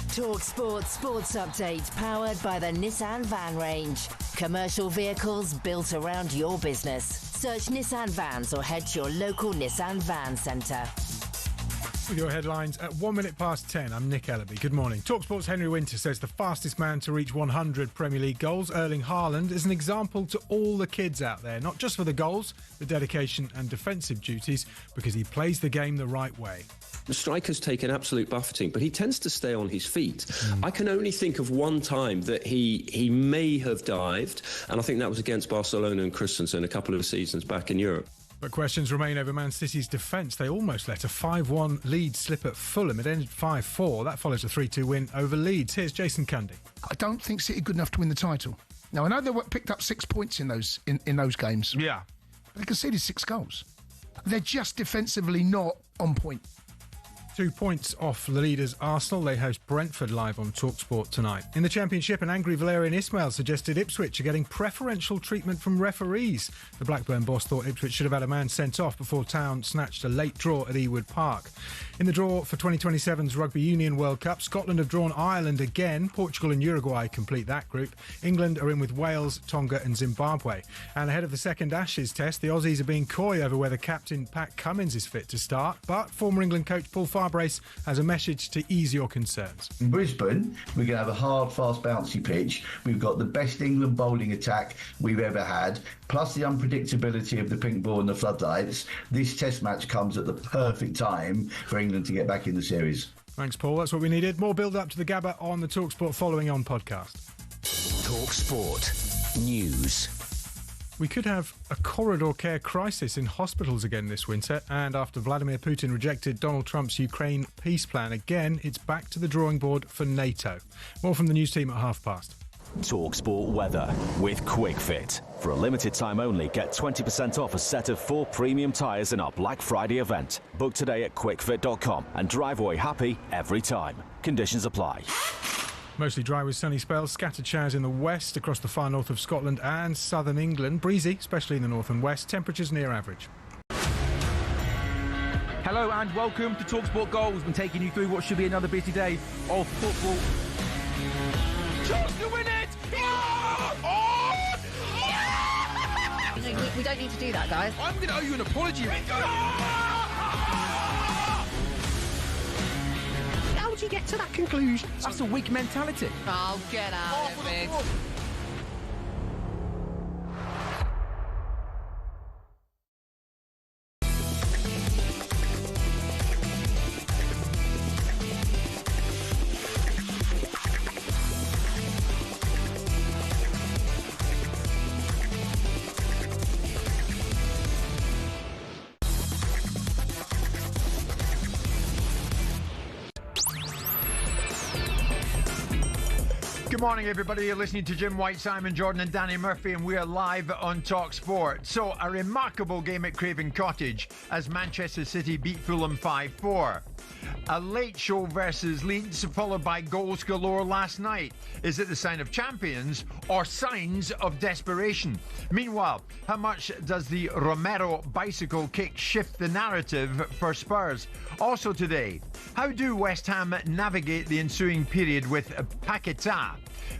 talkSPORT Sports Update, powered by the Nissan Van range. Commercial vehicles built around your business. Search Nissan Vans or head to your local Nissan Van centre. With your headlines at 1 minute past 10, I'm Nick Ellaby. Good morning. talkSPORT's Henry Winter says the fastest man to reach 100 Premier League goals, Erling Haaland, is an example to all the kids out there, not just for the goals, the dedication and defensive duties, because he plays the game the right way. The striker's taken absolute buffeting, but he tends to stay on his feet. I can only think of one time that he may have dived, and I think that was against Barcelona and Christensen a couple of seasons back in Europe. But questions remain over Man City's defence. They almost let a 5-1 lead slip at Fulham. It ended 5-4. That follows a 3-2 win over Leeds. Here's Jason Cundy. I don't think City are good enough to win the title. Now, I know they picked up 6 points in those games. Yeah. But they conceded 6 goals. They're just defensively not on point. 2 points off the leaders Arsenal. They host Brentford live on talkSPORT tonight. In the Championship, an angry Valerian Ismail suggested Ipswich are getting preferential treatment from referees. The Blackburn boss thought Ipswich should have had a man sent off before Town snatched a late draw at Ewood Park. In the draw for 2027's Rugby Union World Cup, Scotland have drawn Ireland again. Portugal and Uruguay complete that group. England are in with Wales, Tonga and Zimbabwe. And ahead of the second Ashes test, the Aussies are being coy over whether captain Pat Cummins is fit to start. But former England coach Paul Farbrace has a message to ease your concerns. In Brisbane, we're going to have a hard, fast, bouncy pitch. We've got the best England bowling attack we've ever had, plus the unpredictability of the pink ball and the floodlights. This test match comes at the perfect time for England to get back in the series. Thanks, Paul. That's what we needed. More build-up to the Gabba on the talkSPORT Following On podcast. talkSPORT News. We could have a corridor care crisis in hospitals again this winter, and after Vladimir Putin rejected Donald Trump's Ukraine peace plan again, it's back to the drawing board for NATO. More from the news team at past. talkSPORT weather with QuickFit. For a limited time only, get 20% off a set of 4 premium tyres in our Black Friday event. Book today at quickfit.com and drive away happy every time. Conditions apply. Mostly dry with sunny spells, scattered showers in the west, across the far north of Scotland and southern England. Breezy, especially in the north and west. Temperatures near average. Hello and welcome to talkSPORT Goals. We're taking you through what should be another busy day of football. Chance to win it! We don't need to do that, guys. I'm going to owe you an apology. How would you get to that conclusion? That's a weak mentality. Oh, get out of it. Good morning, everybody. You're listening to Jim White, Simon Jordan and Danny Murphy, and we are live on talkSPORT. So, a remarkable game at Craven Cottage as Manchester City beat Fulham 5-4. A late show versus Leeds, followed by goals galore last night. Is it the sign of champions or signs of desperation? Meanwhile, how much does the Romero bicycle kick shift the narrative for Spurs? Also today, how do West Ham navigate the ensuing period with Paquetá?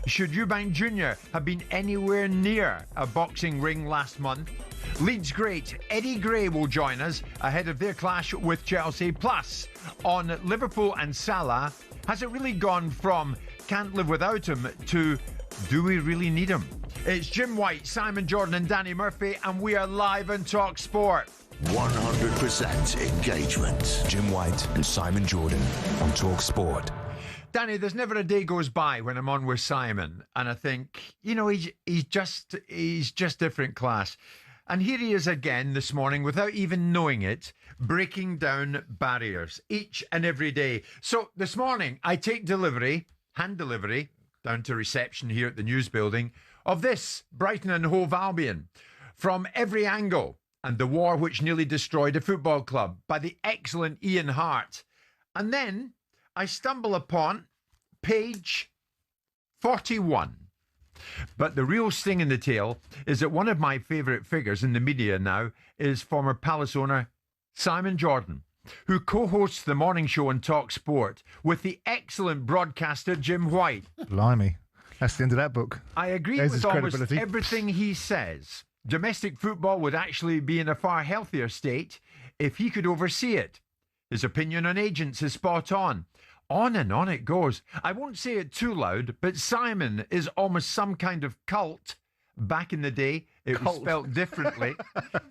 Should Eubank Jr. have been anywhere near a boxing ring last month? Leeds great Eddie Gray will join us ahead of their clash with Chelsea. Plus, on Liverpool and Salah, has it really gone from can't live without him to do we really need him? It's Jim White, Simon Jordan and Danny Murphy, and we are live on talkSPORT. 100% engagement. Jim White and Simon Jordan on talkSPORT. Danny, there's never a day goes by when I'm on with Simon and I think, you know, he's just different class. And here he is again this morning, without even knowing it, breaking down barriers each and every day. So this morning, I take delivery, hand delivery, down to reception here at the news building, of this, Brighton and Hove Albion, from every angle, and the war which nearly destroyed a football club, by the excellent Ian Hart. And then I stumble upon page 41. But the real sting in the tail is that one of my favourite figures in the media now is former Palace owner Simon Jordan. who co-hosts the morning show on talkSPORT with the excellent broadcaster Jim White. Blimey. That's the end of that book. I agree There's with his almost credibility. everything he says. Domestic football would actually be in a far healthier state if he could oversee it. His opinion on agents is spot on. On and on it goes. I won't say it too loud, but Simon is almost some kind of cult. Back in the day, it was spelt differently.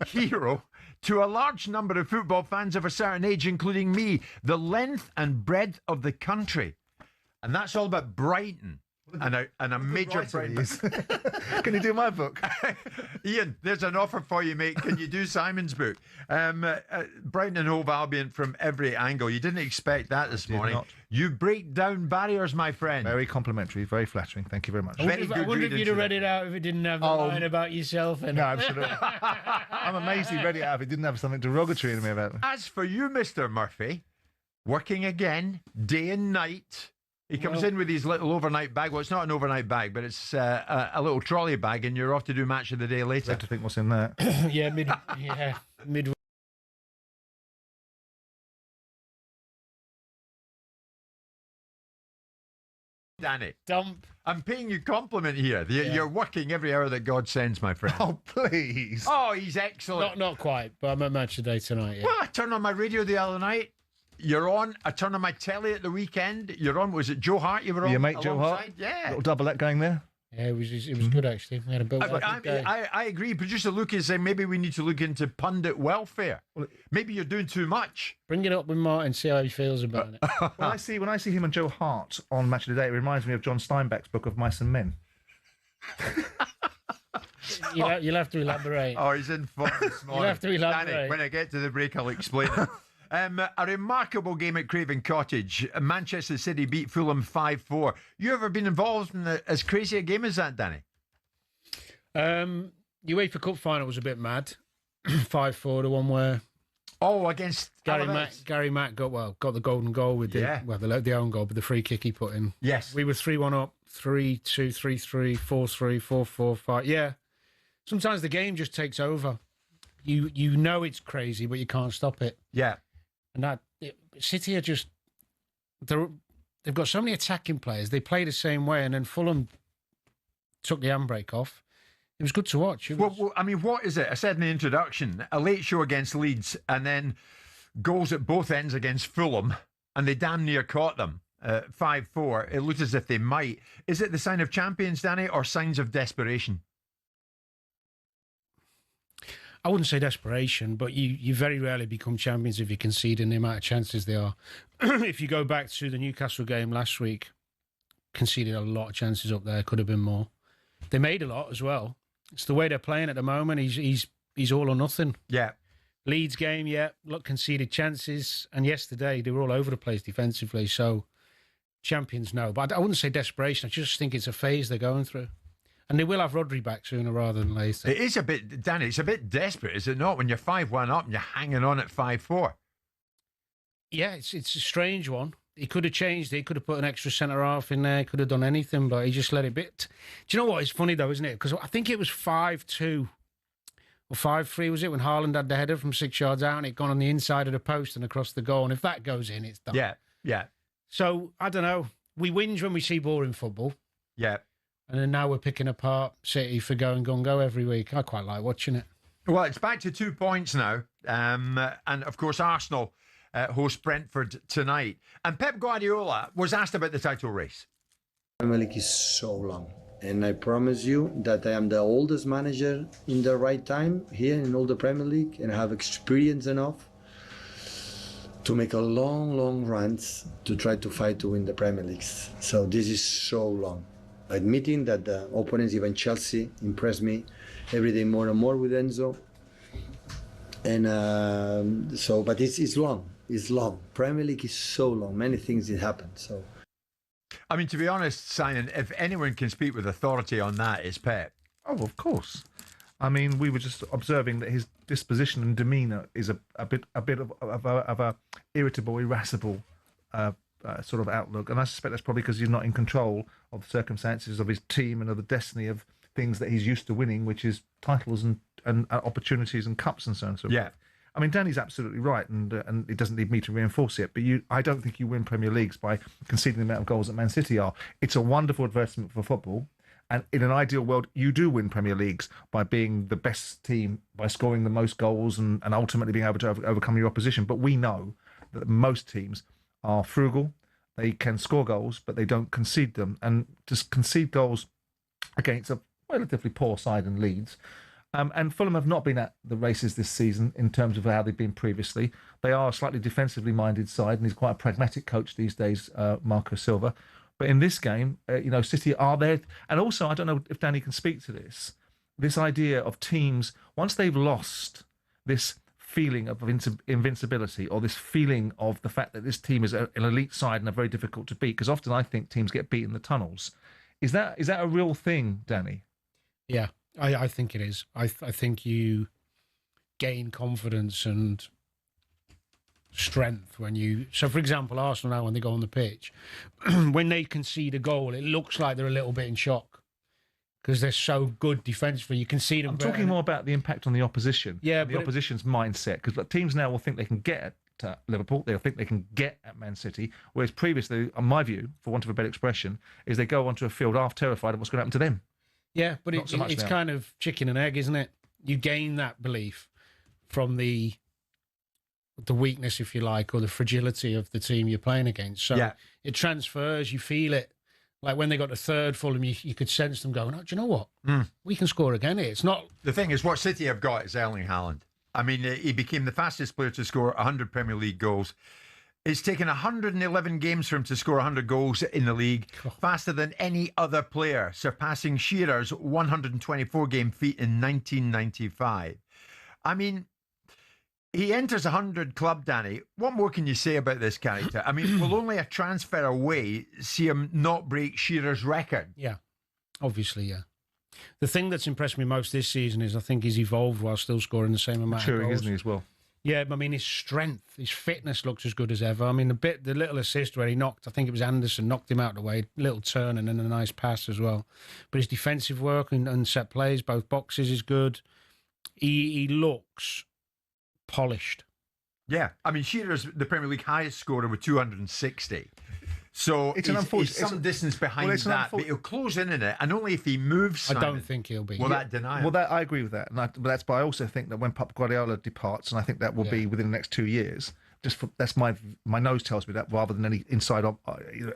Hero to a large number of football fans of a certain age, including me. The length and breadth of the country. And that's all about Brighton. And a major Brighton. Can you do my book? Ian, there's an offer for you, mate. Can you do Simon's book? Brighton and Hove Albion from every angle. You didn't expect that this morning. Not. You break down barriers, my friend. Very complimentary, very flattering. Thank you very much. I wonder if you'd have read it out if it didn't have the line about yourself in it. No, absolutely. I'm amazed he read it out if it didn't have something derogatory in me about it. As for you, Mr. Murphy, working again, day and night. He comes in with his little overnight bag. Well, it's not an overnight bag, but it's a little trolley bag, and you're off to do match of the day later. I have to think what's in there. yeah, mid. Danny, Dump. I'm paying you compliment here. You're working every hour that God sends, my friend. Oh, please. Oh, he's excellent. Not quite, but I'm at match of the day tonight. Yeah. Well, I turned on my radio the other night. You're on. I turned on my telly at the weekend. You're on. Was it Joe Hart you were on? Your mate Joe Hart? alongside? Yeah. Little double-let going there. Yeah, it was good actually. We had a bit of a day. I agree. Producer Luke is saying maybe we need to look into pundit welfare. Maybe you're doing too much. Bring it up with Martin, see how he feels about it. When I see him and Joe Hart on Match of the Day, it reminds me of John Steinbeck's book of Mice and Men. You'll have to elaborate. Oh, he's in fun this morning. You'll have to elaborate. Danny, when I get to the break, I'll explain it. A remarkable game at Craven Cottage. Manchester City beat Fulham 5-4. You ever been involved in as crazy a game as that, Danny? UEFA Cup final was a bit mad. 5-4, the one where against Gary Mack got the golden goal with the own goal, but the free kick he put in. Yes. We were 3-1 up, 3-2, 3-3, 4-3, 4-4, 5. Yeah. Sometimes the game just takes over. You know it's crazy, but you can't stop it. Yeah. And City are just they've got so many attacking players. They play the same way, and then Fulham took the handbrake off. It was good to watch. Well, I mean, what is it? I said in the introduction, a late show against Leeds, and then goals at both ends against Fulham, and they damn near caught them. 5-4. It looked as if they might. Is it the sign of champions, Danny, or signs of desperation? I wouldn't say desperation, but you very rarely become champions if you concede in the amount of chances they are. If you go back to the Newcastle game last week, conceded a lot of chances up there, could have been more. They made a lot as well. It's the way they're playing at the moment. He's all or nothing. Yeah. Leeds game, conceded chances, and yesterday they were all over the place defensively. So champions, no, but I wouldn't say desperation. I just think it's a phase they're going through. And they will have Rodri back sooner rather than later. It is a bit, Danny, it's a bit desperate, is it not, when you're 5-1 up and you're hanging on at 5-4? Yeah, it's a strange one. He could have changed it. He could have put an extra centre-half in there. Could have done anything, but he just let it bit. Do you know what? It's funny, though, isn't it? Because I think it was 5-2 or 5-3, was it, when Haaland had the header from 6 yards out and it gone on the inside of the post and across the goal. And if that goes in, it's done. Yeah. So, I don't know. We whinge when we see boring football. Yeah. And then now we're picking apart City for go every week. I quite like watching it. Well, it's back to 2 points now. And, of course, Arsenal host Brentford tonight. And Pep Guardiola was asked about the title race. Premier League is so long. And I promise you that I am the oldest manager in the right time here in all the Premier League. And I have experience enough to make a long runs to try to fight to win the Premier League. So this is so long. Admitting that the opponents, even Chelsea, impressed me every day more and more with Enzo. And but it's long. It's long. Premier League is so long. Many things did happen. So, I mean, to be honest, Simon, if anyone can speak with authority on that, it's Pep. Oh, of course. I mean, we were just observing that his disposition and demeanour is a bit of a irritable, irascible sort of outlook, and I suspect that's probably because he's not in control of the circumstances of his team and of the destiny of things that he's used to winning, which is titles and opportunities and cups and so on and so forth. Yeah. I mean, Danny's absolutely right, and it doesn't need me to reinforce it. But I don't think you win Premier Leagues by conceding the amount of goals that Man City are. It's a wonderful advertisement for football. And in an ideal world, you do win Premier Leagues by being the best team, by scoring the most goals and ultimately being able to overcome your opposition. But we know that most teams are frugal. They can score goals, but they don't concede them. And to concede goals against a relatively poor side in Leeds. And Fulham have not been at the races this season in terms of how they've been previously. They are a slightly defensively minded side, and he's quite a pragmatic coach these days, Marco Silva. But in this game, City are there. And also, I don't know if Danny can speak to this idea of teams, once they've lost this feeling of invincibility or this feeling of the fact that this team is an elite side and are very difficult to beat, because often I think teams get beat in the tunnels. Is that a real thing, Danny? Yeah, I think it is. I think you gain confidence and strength when you... So, for example, Arsenal now, when they go on the pitch, when they concede a goal, it looks like they're a little bit in shock because they're so good defensively. You can see them... I'm talking more about the impact on the opposition. Yeah, the opposition's mindset, because teams now will think they can get at Liverpool, they'll think they can get at Man City, whereas previously, in my view, for want of a better expression, is they go onto a field half terrified of what's going to happen to them. Yeah, but it's kind of chicken and egg, isn't it? You gain that belief from the weakness, if you like, or the fragility of the team you're playing against. So it transfers, you feel it. Like when they got to third Fulham, you could sense them going, oh, do you know what? We can score again here. It's not... The thing is, what City have got is Erling Haaland. I mean, he became the fastest player to score 100 Premier League goals. It's taken 111 games for him to score 100 goals in the league, faster than any other player, surpassing Shearer's 124-game feat in 1995. I mean, he enters 100 club, Danny. What more can you say about this character? I mean, will only a transfer away see him not break Shearer's record? Yeah, obviously, yeah. The thing that's impressed me most this season is I think he's evolved while still scoring the same amount of goals. Isn't he, as well? Yeah, I mean, his strength, his fitness looks as good as ever. I mean, the little assist where he knocked, I think it was Anderson, knocked him out of the way, little turn and then a nice pass as well. But his defensive work and set plays, both boxes, is good. He looks polished. Yeah, I mean, Shearer's the Premier League highest scorer with 260. So it's he's some distance behind that, but he'll close in it, and only if he moves. Simon, I don't think he'll be. Will that deny him? Well, I agree with that, but I also think that when Pep Guardiola departs, and I think that will be within the next 2 years. That's my nose tells me that, rather than any inside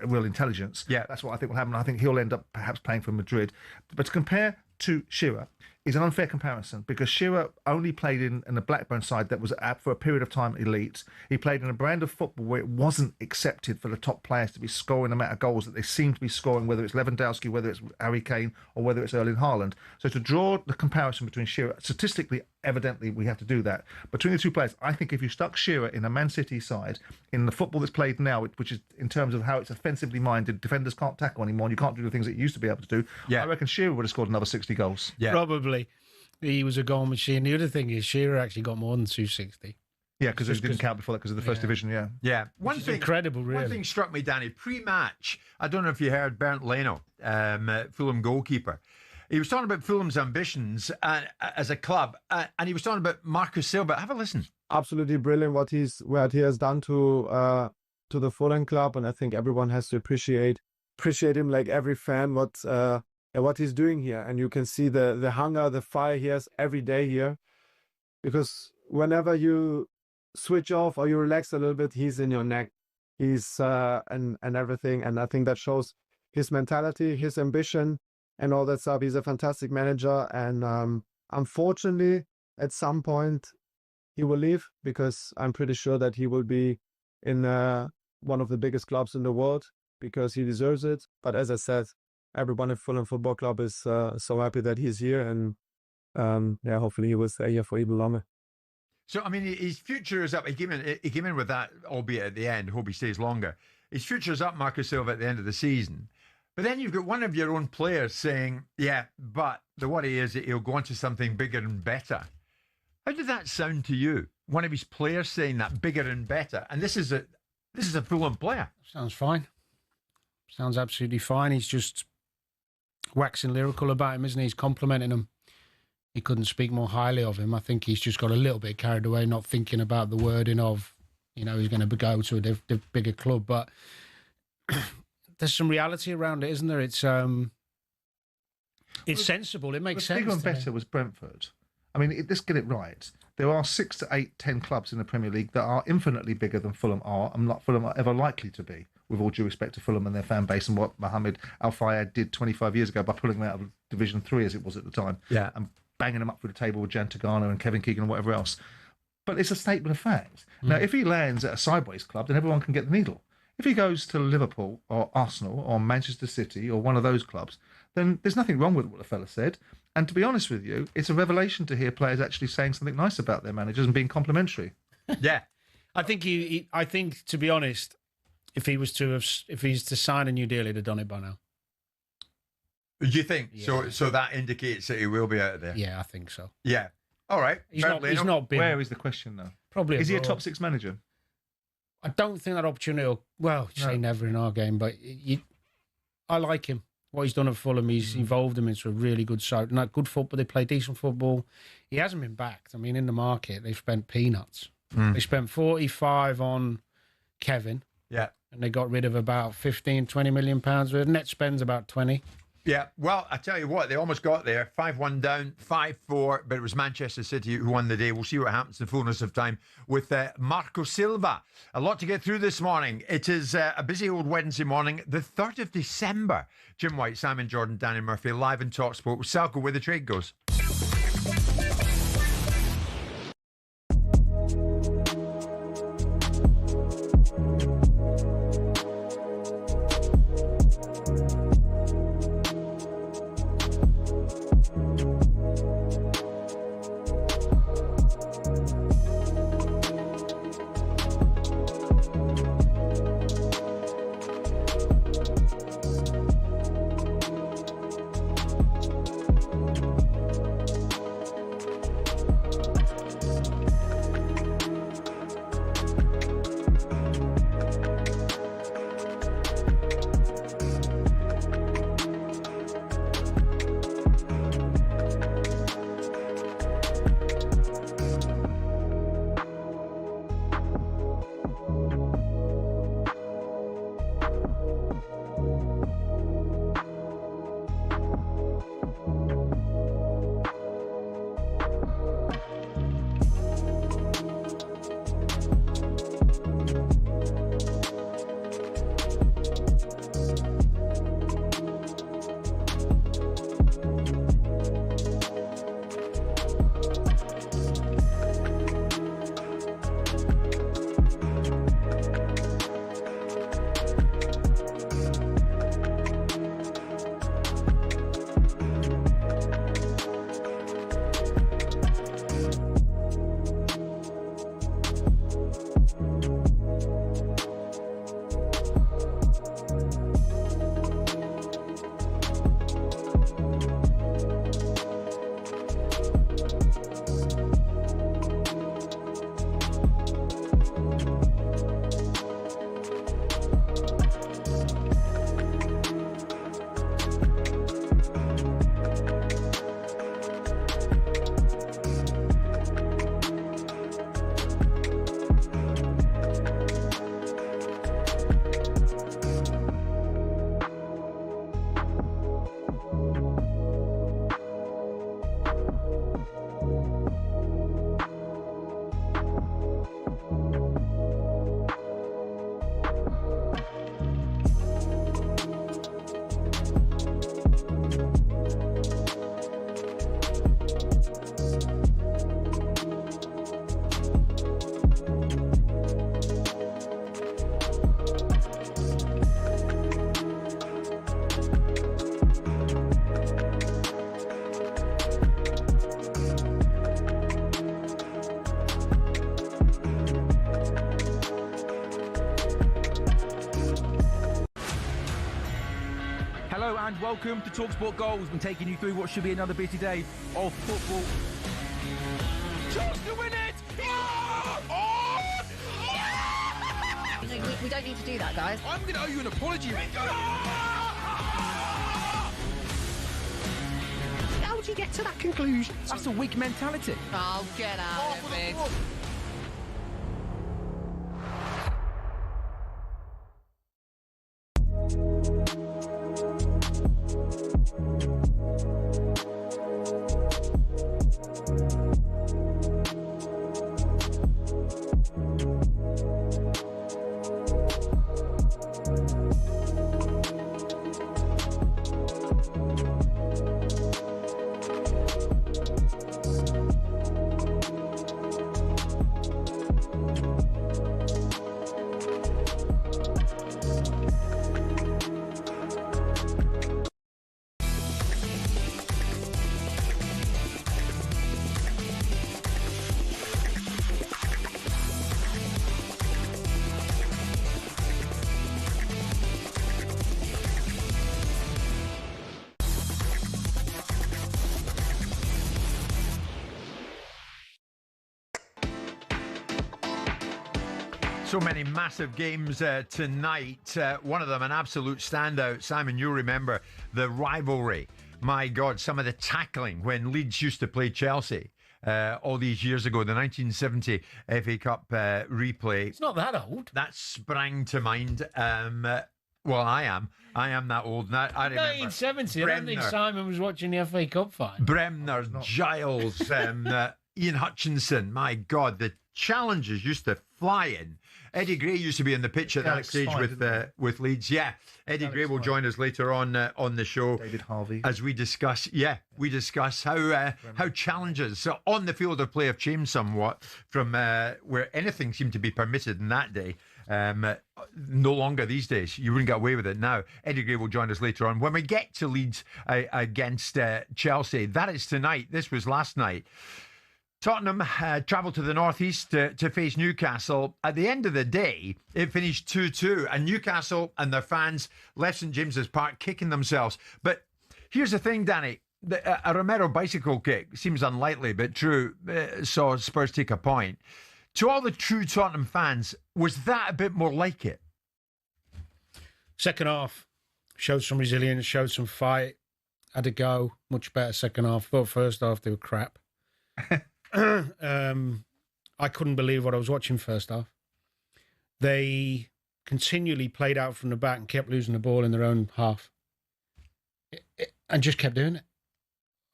real intelligence. Yeah, that's what I think will happen. I think he'll end up perhaps playing for Madrid. But to compare to Shearer is an unfair comparison, because Shearer only played in a Blackburn side that was for a period of time elite. He played in a brand of football where it wasn't accepted for the top players to be scoring the amount of goals that they seem to be scoring, whether it's Lewandowski, whether it's Harry Kane, or whether it's Erling Haaland. So to draw the comparison between Shearer, statistically, evidently we have to do that. Between the two players, I think if you stuck Shearer in a Man City side, in the football that's played now, which is in terms of how it's offensively minded, defenders can't tackle anymore, and you can't do the things that you used to be able to do, I reckon Shearer would have scored another 60 goals. Yeah. Probably. He was a goal machine. The other thing is Shearer actually got more than 260. Yeah, because it didn't count before that because of the first division, Yeah. One thing incredible, really. One thing struck me, Danny, pre-match, I don't know if you heard Bernd Leno, Fulham goalkeeper. He was talking about Fulham's ambitions as a club, and he was talking about Marcus Silva. Have a listen. Absolutely brilliant what he has done to the Fulham club, and I think everyone has to appreciate him, like every fan, what he's doing here. And you can see the hunger, the fire he has every day here, because whenever you switch off or you relax a little bit, he's in your neck. He's and everything, and I think that shows his mentality, his ambition, and all that stuff. He's a fantastic manager, and unfortunately, at some point, he will leave, because I'm pretty sure that he will be in one of the biggest clubs in the world, because he deserves it. But as I said, everyone at Fulham Football Club is so happy that he's here, and hopefully he will stay here for even longer. So, I mean, his future is up. He came in with that, albeit at the end. Hope he stays longer. His future is up, Marcus Silva, at the end of the season. But then you've got one of your own players saying, yeah, but the worry is that he'll go on to something bigger and better. How did that sound to you? One of his players saying that, bigger and better. And this is a Fulham player. Sounds fine. Sounds absolutely fine. He's just waxing lyrical about him, isn't he? He's complimenting him. he couldn't speak more highly of him. I think he's just got a little bit carried away, not thinking about the wording of, he's going to go to a bigger club. But there's some reality around it, isn't there? It's sensible. It makes sense. Bigger and better was Brentford. I mean, let's get it right. There are 6 to 8, 10 clubs in the Premier League that are infinitely bigger than Fulham are, and not Fulham are ever likely to be, with all due respect to Fulham and their fan base and what Mohammed Al-Fayed did 25 years ago by pulling them out of Division 3, as it was at the time, and banging them up through the table with Jan Tagano and Kevin Keegan and whatever else. But it's a statement of fact. Now, if he lands at a sideways club, then everyone can get the needle. If he goes to Liverpool or Arsenal or Manchester City or one of those clubs, then there's nothing wrong with what the fella said. And to be honest with you, it's a revelation to hear players actually saying something nice about their managers and being complimentary. Yeah. I think I think, to be honest, if he's to sign a new deal, he'd have done it by now. Do you think? Yeah. So that indicates that he will be out of there? Yeah, I think so. Yeah. All right. He's not been... Where is the question, though? Probably Is he a abroad. top 6 manager? I don't think that opportunity will... Well, say never in our game, but I like him. What he's done at Fulham, he's evolved them into a really good side. Not good football, they play decent football. He hasn't been backed. I mean, in the market, they've spent peanuts. They spent 45 on Kevin. Yeah. And they got rid of about 15, 20 million pounds. Net spend's about 20. Yeah, well, I tell you what, they almost got there. 5-1 down, 5-4, but it was Manchester City who won the day. We'll see what happens in the fullness of time with Marco Silva. A lot to get through this morning. It is a busy old Wednesday morning, the 3rd of December. Jim White, Simon Jordan, Danny Murphy, live in talkSPORT with Salco, where the trade goes. Hello and welcome to talkSPORT Goals. We're taking you through what should be another busy day of football. Chance to win it! We don't need to do that, guys. I'm going to owe you an apology. How do you get to that conclusion? That's a weak mentality. Oh, get out of it. So many massive games tonight. One of them an absolute standout. Simon, you'll remember the rivalry. My God, some of the tackling when Leeds used to play Chelsea all these years ago. The 1970 FA Cup replay. It's not that old. That sprang to mind. Well, I am that old. I remember 1970. I don't think Simon was watching the FA Cup final. Bremner, Giles, Ian Hutchinson. My God, the challenges used to fly in. Eddie Gray used to be on the pitch at that stage with Leeds. Yeah, Eddie Gray will join us later on the show. David Harvey. As we discuss how challenges on the field of play have changed somewhat from where anything seemed to be permitted in that day. No longer these days. You wouldn't get away with it now. Eddie Gray will join us later on. When we get to Leeds against Chelsea, that is tonight. This was last night. Tottenham travelled to the northeast to face Newcastle. At the end of the day, it finished 2-2, and Newcastle and their fans left St James's Park kicking themselves. But here's the thing, Danny. A Romero bicycle kick seems unlikely, but true, saw Spurs take a point. To all the true Tottenham fans, was that a bit more like it? Second half showed some resilience, showed some fight, had a go, much better second half. Thought first half they were crap. I couldn't believe what I was watching first half. They continually played out from the back and kept losing the ball in their own half. And just kept doing it.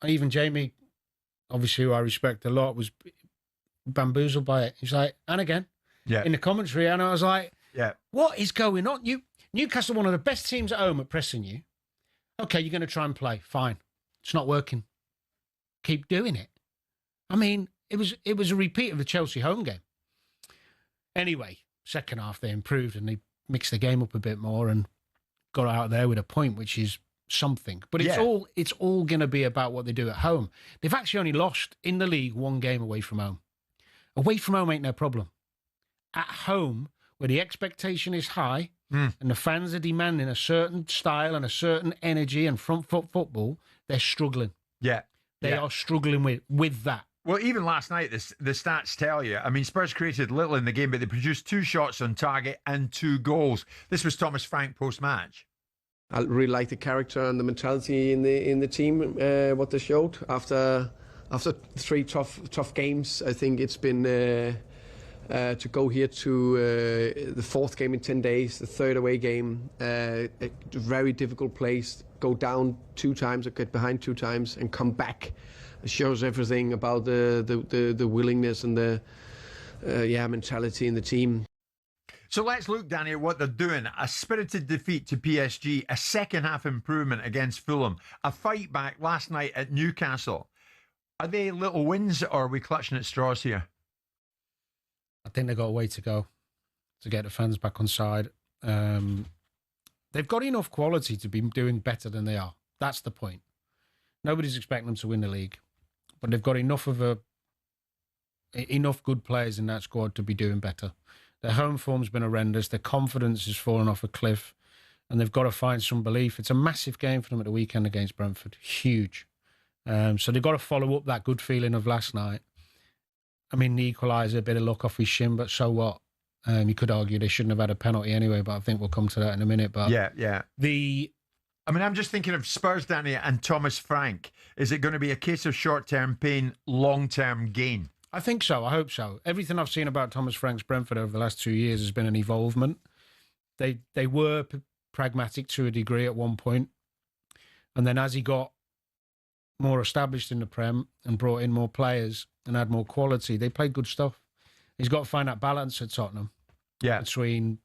Even Jamie, obviously who I respect a lot, was bamboozled by it. He's like, and again, in the commentary, and I was like, what is going on? Newcastle, one of the best teams at home at pressing you. Okay, you're going to try and play. Fine. It's not working. Keep doing it. I mean, it was a repeat of the Chelsea home game. Anyway, second half they improved and they mixed the game up a bit more and got out there with a point, which is something. But it's all going to be about what they do at home. They've actually only lost in the league one game away from home. Away from home ain't no problem. At home, where the expectation is high and the fans are demanding a certain style and a certain energy and front foot football, they're struggling. They are struggling with that. Well, even last night, the stats tell you. I mean, Spurs created little in the game, but they produced 2 shots on target and 2 goals. This was Thomas Frank post-match. I really like the character and the mentality in the team. What they showed after 3 tough games. I think it's been to go here to the 4th game in 10 days, the 3rd away game. A very difficult place. Go down 2 times or get behind 2 times and come back. It shows everything about the willingness and the mentality in the team. So let's look, Danny, at what they're doing. A spirited defeat to PSG, a second half improvement against Fulham, a fight back last night at Newcastle. Are they little wins, or are we clutching at straws here? I think they've got a way to go to get the fans back on side. They've got enough quality to be doing better than they are. That's the point. Nobody's expecting them to win the league, but they've got enough good players in that squad to be doing better. Their home form's been horrendous. Their confidence has fallen off a cliff, and they've got to find some belief. It's a massive game for them at the weekend against Brentford. Huge. So they've got to follow up that good feeling of last night. I mean, the equaliser, a bit of luck off his shin, but so what? You could argue they shouldn't have had a penalty anyway, but I think we'll come to that in a minute. But I mean, I'm just thinking of Spurs, Danny, and Thomas Frank. Is it going to be a case of short-term pain, long-term gain? I think so. I hope so. Everything I've seen about Thomas Frank's Brentford over the last 2 years has been an evolvement. They were pragmatic to a degree at one point, and then as he got more established in the Prem and brought in more players and had more quality, they played good stuff. He's got to find that balance at Tottenham, between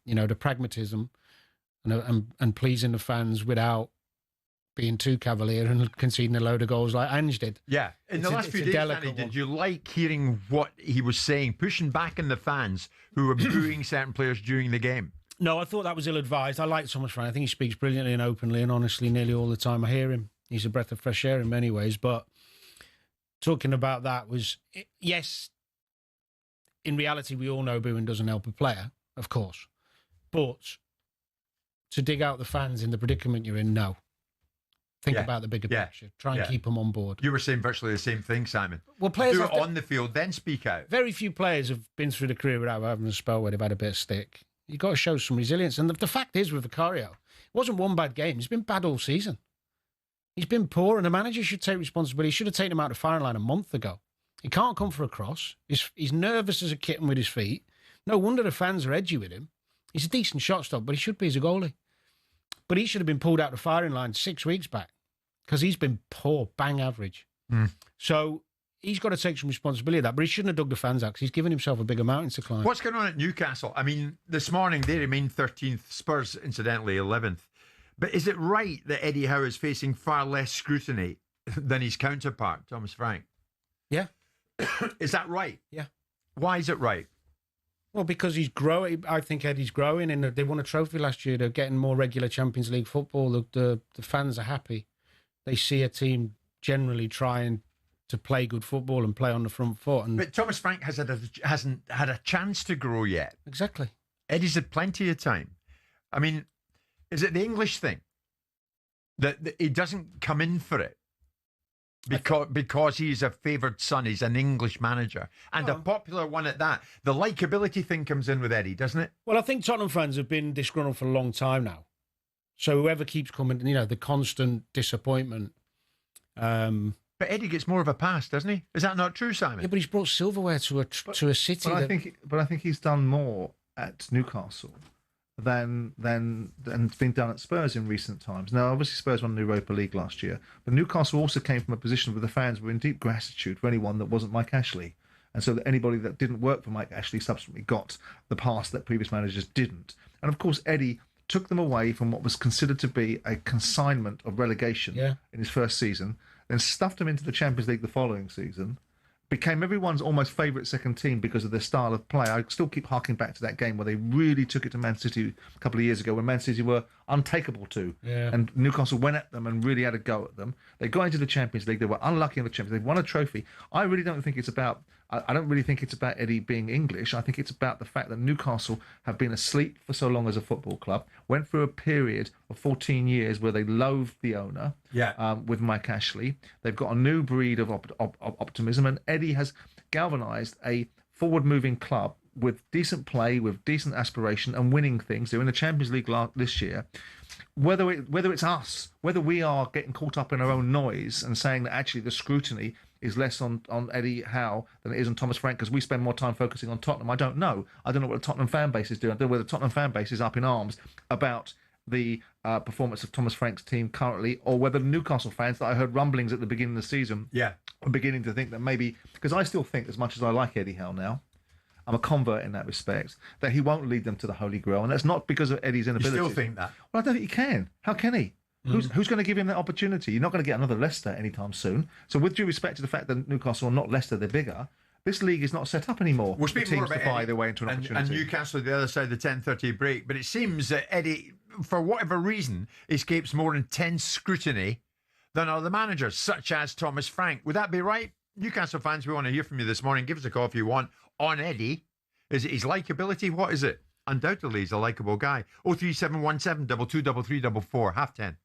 the pragmatism and pleasing the fans without being too cavalier and conceding a load of goals like Ange did. Yeah. In the last few days, Danny, did you like hearing what he was saying, pushing back on the fans who were booing certain players during the game? No, I thought that was ill-advised. I like Thomas Frank. I think he speaks brilliantly and openly and honestly nearly all the time I hear him. He's a breath of fresh air in many ways. But talking about that was, yes, in reality, we all know booing doesn't help a player, of course. But to dig out the fans in the predicament you're in, no. Think about the bigger picture. Try and keep them on board. You were saying virtually the same thing, Simon. Well, players do it on the field, then speak out. Very few players have been through the career without having a spell where they've had a bit of stick. You've got to show some resilience. And the fact is with Vicario, it wasn't one bad game. He's been bad all season. He's been poor, and the manager should take responsibility. He should have taken him out of the firing line a month ago. He can't come for a cross. He's nervous as a kitten with his feet. No wonder the fans are edgy with him. He's a decent shot stop, but he should be as a goalie. But he should have been pulled out of the firing line 6 weeks back because he's been poor, bang average. So he's got to take some responsibility of that, but he shouldn't have dug the fans out because he's given himself a bigger mountain to climb. What's going on at Newcastle? I mean, this morning they remain 13th, Spurs, incidentally, 11th. But is it right that Eddie Howe is facing far less scrutiny than his counterpart, Thomas Frank? Yeah. Is that right? Yeah. Why is it right? Well, because he's growing. I think Eddie's growing, and they won a trophy last year. They're getting more regular Champions League football. The fans are happy. They see a team generally trying to play good football and play on the front foot. But Thomas Frank hasn't had a chance to grow yet. Exactly. Eddie's had plenty of time. I mean, is it the English thing that he doesn't come in for it because he's a favoured son? He's an English manager and a popular one at that. The likeability thing comes in with Eddie, doesn't it? Well, I think Tottenham fans have been disgruntled for a long time now. So whoever keeps coming, the constant disappointment. But Eddie gets more of a pass, doesn't he? Is that not true, Simon? Yeah, but he's brought silverware to a city. But I think he's done more at Newcastle than it's been done at Spurs in recent times. Now, obviously, Spurs won the Europa League last year, but Newcastle also came from a position where the fans were in deep gratitude for anyone that wasn't Mike Ashley, and so that anybody that didn't work for Mike Ashley subsequently got the pass that previous managers didn't. And of course, Eddie took them away from what was considered to be a consignment of relegation in his first season, then stuffed them into the Champions League the following season, became everyone's almost favourite second team because of their style of play. I still keep harking back to that game where they really took it to Man City a couple of years ago when Man City were untakeable to. Yeah. And Newcastle went at them and really had a go at them. They got into the Champions League. They were unlucky in the Champions League. They won a trophy. I really don't think it's about... I don't really think it's about Eddie being English. I think it's about the fact that Newcastle have been asleep for so long as a football club, went through a period of 14 years where they loathed the owner with Mike Ashley. They've got a new breed of optimism, and Eddie has galvanised a forward-moving club with decent play, with decent aspiration and winning things. They're in the Champions League this year. Whether it's us, whether we are getting caught up in our own noise and saying that actually the scrutiny is less on Eddie Howe than it is on Thomas Frank because we spend more time focusing on Tottenham. I don't know. I don't know what the Tottenham fan base is doing. I don't know whether the Tottenham fan base is up in arms about the performance of Thomas Frank's team currently, or whether Newcastle fans that I heard rumblings at the beginning of the season are beginning to think that maybe, because I still think, as much as I like Eddie Howe now, I'm a convert in that respect, that he won't lead them to the Holy Grail. And that's not because of Eddie's inability. You still think that? Well, I don't think he can. How can he? Who's going to give him that opportunity? You're not going to get another Leicester anytime soon. So with due respect to the fact that Newcastle are not Leicester, they're bigger, this league is not set up anymore for teams to buy their way into an opportunity. And Newcastle the other side of the 10:30 break. But it seems that Eddie, for whatever reason, escapes more intense scrutiny than other managers, such as Thomas Frank. Would that be right? Newcastle fans, we want to hear from you this morning. Give us a call if you want on Eddie. Is it his likeability? What is it? Undoubtedly, he's a likeable guy. 03717 223344, 10:30.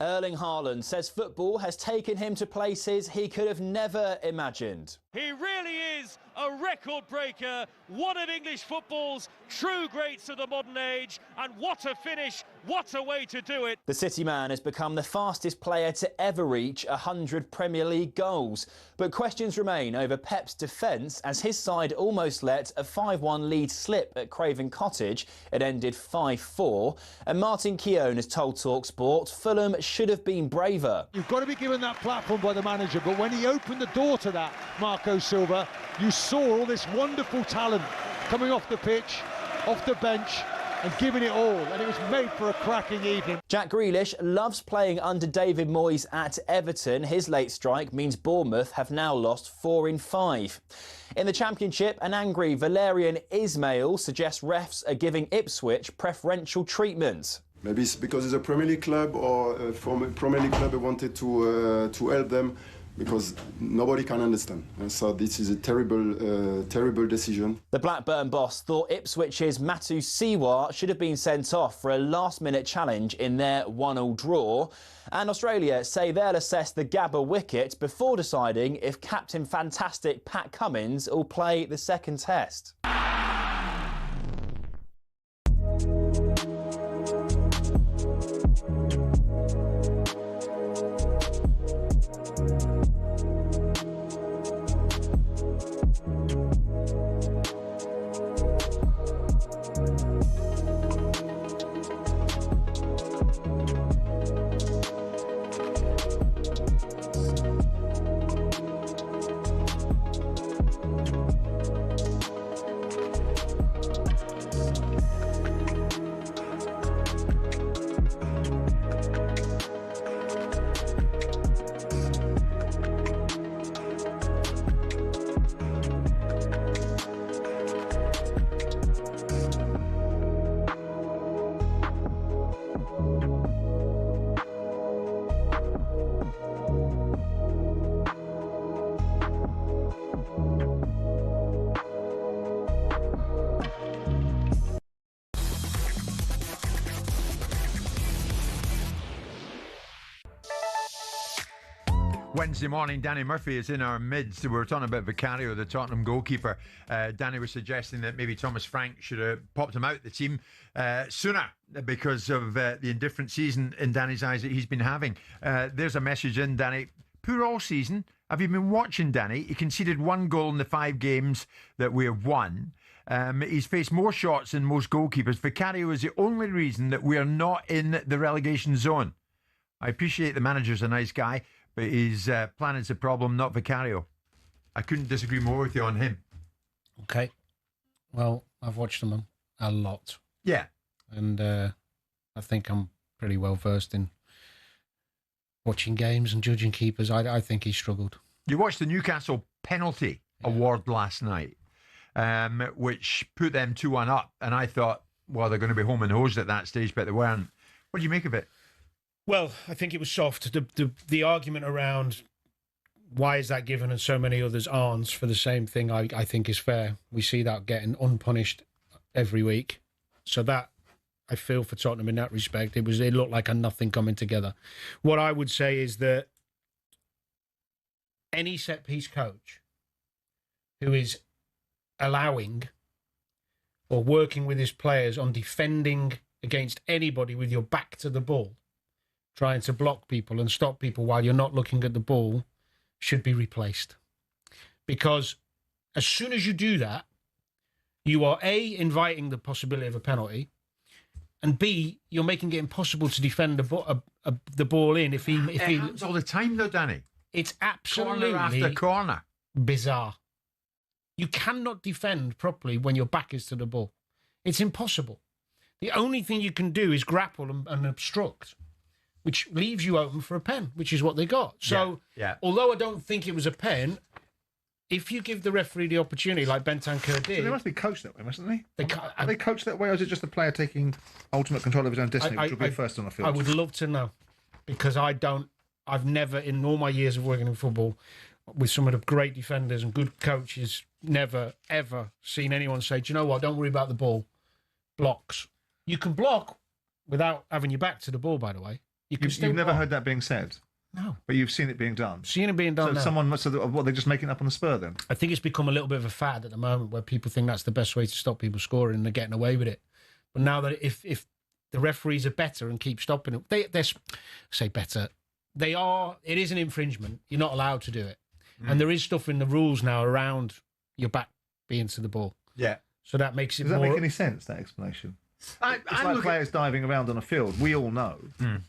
Erling Haaland says football has taken him to places he could have never imagined. He really is a record breaker, one of English football's true greats of the modern age, and what a finish, what a way to do it. The City man has become the fastest player to ever reach 100 Premier League goals, but questions remain over Pep's defence as his side almost let a 5-1 lead slip at Craven Cottage. It ended 5-4, and Martin Keown has told talkSPORT Fulham should have been braver. You've got to be given that platform by the manager, but when he opened the door to that, Marco Silva, you saw all this wonderful talent coming off the pitch, off the bench, and giving it all, and it was made for a cracking evening. Jack Grealish loves playing under David Moyes at Everton. His late strike means Bournemouth have now lost 4 in 5. In the Championship, an angry Valérien Ismail suggests refs are giving Ipswich preferential treatment. Maybe it's because it's a Premier League club, or from a Premier League club, they wanted to help them, because nobody can understand. And so this is a terrible decision. The Blackburn boss thought Ipswich's Matu Siwa should have been sent off for a last-minute challenge in their 1-1 draw. And Australia say they'll assess the Gabba wicket before deciding if Captain Fantastic Pat Cummins will play the second test. Wednesday morning, Danny Murphy is in our midst. We were talking about Vicario, the Tottenham goalkeeper. Danny was suggesting that maybe Thomas Frank should have popped him out the team sooner because of the indifferent season in Danny's eyes that he's been having. There's a message in, Danny. Poor all season. Have you been watching, Danny? He conceded 1 goal in the 5 games that we have won. He's faced more shots than most goalkeepers. Vicario is the only reason that we are not in the relegation zone. I appreciate the manager's a nice guy, but his plan is the problem, not Vicario. I couldn't disagree more with you on him. Okay. Well, I've watched him a lot. Yeah. And I think I'm pretty well versed in watching games and judging keepers. I think he struggled. You watched the Newcastle penalty award last night, which put them 2-1 up. And I thought, well, they're going to be home and hosed at that stage, but they weren't. What do you make of it? Well, I think it was soft. The argument around why is that given and so many others aren't for the same thing, I think is fair. We see that getting unpunished every week. So that, I feel for Tottenham in that respect. It looked like a nothing coming together. What I would say is that any set-piece coach who is allowing or working with his players on defending against anybody with your back to the ball, trying to block people and stop people while you're not looking at the ball, should be replaced. Because as soon as you do that, you are A, inviting the possibility of a penalty, and B, you're making it impossible to defend the ball in if he happens all the time though, Danny. It's absolutely corner after corner. Bizarre. You cannot defend properly when your back is to the ball. It's impossible. The only thing you can do is grapple and obstruct, which leaves you open for a pen, which is what they got. So, although I don't think it was a pen, if you give the referee the opportunity, like Bentancur did... So they must be coached that way, mustn't they? Are they coached that way, or is it just the player taking ultimate control of his own destiny, which will be first on the field? I would love to know, because I've never, in all my years of working in football, with some of the great defenders and good coaches, never, ever seen anyone say, do you know what, don't worry about the ball. Blocks. You can block without having your back to the ball, by the way. You've never heard that being said? No. But you've seen it being done? Seen it being done So now. someone must have... What, they're just making it up on the spur then? I think it's become a little bit of a fad at the moment where people think that's the best way to stop people scoring and they're getting away with it. But now that if the referees are better and keep stopping it, they're say better, they are... It is an infringement. You're not allowed to do it. And there is stuff in the rules now around your back being to the ball. Yeah. So that makes it Does that more... make any sense, that explanation? It's I'm like players diving around on a field. We all know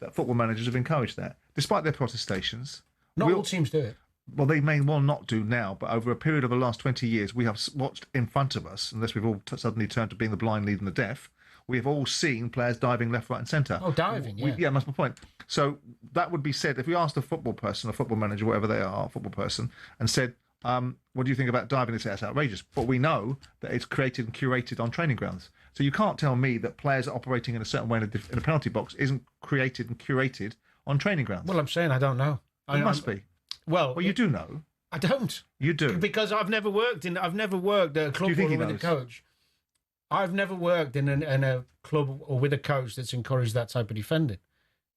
that football managers have encouraged that, despite their protestations. Not all teams do it. Well, they may well not do now, but over a period of the last 20 years, we have watched in front of us, unless we've all suddenly turned to being the blind leading the deaf, we have all seen players diving left, right and centre. Oh, diving, yeah. Yeah, that's my point. So that would be said, if we asked a football person, a football manager, whatever they are, a football person, and said, what do you think about diving? They say that's outrageous. But we know that it's created and curated on training grounds. So you can't tell me that players operating in a certain way in a penalty box isn't created and curated on training grounds. Well, I'm saying I don't know. It must be. Well, you do know. I don't. You do. Because I've never worked at a club or with a coach. I've never worked in a club or with a coach that's encouraged that type of defending.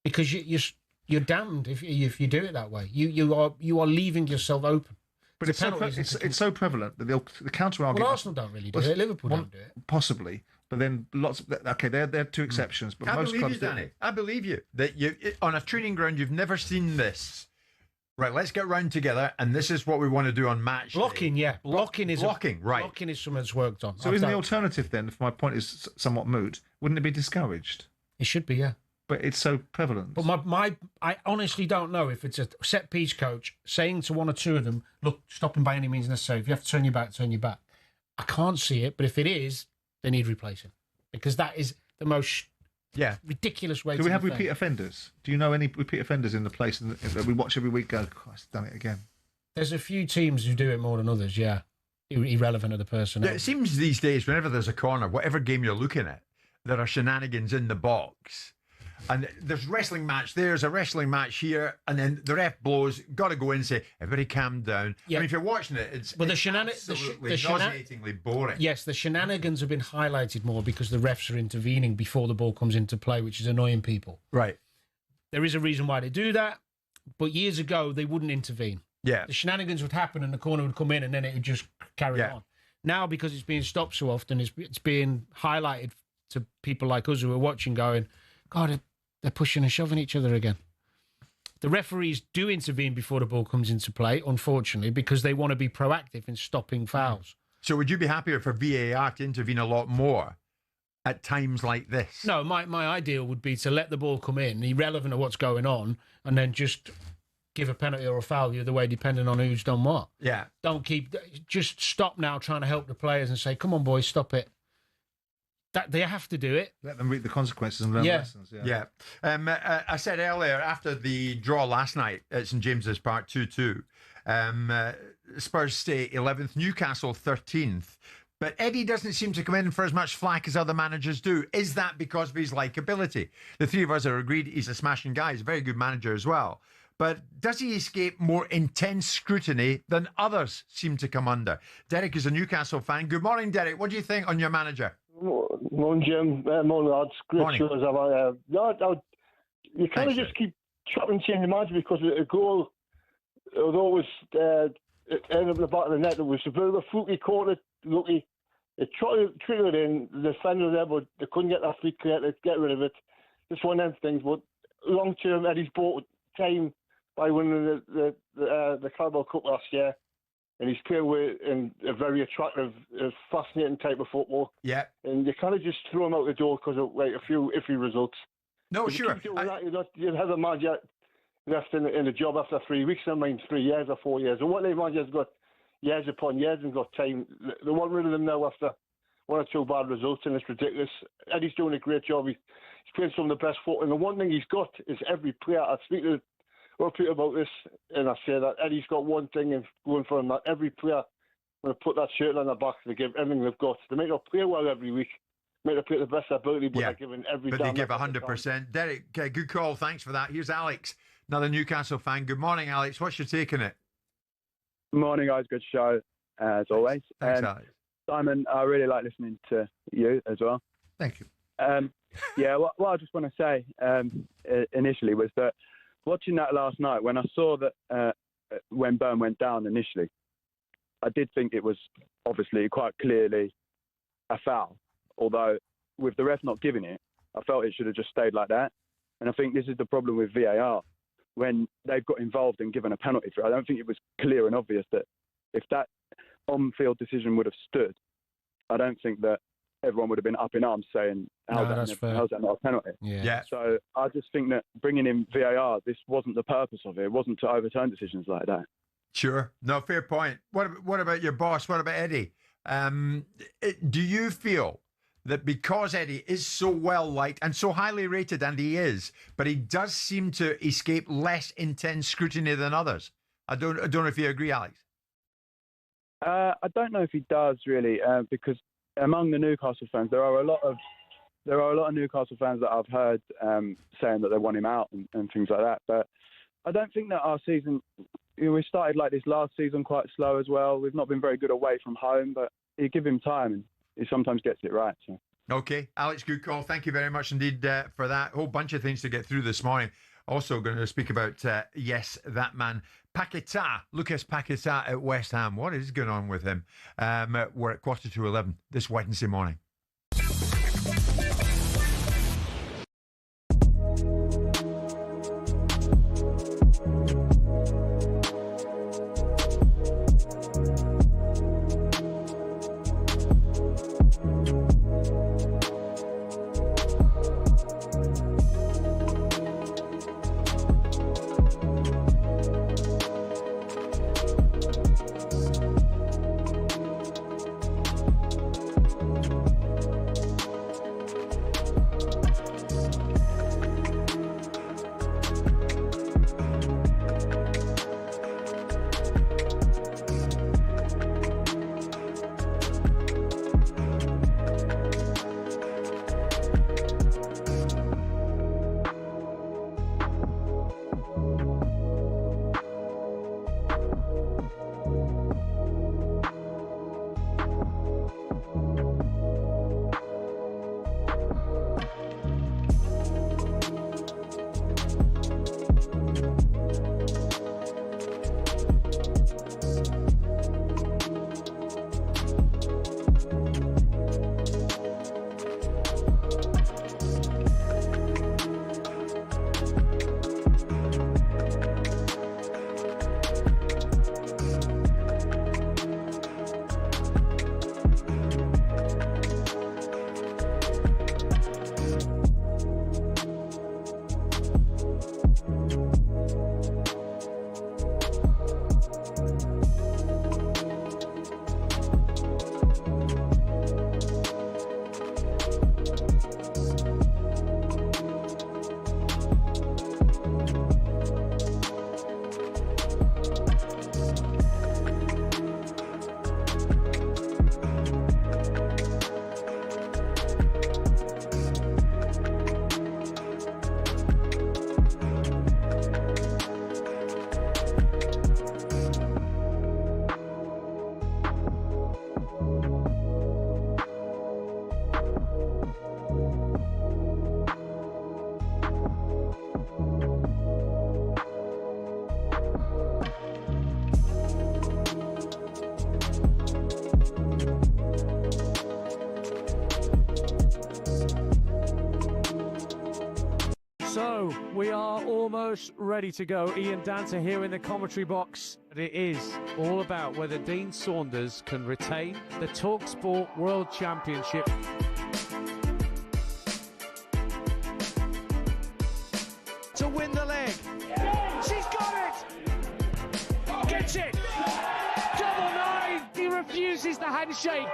Because you're damned if you do it that way. You are leaving yourself open. But it's so prevalent that the counter argument. Well, Arsenal don't really do it. Liverpool don't do it. Possibly, but then lots. Okay, they're two exceptions. But I most believe clubs you, Danny. I believe you that on a training ground you've never seen this. Right, let's get round together, and this is what we want to do on match day. Blocking, yeah. Blocking is right. Blocking is something that's worked on. So isn't the alternative then, if my point is somewhat moot, wouldn't it be discouraged? It should be, yeah. But it's so prevalent. But I honestly don't know if it's a set piece coach saying to one or two of them, look, stop him by any means necessary. If you have to turn your back, turn your back. I can't see it, but if it is, they need replacing. Because that is the most ridiculous way to do we have defend. repeat offenders? Do you know any repeat offenders in the place that we watch every week go, Christ, done it again? There's a few teams who do it more than others, yeah. Irrelevant of the person. Yeah, it seems these days, whenever there's a corner, whatever game you're looking at, there are shenanigans in the box. And there's wrestling match, there's a wrestling match here, and then the ref blows, got to go in and say, everybody calm down. Yeah. I mean, if you're watching it, it's absolutely nauseatingly boring. Yes, the shenanigans have been highlighted more because the refs are intervening before the ball comes into play, which is annoying people. Right. There is a reason why they do that, but years ago, they wouldn't intervene. Yeah. The shenanigans would happen and the corner would come in and then it would just carry on. Now, because it's being stopped so often, it's being highlighted to people like us who are watching going, God, they're pushing and shoving each other again. The referees do intervene before the ball comes into play, unfortunately, because they want to be proactive in stopping fouls. So would you be happier for VAR to intervene a lot more at times like this? No, my ideal would be to let the ball come in, irrelevant of what's going on, and then just give a penalty or a foul the other way, depending on who's done what. Yeah. Just stop now trying to help the players and say, come on, boys, stop it. That they have to do it. Let them reap the consequences and learn lessons. Yeah. I said earlier, after the draw last night at St James's Park, 2-2, Spurs stay 11th, Newcastle 13th. But Eddie doesn't seem to come in for as much flack as other managers do. Is that because of his likeability? The three of us are agreed he's a smashing guy. He's a very good manager as well. But does he escape more intense scrutiny than others seem to come under? Derek is a Newcastle fan. Good morning, Derek. What do you think on your manager? Morning, Jim. Morning, lads. Great Morning. shows. You kind of just keep chopping and changing manager because a goal, although it was ended up in the back of the net, it was a bit of a fluky corner, lucky. It triggered in, the defender there, but they couldn't get their feet clear to get rid of it. Just one of them things. But long term, Eddie's bought time by winning the Carabao Cup last year. And he's clear in a very attractive, fascinating type of football. Yeah. And you kind of just throw him out the door because of like a few iffy results. No, if sure. You keep doing that, you'd have a manager left in the job after 3 weeks, I mean 3 years or 4 years. And what the manager's got years upon years and got time. They want rid of them now after one or two bad results, and it's ridiculous. Eddie's doing a great job. He's playing some of the best football. And the one thing he's got is every player. I speak to people about this, and I say that Eddie's got one thing and going for him, that every player, when they put that shirt on their back, they give everything they've got. They may not play well every week, may not play to the best ability, but they're giving every But they give 100%. Derek, good call. Thanks for that. Here's Alex, another Newcastle fan. Good morning, Alex. What's your take on it? Good morning, guys. Good show, as always. Thanks, Alex. Simon, I really like listening to you as well. Thank you. Yeah, what I just want to say initially was that watching that last night, when I saw that when Burn went down initially, I did think it was obviously quite clearly a foul. Although with the ref not giving it, I felt it should have just stayed like that. And I think this is the problem with VAR. When they've got involved and given a penalty for it, I don't think it was clear and obvious that if that on-field decision would have stood, I don't think that everyone would have been up in arms saying, how's that not a penalty? Yeah. So I just think that bringing in VAR, this wasn't the purpose of it. It wasn't to overturn decisions like that. Sure. No, fair point. What about your boss? What about Eddie? Do you feel that because Eddie is so well liked and so highly rated, and he is, but he does seem to escape less intense scrutiny than others? I don't know if you agree, Alex. I don't know if he does really, because among the Newcastle fans, there are a lot of Newcastle fans that I've heard saying that they want him out and things like that. But I don't think that our season, we started like this last season quite slow as well. We've not been very good away from home, but you give him time and he sometimes gets it right. So. Okay, Alex, good call. Thank you very much indeed for that. Whole bunch of things to get through this morning. Also going to speak about, yes, that man, Paquetá, Lucas Paquetá at West Ham. What is going on with him? We're at 11:15 this Wednesday morning. So, we are almost ready to go. Ian Danter here in the commentary box. But it is all about whether Dean Saunders can retain the talkSPORT World Championship. To win the leg. She's got it! Gets it! Double nine! He refuses the handshake.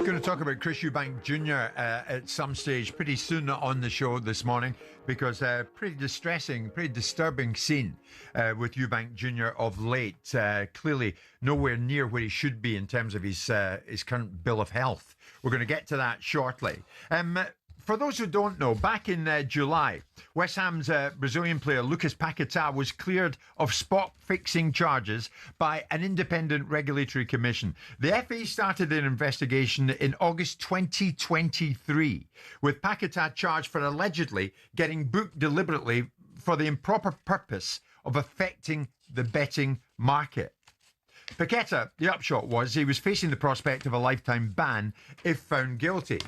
Going to talk about Chris Eubank Jr. At some stage pretty soon on the show this morning, because pretty distressing, pretty disturbing scene with Eubank Jr. of late. Clearly nowhere near where he should be in terms of his current bill of health. We're going to get to that shortly. For those who don't know, back in July, West Ham's Brazilian player Lucas Paquetá was cleared of spot-fixing charges by an independent regulatory commission. The FA started an investigation in August 2023, with Paquetá charged for allegedly getting booked deliberately for the improper purpose of affecting the betting market. Paquetá, the upshot was he was facing the prospect of a lifetime ban if found guilty.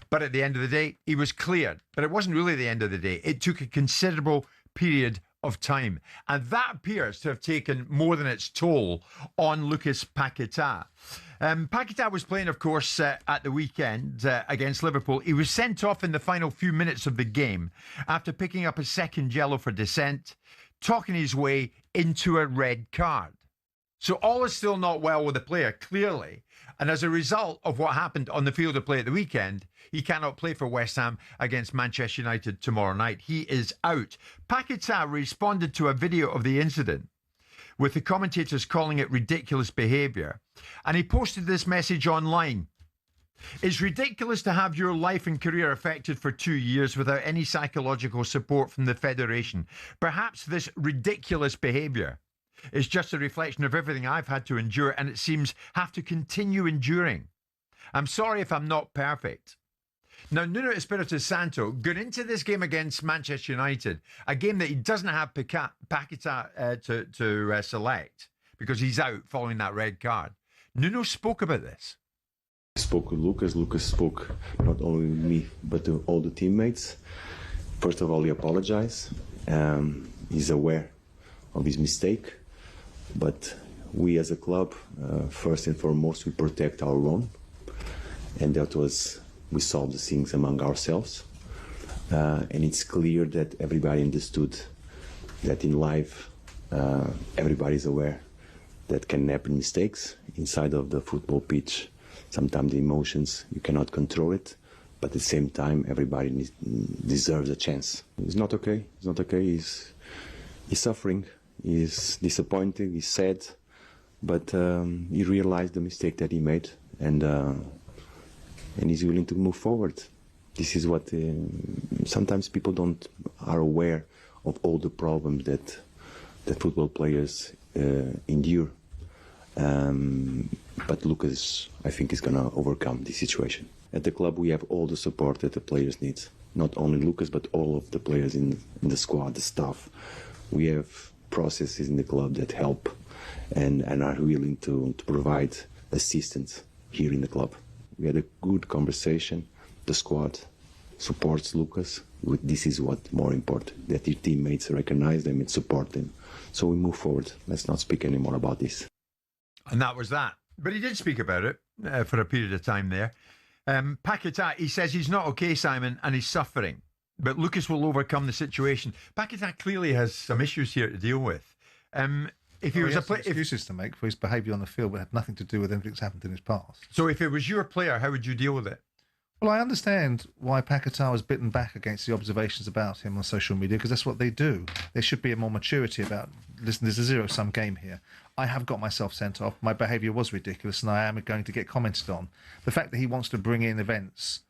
But at the end of the day, he was cleared. But it wasn't really the end of the day. It took a considerable period of time. And that appears to have taken more than its toll on Lucas Paquetá. Paquetá was playing, of course, at the weekend against Liverpool. He was sent off in the final few minutes of the game after picking up a second yellow for dissent, talking his way into a red card. So all is still not well with the player, clearly. And as a result of what happened on the field of play at the weekend, he cannot play for West Ham against Manchester United tomorrow night. He is out. Paquetá responded to a video of the incident, with the commentators calling it ridiculous behaviour. And he posted this message online. It's ridiculous to have your life and career affected for 2 years without any psychological support from the Federation. Perhaps this ridiculous behaviour is just a reflection of everything I've had to endure, and it seems have to continue enduring. I'm sorry if I'm not perfect. Now, Nuno Espirito Santo got into this game against Manchester United, a game that he doesn't have Paquetá to select because he's out following that red card. Nuno spoke about this. I spoke with Lucas. Lucas spoke not only with me, but to all the teammates. First of all, he apologized. He's aware of his mistake. But we as a club, first and foremost, we protect our own. And that was, we solved the things among ourselves. And it's clear that everybody understood that in life, everybody's aware that can happen mistakes inside of the football pitch. Sometimes the emotions, you cannot control it. But at the same time, everybody deserves a chance. It's not okay. It's not okay. He's suffering. He's disappointed, he's sad, but he realized the mistake that he made, and he's willing to move forward. This is what sometimes people are aware of all the problems that football players endure. But Lucas, I think, is going to overcome this situation. At the club, we have all the support that the players need. Not only Lucas, but all of the players in the squad, the staff. We have processes in the club that help and are willing to provide assistance here in the club. We had a good conversation. The squad supports Lucas. This is what more important, that your teammates recognize them and support them. So we move forward. Let's not speak anymore about this. And that was that. But he did speak about it for a period of time there. Paquetá, he says he's not okay, Simon, and he's suffering. But Lucas will overcome the situation. Paquetá clearly has some issues here to deal with. If he was has excuses to make for his behaviour on the field, but had nothing to do with anything that's happened in his past. So if it was your player, how would you deal with it? Well, I understand why Paquetá was bitten back against the observations about him on social media, because that's what they do. There should be a more maturity about, listen, there's a zero-sum game here. I have got myself sent off. My behaviour was ridiculous, and I am going to get commented on. The fact that he wants to bring in events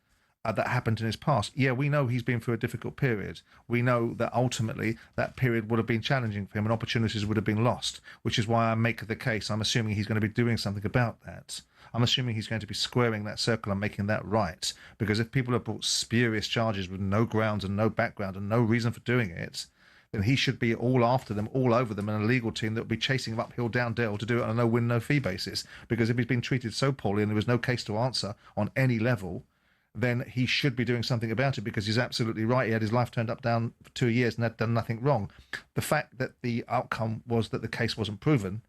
that happened in his past. Yeah, we know he's been through a difficult period. We know that ultimately that period would have been challenging for him and opportunities would have been lost, which is why I make the case. I'm assuming he's going to be doing something about that. I'm assuming he's going to be squaring that circle and making that right. Because if people have brought spurious charges with no grounds and no background and no reason for doing it, then he should be all after them, all over them, and a legal team that would be chasing him uphill, down dale to do it on a no-win, no-fee basis. Because if he's been treated so poorly and there was no case to answer on any level, then he should be doing something about it, because he's absolutely right. He had his life turned up down for 2 years and had done nothing wrong. The fact that the outcome was that the case wasn't proven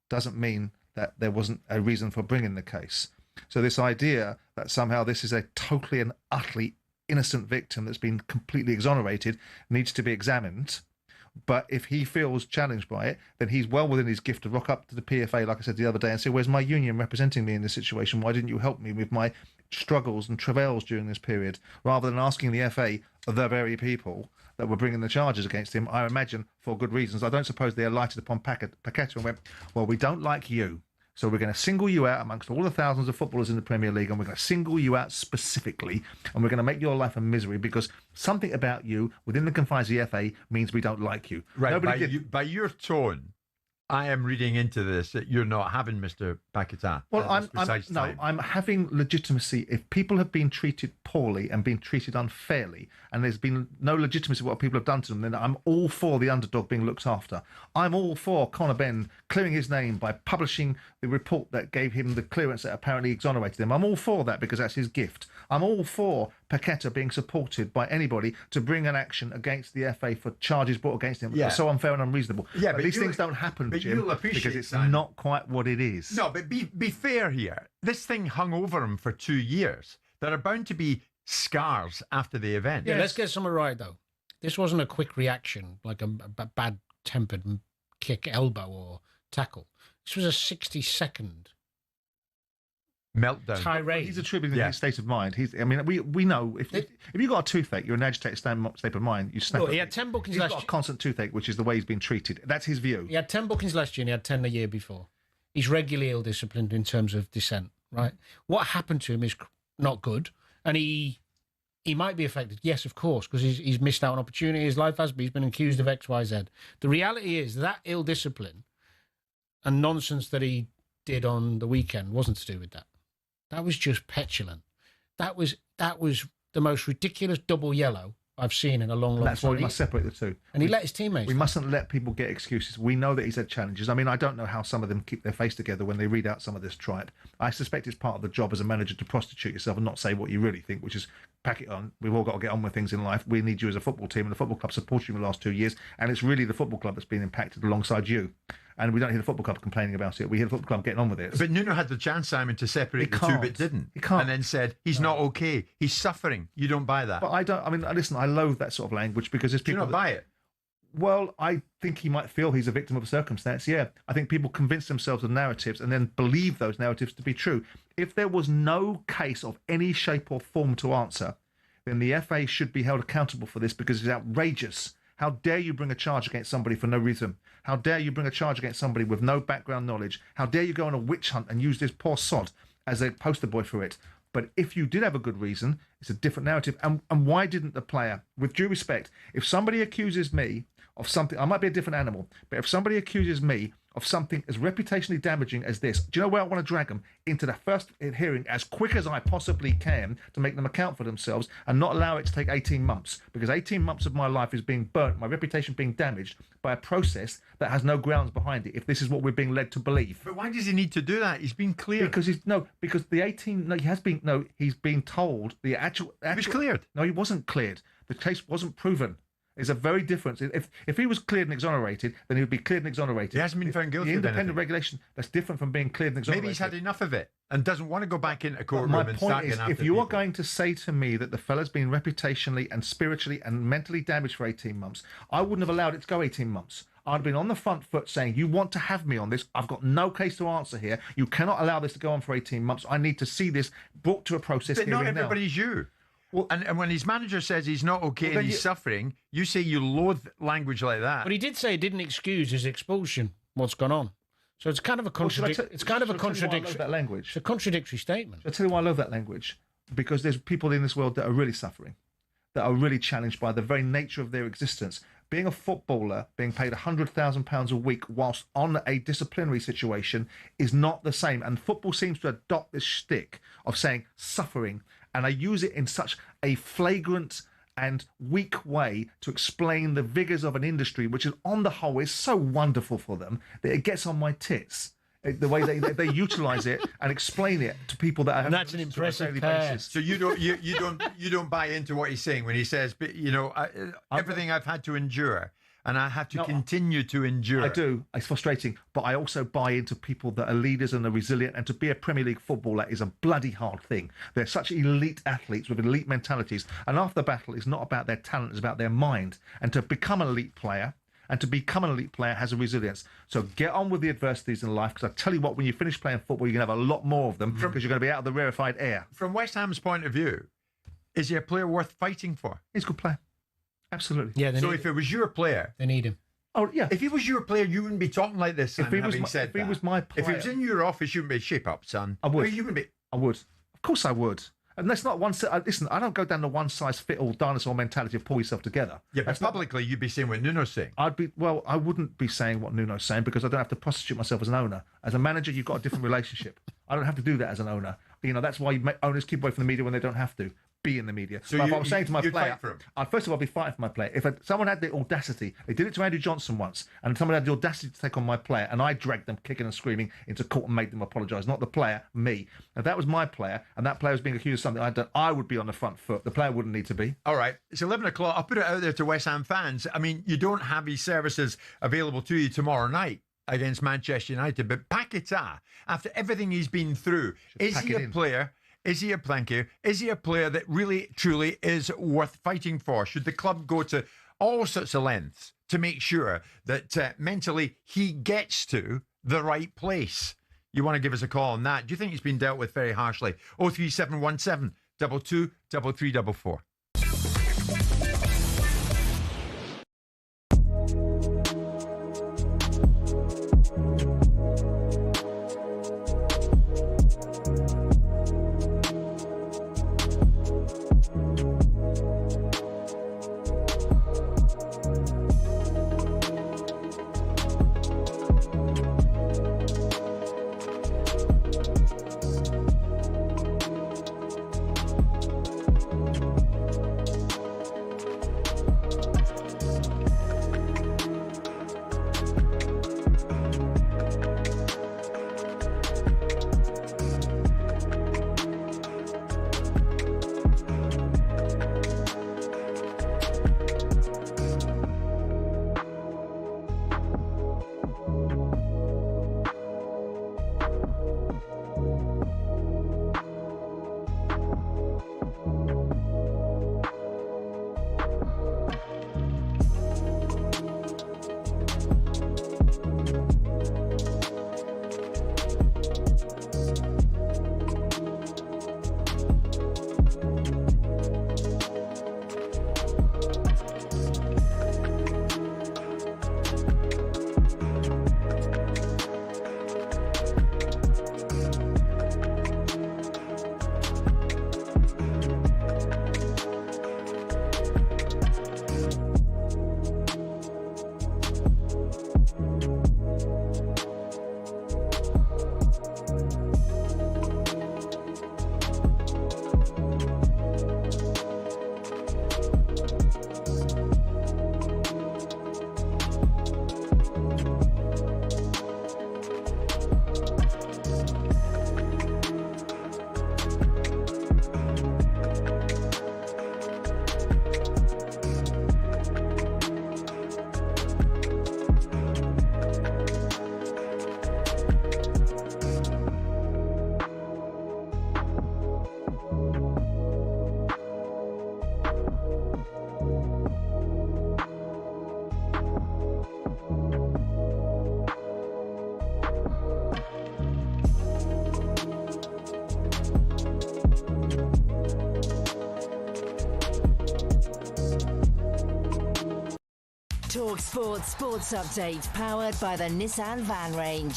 doesn't mean that there wasn't a reason for bringing the case. So this idea that somehow this is a totally and utterly innocent victim that's been completely exonerated needs to be examined. But if he feels challenged by it, then he's well within his gift to rock up to the PFA, like I said the other day, and say, where's my union representing me in this situation? Why didn't you help me with my struggles and travails during this period? Rather than asking the FA, the very people that were bringing the charges against him, I imagine, for good reasons. I don't suppose they alighted upon Paquetá and went, well, we don't like you, so we're going to single you out amongst all the thousands of footballers in the Premier League, and we're going to single you out specifically, and we're going to make your life a misery because something about you within the confines of the FA means we don't like you. Right, by your tone, I am reading into this that you're not having Mr. Paquetá. Well, I'm having legitimacy. If people have been treated poorly and been treated unfairly, and there's been no legitimacy of what people have done to them, then I'm all for the underdog being looked after. I'm all for Conor Benn clearing his name by publishing the report that gave him the clearance that apparently exonerated him. I'm all for that because that's his gift. I'm all for Paquetá being supported by anybody to bring an action against the FA for charges brought against him. Yeah. So unfair and unreasonable. Yeah, but these things don't happen, Jim, you'll appreciate because it's Simon. not quite what it is. No, but be fair here. This thing hung over him for 2 years. There are bound to be scars after the event. Yeah, let's get something right, though. This wasn't a quick reaction, like a bad-tempered kick, elbow, or tackle. This was a 60-second meltdown. Tirade. He's attributing his state of mind. We know if you've got a toothache, you're in an agitated state of mind, you snap. Look, he had 10 bookings He's last got a year. constant toothache, which is the way he's been treated. That's his view. He had 10 bookings last year and he had 10 the year before. He's regularly ill-disciplined in terms of dissent, right? What happened to him is not good, and he might be affected, yes, of course, because he's missed out on opportunity. His life has been. He's been accused of X, Y, Z. The reality is that ill-discipline and nonsense that he did on the weekend wasn't to do with that. That was just petulant. That was the most ridiculous double yellow I've seen in a long, long time. That's why we must separate the two. And he let his teammates. We mustn't let people get excuses. We know that he's had challenges. I mean, I don't know how some of them keep their face together when they read out some of this tripe. I suspect it's part of the job as a manager to prostitute yourself and not say what you really think, which is pack it on. We've all got to get on with things in life. We need you as a football team, and the football club supported you in the last 2 years, and it's really the football club that's been impacted alongside you. And we don't hear the football club complaining about it. We hear the football club getting on with it. But Nuno had the chance, Simon, to separate the two, but didn't. He can't. And then said, he's not okay. He's suffering. You don't buy that. But I don't. I mean, listen, I loathe that sort of language because there's people. Do you not buy it? Well, I think he might feel he's a victim of a circumstance, yeah. I think people convince themselves of narratives and then believe those narratives to be true. If there was no case of any shape or form to answer, then the FA should be held accountable for this because it's outrageous. How dare you bring a charge against somebody for no reason? How dare you bring a charge against somebody with no background knowledge? How dare you go on a witch hunt and use this poor sod as a poster boy for it? But if you did have a good reason, it's a different narrative. And why didn't the player, with due respect, if somebody accuses me of something, I might be a different animal, but if somebody accuses me of something as reputationally damaging as this, do you know where I want to drag them? Into the first hearing as quick as I possibly can to make them account for themselves and not allow it to take 18 months. Because 18 months of my life is being burnt, my reputation being damaged by a process that has no grounds behind it, if this is what we're being led to believe. But why does he need to do that? He's been cleared. Because he's been told the actual he was cleared. No, he wasn't cleared. The case wasn't proven. It's a very different. If he was cleared and exonerated, then he would be cleared and exonerated. He hasn't been found guilty. The of independent anything. regulation, that's different from being cleared and exonerated. Maybe he's had enough of it and doesn't want to go back into a But courtroom my and point start is, getting after if you people. are going to say to me that the fella's been reputationally and spiritually and mentally damaged for 18 months, I wouldn't have allowed it to go 18 months. I'd have been on the front foot saying, you want to have me on this, I've got no case to answer here, you cannot allow this to go on for 18 months, I need to see this brought to a process But here not and now. everybody's you. Well, and when his manager says he's not okay and he's suffering, you say you loathe language like that. But he did say it didn't excuse his expulsion. What's gone on? So it's kind of a contradiction. It's kind of a contradiction. That language. It's a contradictory statement. I'll tell you why I love that language. Because there's people in this world that are really suffering, that are really challenged by the very nature of their existence. Being a footballer, being paid £100,000 a week whilst on a disciplinary situation is not the same. And football seems to adopt this shtick of saying suffering. And I use it in such a flagrant and weak way to explain the vigours of an industry, which is, on the whole, is so wonderful for them that it gets on my tits. The way they utilise it and explain it to people that are. That's an impressive pair. So you don't buy into what he's saying when he says, but everything I've had to endure. And I have to continue to endure. I do. It's frustrating. But I also buy into people that are leaders and are resilient. And to be a Premier League footballer is a bloody hard thing. They're such elite athletes with elite mentalities. And after the battle, it's not about their talent, it's about their mind. And to become an elite player And to become an elite player has a resilience. So get on with the adversities in life, because I tell you what, when you finish playing football, you're going to have a lot more of them, because you're going to be out of the rarefied air. From West Ham's point of view, is he a player worth fighting for? He's a good player. Absolutely. Yeah. So if it was your player... They need him. Oh, yeah. If he was your player, you wouldn't be talking like this, son, If he was having my- said if he that. was my player- If he was in your office, you wouldn't be shape up, son. I would. I mean, you wouldn't be... I would. Of course I would. And that's not one... Listen, I don't go down the one-size-fit-all dinosaur mentality of pull yourself together. Yeah, but publicly, you'd be saying what Nuno's saying. I wouldn't be saying what Nuno's saying, because I don't have to prostitute myself as an owner. As a manager, you've got a different relationship. I don't have to do that as an owner. You know, that's why owners keep away from the media when they don't have to. Be in the media. So But if you- I was saying to my you'd player, fight for him? First of all, I'd be fighting for my player. If someone had the audacity, they did it to Andrew Johnson once, and someone had the audacity to take on my player, and I dragged them kicking and screaming into court and made them apologise. Not the player, me. If that was my player, and that player was being accused of something I'd done, I would be on the front foot. The player wouldn't need to be. All right, it's 11 o'clock. I'll put it out there to West Ham fans. I mean, you don't have his services available to you tomorrow night against Manchester United, but Paquetá, after everything he's been through, is he a player? Is he a player that really, truly is worth fighting for? Should the club go to all sorts of lengths to make sure that mentally he gets to the right place? You want to give us a call on that? Do you think he's been dealt with very harshly? 03717 22 3344. talkSPORT Sports Update, powered by the Nissan Van Range.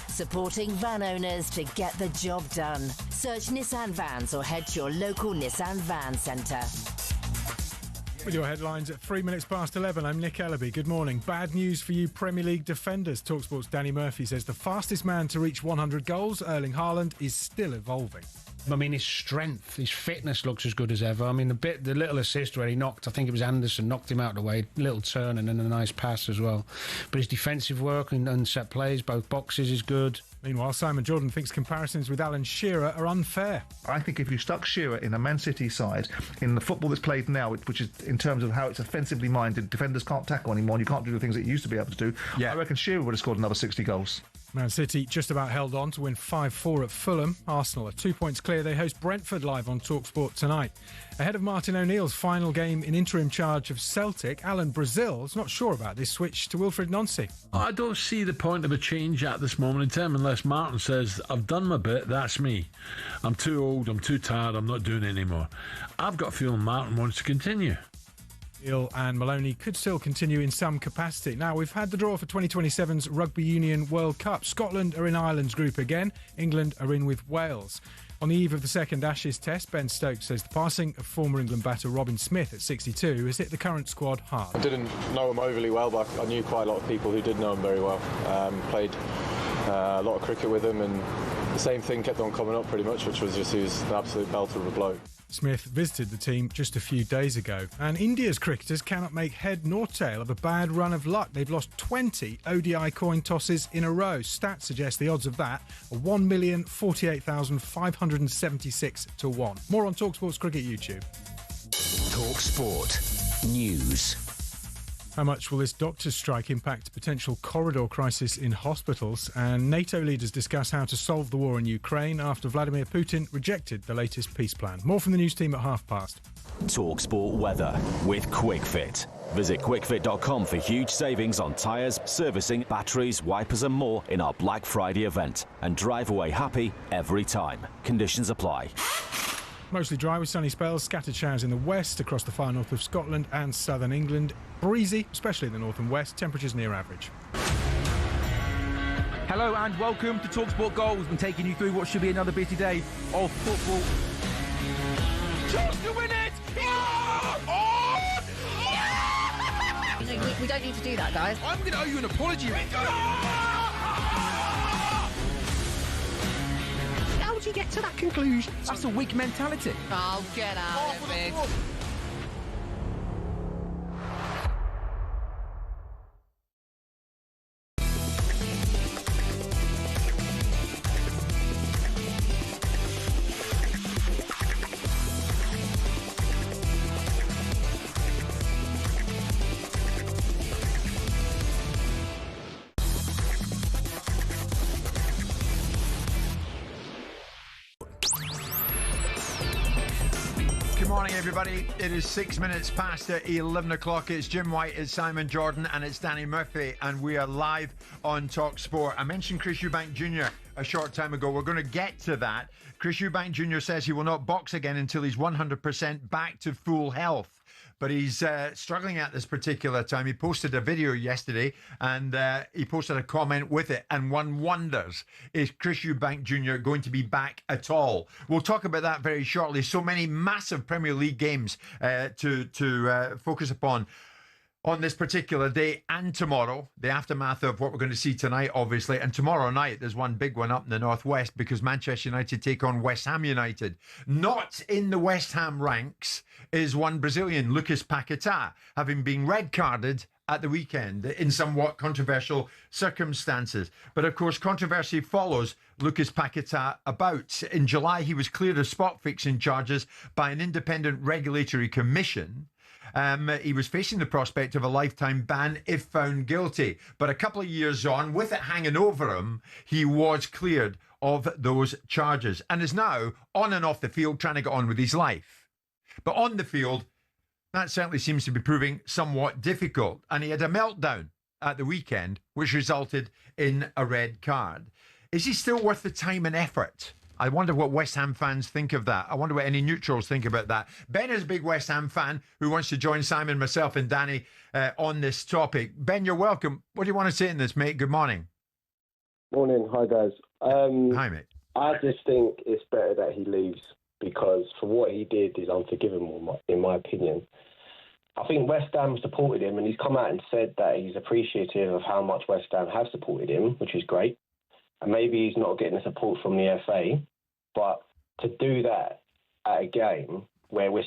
Supporting van owners to get the job done. Search Nissan Vans or head to your local Nissan Van Centre. With your headlines at 3 minutes past 11, I'm Nick Ellaby. Good morning. Bad news for you Premier League defenders. talkSPORT's Danny Murphy says the fastest man to reach 100 goals, Erling Haaland, is still evolving. I mean, his strength, his fitness looks as good as ever. I mean, the little assist where he knocked, I think it was Anderson, knocked him out of the way, little turn and then a nice pass as well. But his defensive work and set plays, both boxes, is good. Meanwhile, Simon Jordan thinks comparisons with Alan Shearer are unfair. I think if you stuck Shearer in a Man City side, in the football that's played now, which is in terms of how it's offensively minded, defenders can't tackle anymore, and you can't do the things that you used to be able to do, I reckon Shearer would have scored another 60 goals. Man City just about held on to win 5-4 at Fulham. Arsenal are 2 points clear. They host Brentford live on talkSPORT tonight. Ahead of Martin O'Neill's final game in interim charge of Celtic, Alan Brazil's not sure about this switch to Wilfried Nancy. I don't see the point of a change at this moment in time unless Martin says, I've done my bit, that's me. I'm too old, I'm too tired, I'm not doing it anymore. I've got a feeling Martin wants to continue. Hill and Maloney could still continue in some capacity. Now, we've had the draw for 2027's Rugby Union World Cup. Scotland are in Ireland's group again. England are in with Wales. On the eve of the second Ashes test, Ben Stokes says the passing of former England batter Robin Smith at 62 has hit the current squad hard. I didn't know him overly well, but I knew quite a lot of people who did know him very well. Played a lot of cricket with him, and the same thing kept on coming up pretty much, which was just he was an absolute belter of a bloke. Smith visited the team just a few days ago. And India's cricketers cannot make head nor tail of a bad run of luck. They've lost 20 ODI coin tosses in a row. Stats suggest the odds of that are 1,048,576 to 1. More on talkSPORT's Cricket YouTube. talkSPORT News. How much will this doctor's strike impact potential corridor crisis in hospitals? And NATO leaders discuss how to solve the war in Ukraine after Vladimir Putin rejected the latest peace plan. More from the news team at past. talkSPORT weather with QuickFit. Visit quickfit.com for huge savings on tyres, servicing, batteries, wipers and more in our Black Friday event. And drive away happy every time. Conditions apply. Mostly dry with sunny spells, scattered showers in the west, across the far north of Scotland and southern England. Breezy, especially in the north and west, temperatures near average. Hello and welcome to talkSPORT Goals. We've been taking you through what should be another busy day of football. Chance to win it! We don't need to do that, guys. I'm going to owe you an apology. How would you get to that conclusion? That's a weak mentality. Oh, get out of it. Good morning, everybody. It is 6 minutes past 11 o'clock. It's Jim White, it's Simon Jordan, and it's Danny Murphy, and we are live on talkSPORT. I mentioned Chris Eubank Jr. a short time ago. We're going to get to that. Chris Eubank Jr. says he will not box again until he's 100% back to full health. But he's struggling at this particular time. He posted a video yesterday and he posted a comment with it. And one wonders, is Chris Eubank Jr. going to be back at all? We'll talk about that very shortly. So many massive Premier League games to focus upon on this particular day and tomorrow, the aftermath of what we're going to see tonight, obviously. And tomorrow night, there's one big one up in the northwest because Manchester United take on West Ham United. Not in the West Ham ranks is one Brazilian, Lucas Paquetá, having been red carded at the weekend in somewhat controversial circumstances. But of course, controversy follows Lucas Paquetá about. In July, he was cleared of spot fixing charges by an independent regulatory commission. He was facing the prospect of a lifetime ban if found guilty. But a couple of years on, with it hanging over him, he was cleared of those charges and is now on and off the field trying to get on with his life. But on the field, that certainly seems to be proving somewhat difficult. And he had a meltdown at the weekend, which resulted in a red card. Is he still worth the time and effort? I wonder what West Ham fans think of that. I wonder what any neutrals think about that. Ben is a big West Ham fan who wants to join Simon, myself and Danny on this topic. Ben, you're welcome. What do you want to say in this, mate? Good morning. Morning. Hi, guys. Hi, mate. I just think it's better that he leaves because for what he did is unforgivable, in my opinion. I think West Ham supported him and he's come out and said that he's appreciative of how much West Ham have supported him, which is great. And maybe he's not getting the support from the FA, but to do that at a game where we're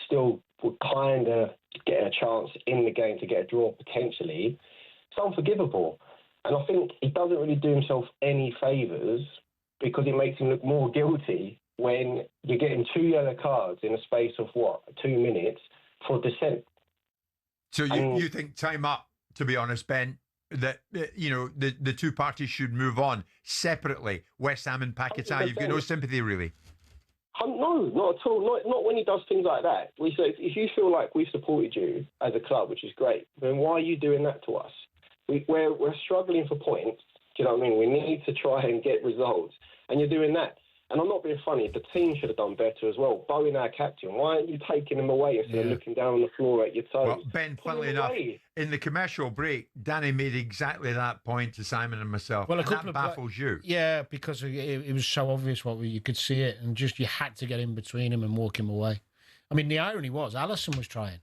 kind of getting a chance in the game to get a draw potentially, it's unforgivable. And I think he doesn't really do himself any favours because it makes him look more guilty when you're getting 2 yellow cards in a space of, 2 minutes for dissent. So you think time up, to be honest, Ben? that the two parties should move on separately? West Ham and Paquetá. You've got no sympathy, really. No, not at all. Not when he does things like that. If you feel like we've supported you as a club, which is great, then why are you doing that to us? We're struggling for points. Do you know what I mean? We need to try and get results, and you're doing that. And I'm not being funny. The team should have done better as well. Bowen, our captain, why aren't you taking him away instead of looking down on the floor at your toes? Well, Ben, funnily enough, in the commercial break, Danny made exactly that point to Simon and myself. Well, that baffles you. Yeah, because it was so obvious you could see it, and just you had to get in between him and walk him away. I mean, the irony was Alisson was trying.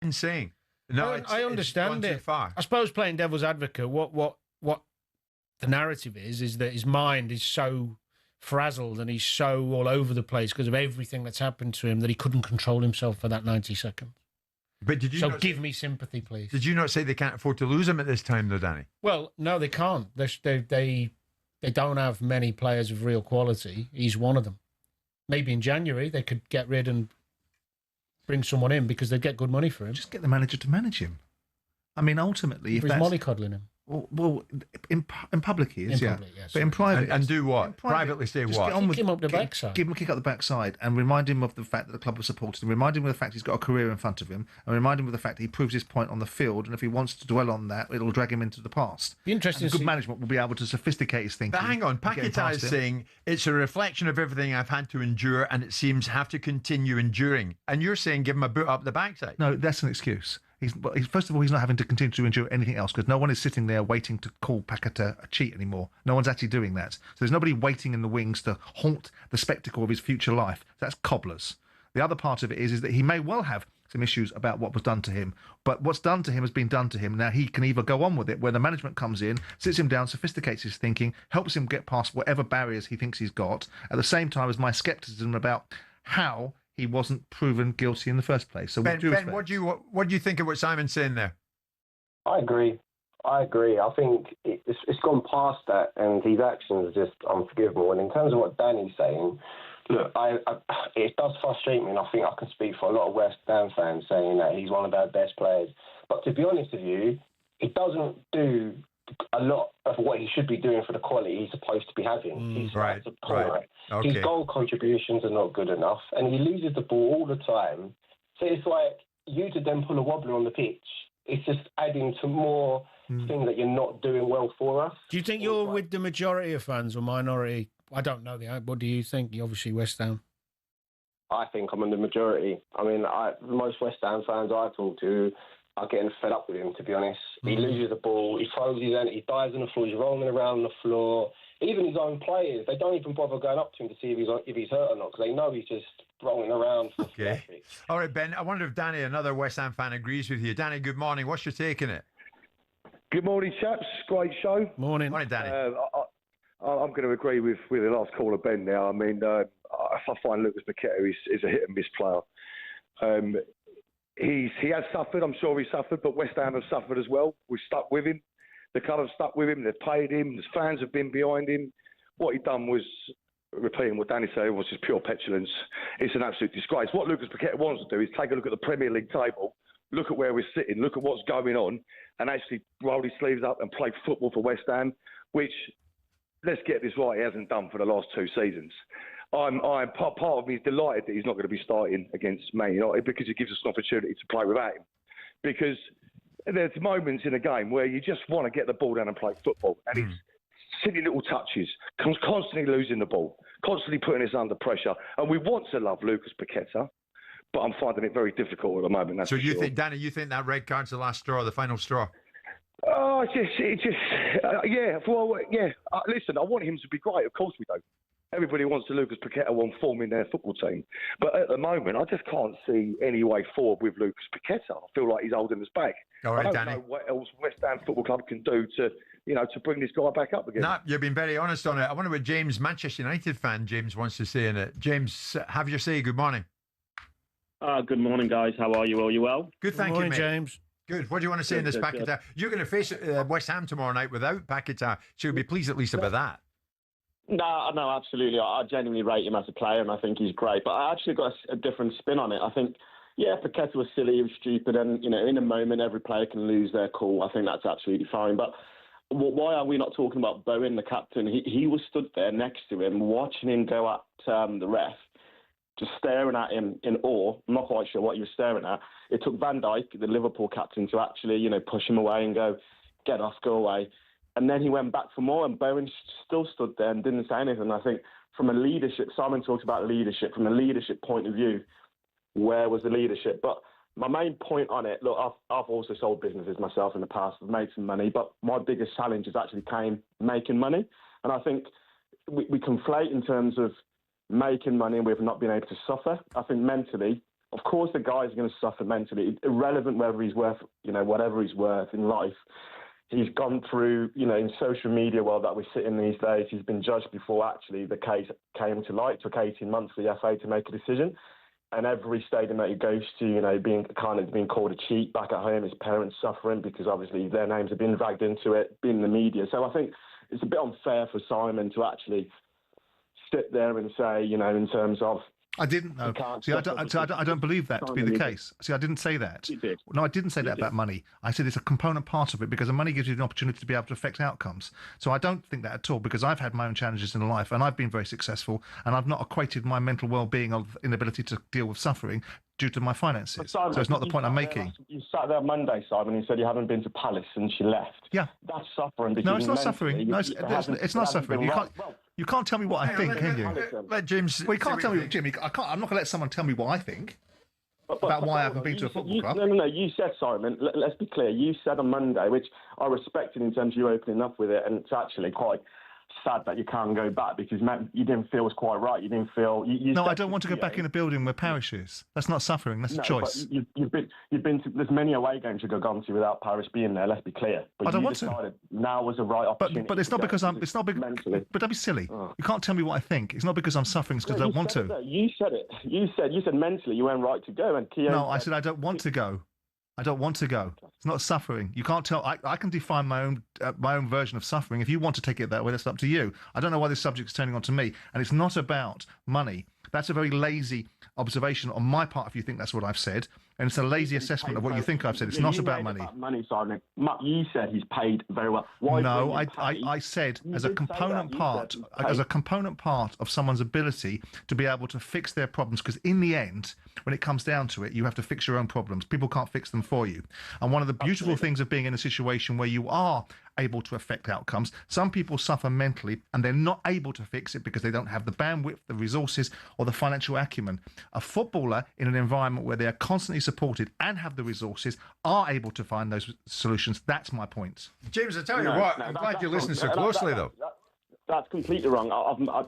Insane. No, I understand it. Too far. I suppose playing devil's advocate, what the narrative is that his mind is so frazzled and he's so all over the place because of everything that's happened to him that he couldn't control himself for that 90 seconds. But did you? So give me sympathy, please. Did you not say they can't afford to lose him at this time, though, Danny? Well, no, they can't. They don't have many players of real quality. He's one of them. Maybe in January they could get rid and bring someone in because they'd get good money for him. Just get the manager to manage him. I mean, ultimately, if he's that's mollycoddling him. Well, in public he is, in public, yes. But in private, and do what? Privately say just what? Get on with, kick him up the backside. Give him a kick up the backside, and remind him of the fact that the club was supported him. Remind him of the fact he's got a career in front of him, and remind him of the fact that he proves his point on the field. And if he wants to dwell on that, it'll drag him into the past. Be interesting. And good management will be able to sophisticate his thinking. But hang on, Paquetá is saying it's a reflection of everything I've had to endure, and it seems have to continue enduring. And you're saying give him a boot up the backside. No, that's an excuse. He's first of all, he's not having to continue to endure anything else because no one is sitting there waiting to call Paquetá a cheat anymore. No one's actually doing that. So there's nobody waiting in the wings to haunt the spectacle of his future life. That's cobblers. The other part of it is that he may well have some issues about what was done to him, but what's done to him has been done to him. Now he can either go on with it, where the management comes in, sits him down, sophisticates his thinking, helps him get past whatever barriers he thinks he's got, at the same time as my scepticism about how he wasn't proven guilty in the first place. So, Ben, what do you think of what Simon's saying there? I agree. I think it's gone past that, and his actions are just unforgivable. And in terms of what Danny's saying, look, it does frustrate me, and I think I can speak for a lot of West Ham fans saying that he's one of our best players. But to be honest with you, he doesn't do a lot of what he should be doing for the quality he's supposed to be having. He's right. Okay. His goal contributions are not good enough, and he loses the ball all the time. So it's like you to then pull a wobbler on the pitch. It's just adding to more things that you're not doing well for us. Do you think you're with the majority of fans or minority? I don't know. What do you think? You're obviously West Ham. I think I'm in the majority. I mean, most West Ham fans I talk to are getting fed up with him, to be honest. He loses the ball, he throws his hand, he dies on the floor, he's rolling around on the floor. Even his own players, they don't even bother going up to him to see if he's hurt or not, because they know he's just rolling around for theatrics. All right, Ben, I wonder if Danny, another West Ham fan, agrees with you. Danny, good morning. What's your take on it? Good morning, chaps. Great show. Morning. Morning, Danny. I'm going to agree with the last caller, Ben, now. I mean, I find Lucas Paquetá is a hit-and-miss player. He has suffered, I'm sure he suffered, but West Ham have suffered as well. We've stuck with him. The club have stuck with him. They've paid him. The fans have been behind him. What he done was, repeating what Danny said, was just pure petulance. It's an absolute disgrace. What Lucas Paquetá wants to do is take a look at the Premier League table, look at where we're sitting, look at what's going on, and actually roll his sleeves up and play football for West Ham, which, let's get this right, he hasn't done for the last 2 seasons. I'm part of me is delighted that he's not going to be starting against Man United because it gives us an opportunity to play without him. Because there's moments in a game where you just want to get the ball down and play football, and it's silly little touches, constantly losing the ball, constantly putting us under pressure. And we want to love Lucas Paquetá, but I'm finding it very difficult at the moment. That's so you sure. think, Danny, you think that red card's the last straw, the final straw? Oh, yeah. Well, yeah. Listen, I want him to be great. Of course we do. Everybody wants to Lucas Paquetá on form in their football team. But at the moment, I just can't see any way forward with Lucas Paquetá. I feel like he's holding us back. All right, I don't Danny. know what else West Ham Football Club can do to bring this guy back up again. No, you've been very honest on it. I wonder what James, Manchester United fan, James wants to say in it. James, have your say. Good morning. Good morning, guys. How are you? Are you well? Good, thank morning, you, mate. James. Good. What do you want to say in this Paquetá? You're going to face West Ham tomorrow night without Paquetá, so you'll be pleased at least about that. No, absolutely. I genuinely rate him as a player, and I think he's great. But I actually got a different spin on it. I think, yeah, Paquetá was silly, he was stupid, and in a moment, every player can lose their cool. I think that's absolutely fine. But why are we not talking about Bowen, the captain? He was stood there next to him, watching him go at the ref, just staring at him in awe. I'm not quite sure what he was staring at. It took Van Dijk, the Liverpool captain, to actually, push him away and go, get off, go away. And then he went back for more, and Bowen still stood there and didn't say anything. I think from a leadership, Simon talked about leadership, from a leadership point of view, where was the leadership? But my main point on it, look, I've also sold businesses myself in the past. I've made some money, but my biggest challenge has actually came making money. And I think we conflate in terms of making money and we've not been able to suffer. I think mentally, of course, the guy's going to suffer mentally. It's irrelevant whether he's worth, whatever he's worth in life. He's gone through, in social media world that we sit in these days, he's been judged before actually the case came to light. It took 18 months for the FA to make a decision. And every stadium that he goes to, being called a cheat back at home, his parents suffering because obviously their names have been dragged into it, being in the media. So I think it's a bit unfair for Simon to actually sit there and say, in terms of... I didn't know. See, I don't believe that to be the case. See, I didn't say that. You did. No, I didn't say that about money. I said it's a component part of it because the money gives you an opportunity to be able to affect outcomes. So I don't think that at all because I've had my own challenges in life and I've been very successful and I've not equated my mental well-being of inability to deal with suffering due to my finances. Simon, so it's not the point I'm making. You sat there Monday, Simon, and you said you haven't been to Palace since you left. Yeah. That's suffering. No, it's not suffering. No, it's not suffering. You can't tell me what I think, can you? Let James... Well, you can't tell me, Jimmy. I'm not going to let someone tell me what I think about why I haven't been to a football club. No. You said, Simon, let's be clear. You said on Monday, which I respected in terms of you opening up with it, and it's actually quite sad that you can't go back because you didn't feel it was quite right. You didn't feel... No, I don't want to go back in a building where Parish is. That's not suffering. That's a choice. But you've been to... There's many away games you could have gone to without Parish being there, let's be clear. But I don't want to. Now was the right opportunity. But it's not because I'm... It's not because... But don't be silly. Oh. You can't tell me what I think. It's not because I'm suffering. It's because I don't want to. You said it. You said mentally you weren't right to go. And Keogh I said I don't want to go. I don't want to go. It's not suffering. You can't tell. I can define my own version of suffering. If you want to take it that way, that's up to you. I don't know why this subject is turning on to me. And it's not about money. That's a very lazy observation on my part if you think that's what I've said. And it's a lazy assessment of what you think I've said. It's not about money. Money, Simon. You said he's paid very well. No, I said as a component part, of someone's ability to be able to fix their problems. Because in the end, when it comes down to it, you have to fix your own problems. People can't fix them for you. And one of the beautiful things of being in a situation where you are able to affect outcomes, some people suffer mentally and they're not able to fix it because they don't have the bandwidth, the resources or the financial acumen. A footballer in an environment where they are constantly supported and have the resources are able to find those solutions. That's my point. James, I tell you what, I'm glad you listened so closely though. That's completely wrong.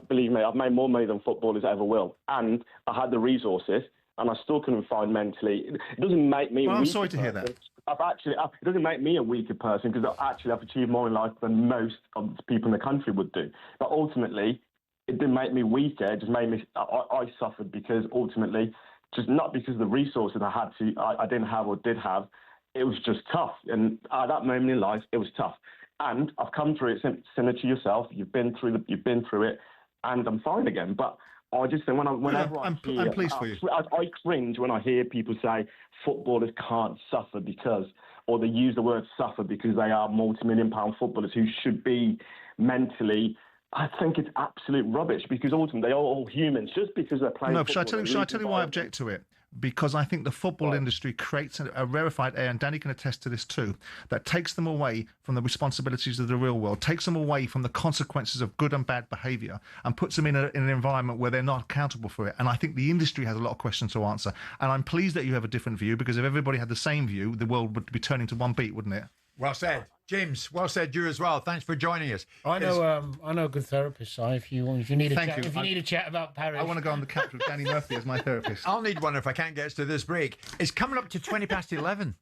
Believe me, I've made more money than footballers ever will. And I had the resources and I still couldn't find mentally. It doesn't make me... Well, I'm sorry to hear that. It doesn't make me a weaker person because I've achieved more in life than most of the people in the country would do. But ultimately, it didn't make me weaker. It just made me... I suffered because ultimately, just not because of the resources I didn't have or did have, it was just tough. And at that moment in life, it was tough. And I've come through it similar to yourself. You've been through it, and I'm fine again. But I just think I'm pleased for you. I cringe when I hear people say footballers can't suffer because, or they use the word suffer because they are multi-million-pound footballers who should be mentally. I think it's absolute rubbish because ultimately they are all humans. Just because they're playing. No, shall I tell you why I object to it? Because I think the football industry creates a rarefied air, and Danny can attest to this too, that takes them away from the responsibilities of the real world, takes them away from the consequences of good and bad behaviour, and puts them in an environment where they're not accountable for it. And I think the industry has a lot of questions to answer. And I'm pleased that you have a different view, because if everybody had the same view, the world would be turning to one beat, wouldn't it? Well said. James, well said, you as well. Thanks for joining us. I know a good therapist, Si, if you need a chat about Paris. I want to go on the couch with Danny Murphy as my therapist. I'll need one if I can't get us to this break. It's coming up to 11:20.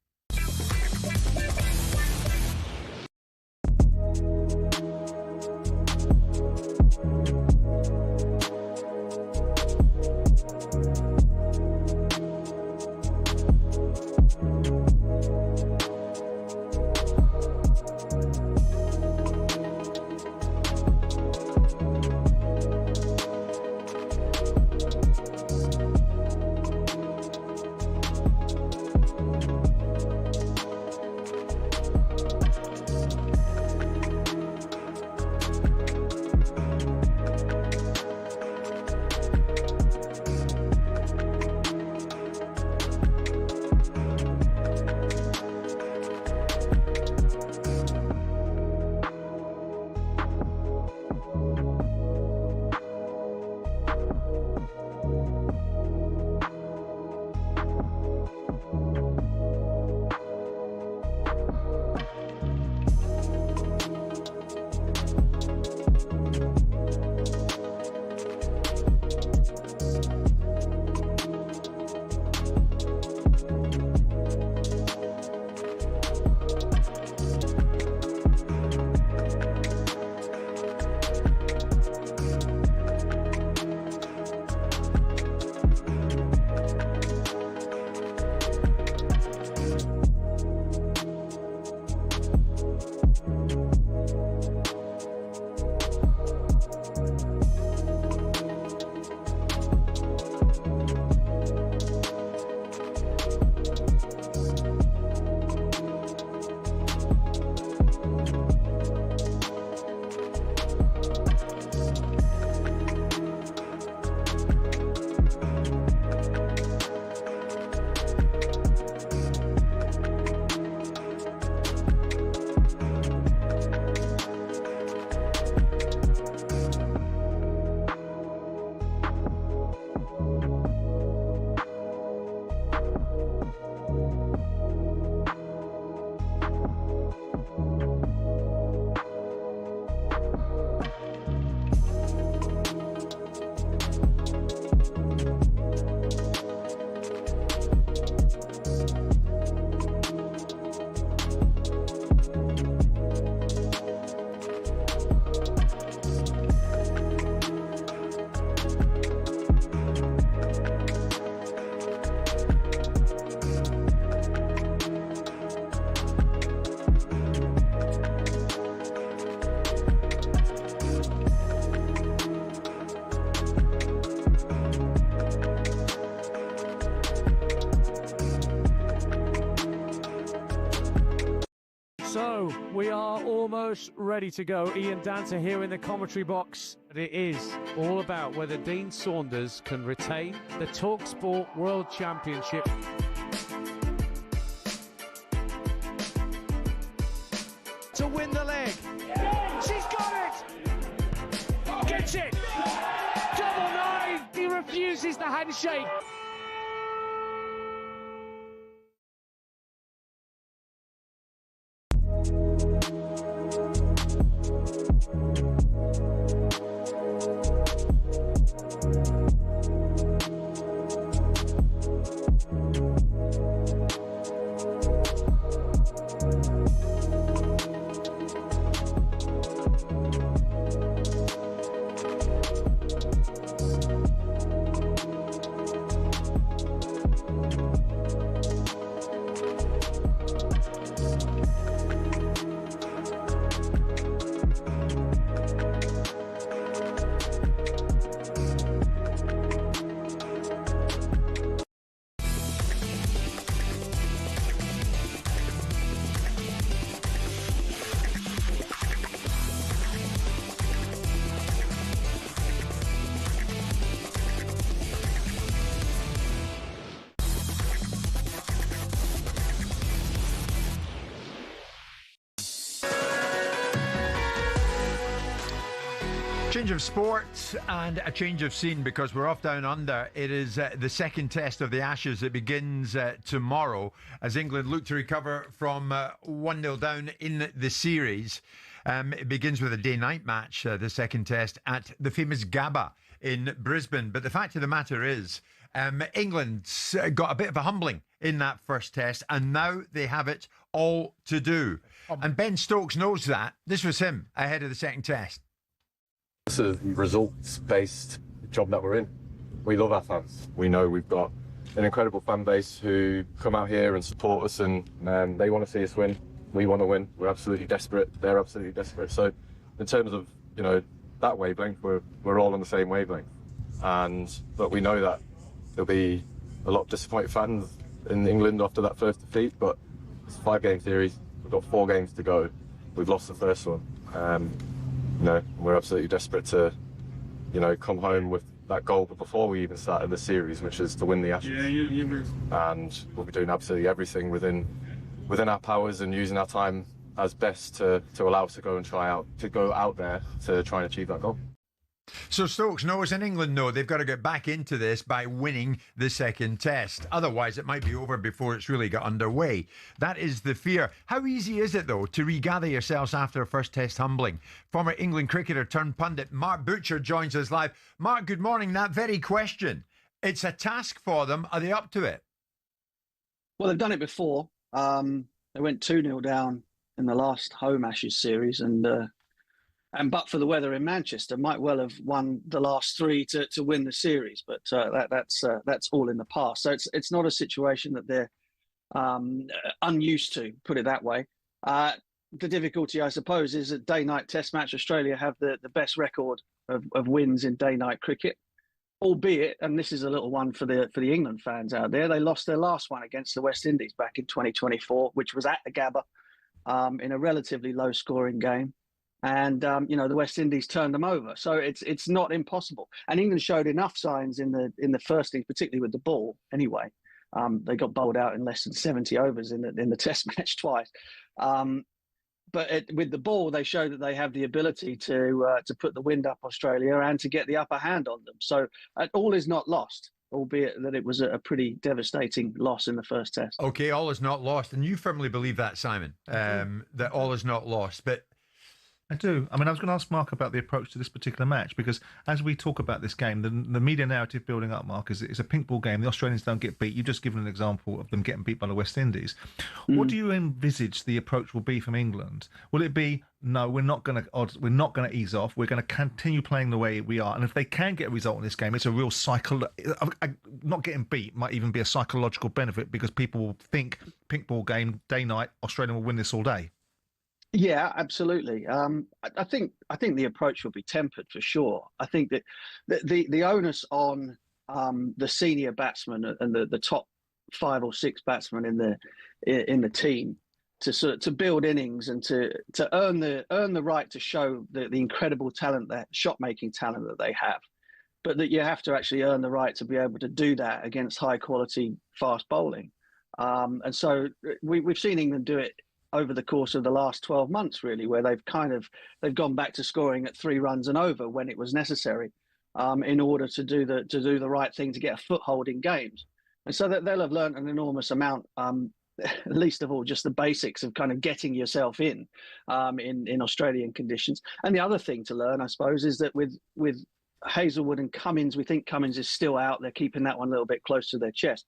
So, we are almost ready to go. Ian Danter here in the commentary box. It is all about whether Dean Saunders can retain the talkSPORT World Championship. To win the leg. She's got it! Gets it! Double nine! He refuses the handshake. Change of sport and a change of scene because we're off down under. It is the second test of the Ashes. It begins tomorrow as England look to recover from 1-0 down in the series. It begins with a day-night match, the second test, at the famous Gabba in Brisbane. But the fact of the matter is, England's got a bit of a humbling in that first test, and now they have it all to do. And Ben Stokes knows that. This was him ahead of the second test. It's a results-based job that we're in. We love our fans. We know we've got an incredible fan base who come out here and support us, and they want to see us win. We want to win. We're absolutely desperate. They're absolutely desperate. So in terms of, you know, that wavelength, we're all on the same wavelength. But we know that there'll be a lot of disappointed fans in England after that first defeat, but it's a 5-game series. We've got 4 games to go. We've lost the first one. You know, we're absolutely desperate to, you know, come home with that goal before we even started the series, which is to win the Ashes. And we'll be doing absolutely everything within our powers and using our time as best to allow us to go out there to try and achieve that goal. So Stokes knows and England know they've got to get back into this by winning the second test. Otherwise, it might be over before it's really got underway. That is the fear. How easy is it, though, to regather yourselves after a first test humbling? Former England cricketer turned pundit Mark Butcher joins us live. Mark, good morning. That very question. It's a task for them. Are they up to it? Well, they've done it before. They went 2-0 down in the last home Ashes series, and but for the weather in Manchester, might well have won the last 3 to win the series. But that's all in the past. So it's not a situation that they're unused to, put it that way. The difficulty, I suppose, is that day-night Test match Australia have the best record of wins in day-night cricket, albeit, and this is a little one for the England fans out there, they lost their last one against the West Indies back in 2024, which was at the Gabba in a relatively low-scoring game. And, you know, the West Indies turned them over. So it's not impossible. And England showed enough signs in the first innings, particularly with the ball anyway. They got bowled out in less than 70 overs in the Test match twice. But with the ball, they show that they have the ability to put the wind up Australia and to get the upper hand on them. So all is not lost. albeit that it was a pretty devastating loss in the first test. Okay, all is not lost. And you firmly believe that, Simon, that all is not lost. But I do. I mean, I was going to ask Mark about the approach to this particular match, because as we talk about this game, the media narrative building up, Mark, is it's a pink ball game. The Australians don't get beat. You've just given an example of them getting beat by the West Indies. What do you envisage the approach will be from England? Will it be, no, we're not going to ease off. We're going to continue playing the way we are. And if they can get a result in this game, it's a real not getting beat might even be a psychological benefit, because people will think pink ball game, day, night, Australia will win this all day. Yeah, absolutely. I think the approach will be tempered for sure. I think that the onus on the senior batsmen and the top 5 or 6 batsmen in the team to build innings and to earn the right to show the incredible talent, that shot making talent that they have, but that you have to actually earn the right to be able to do that against high quality fast bowling. And so we've seen England do it over the course of the last 12 months, really, where they've gone back to scoring at 3 runs and over when it was necessary, in order to do the right thing to get a foothold in games. And so that they'll have learned an enormous amount, least of all just the basics of kind of getting yourself in Australian conditions. And the other thing to learn, I suppose, is that with Hazelwood and Cummins, we think Cummins is still out. They're keeping that one a little bit close to their chest.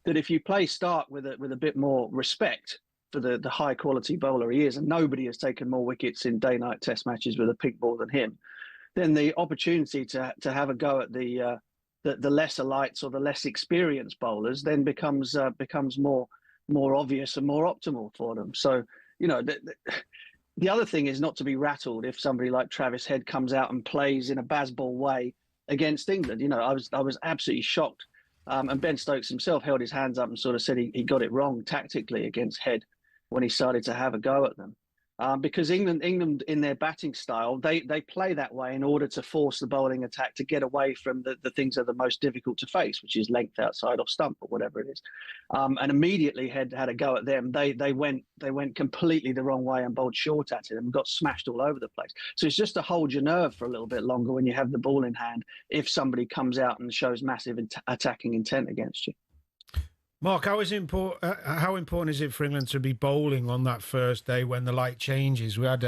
That if you play Stark with a bit more respect for the high quality bowler he is, and nobody has taken more wickets in day-night test matches with a pink ball than him, then the opportunity to have a go at the lesser lights or the less experienced bowlers then becomes more obvious and more optimal for them. So, you know, the other thing is not to be rattled if somebody like Travis Head comes out and plays in a Bazball way against England. You know, I was absolutely shocked. And Ben Stokes himself held his hands up and sort of said he got it wrong tactically against Head when he started to have a go at them. Because England in their batting style, they play that way in order to force the bowling attack to get away from the things that are the most difficult to face, which is length outside or stump or whatever it is. And immediately had a go at them. They went completely the wrong way and bowled short at it and got smashed all over the place. So it's just to hold your nerve for a little bit longer when you have the ball in hand, if somebody comes out and shows massive attacking intent against you. Mark, how important is it for England to be bowling on that first day when the light changes? We had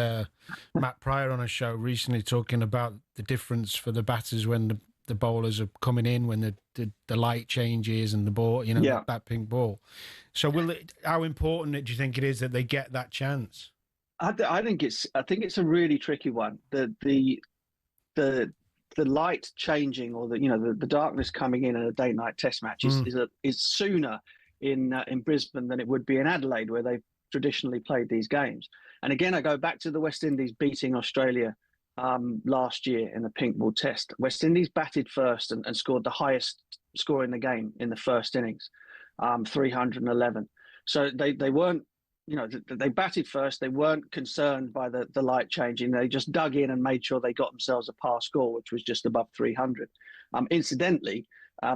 Matt Pryor on a show recently talking about the difference for the batters when the bowlers are coming in, when the light changes and the ball, that pink ball. So how important do you think it is that they get that chance? I think it's a really tricky one. The light changing, or the darkness coming in a day-night test match is sooner in Brisbane than it would be in Adelaide, where they've traditionally played these games. And again, I go back to the West Indies beating Australia last year in the pink ball test. West Indies batted first and scored the highest score in the game in the first innings, 311. So they weren't. They batted first. They weren't concerned by the light changing. They just dug in and made sure they got themselves a par score, which was just above 300. Incidentally,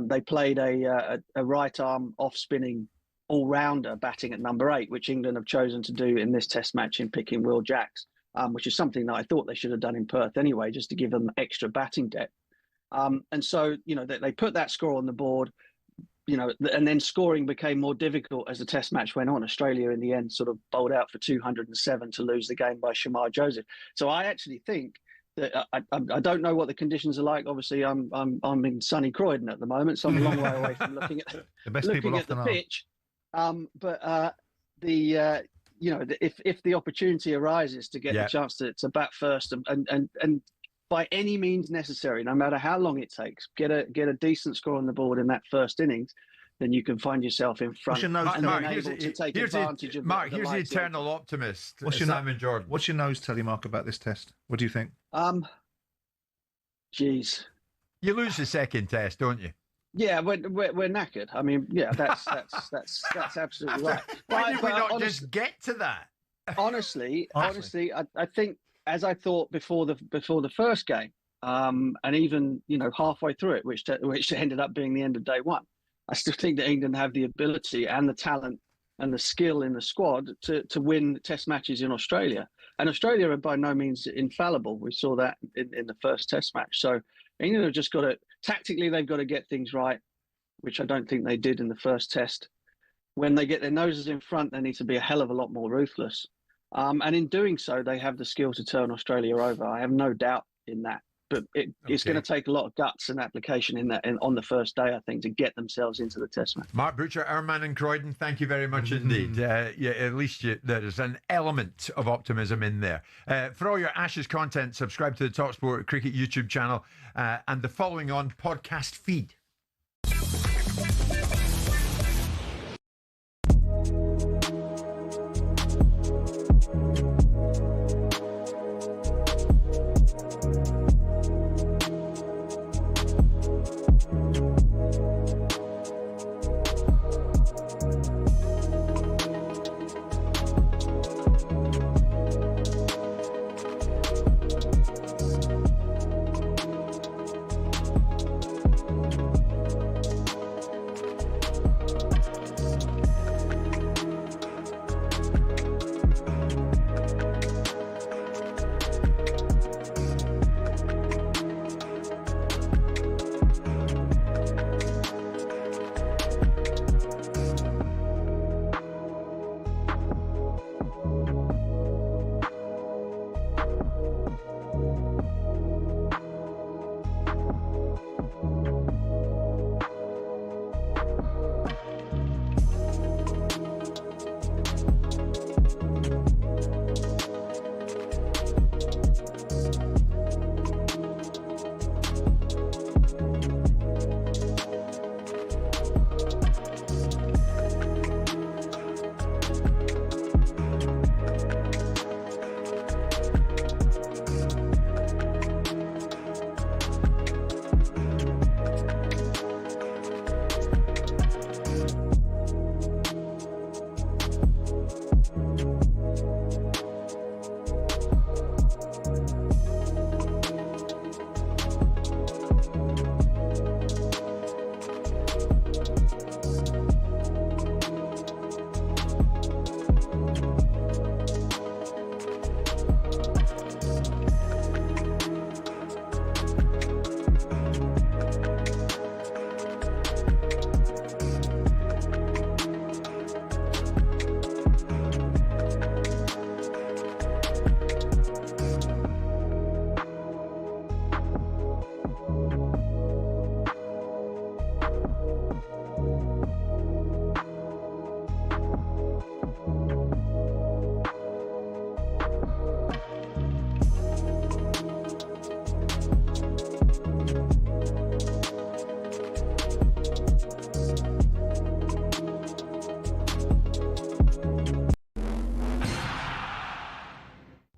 they played a right arm off spinning all rounder batting at number 8, which England have chosen to do in this Test match in picking Will Jacks, which is something that I thought they should have done in Perth anyway, just to give them extra batting depth. And so they put that score on the board. And then scoring became more difficult as the Test match went on. Australia, in the end, sort of bowled out for 207 to lose the game by Shamar Joseph. So I actually think that I don't know what the conditions are like. Obviously, I'm in sunny Croydon at the moment, so I'm a long way away from looking at the pitch. If the opportunity arises to get the chance to bat first and by any means necessary, no matter how long it takes, get a decent score on the board in that first innings, then you can find yourself in front and able to take advantage of Mark, here's the eternal optimist, Simon Jordan. What's your nose tell you, Mark, about this test? What do you think? Geez. You lose the second test, don't you? Yeah, we're knackered. I mean, yeah, that's absolutely right. Why did we not just get to that? Honestly, I think, as I thought before the first game, and even halfway through it, which ended up being the end of day one, I still think that England have the ability and the talent and the skill in the squad to win Test matches in Australia. And Australia are by no means infallible. We saw that in the first Test match. So England have just got Tactically, they've got to get things right, which I don't think they did in the first test. When they get their noses in front, they need to be a hell of a lot more ruthless. And in doing so, they have the skill to turn Australia over. I have no doubt in that. But it's going to take a lot of guts and application on the first day, I think, to get themselves into the test match. Mark Butcher, our man in Croydon, thank you very much indeed. At least there is an element of optimism in there. For all your Ashes content, subscribe to the talkSPORT Cricket YouTube channel and the following on podcast feed.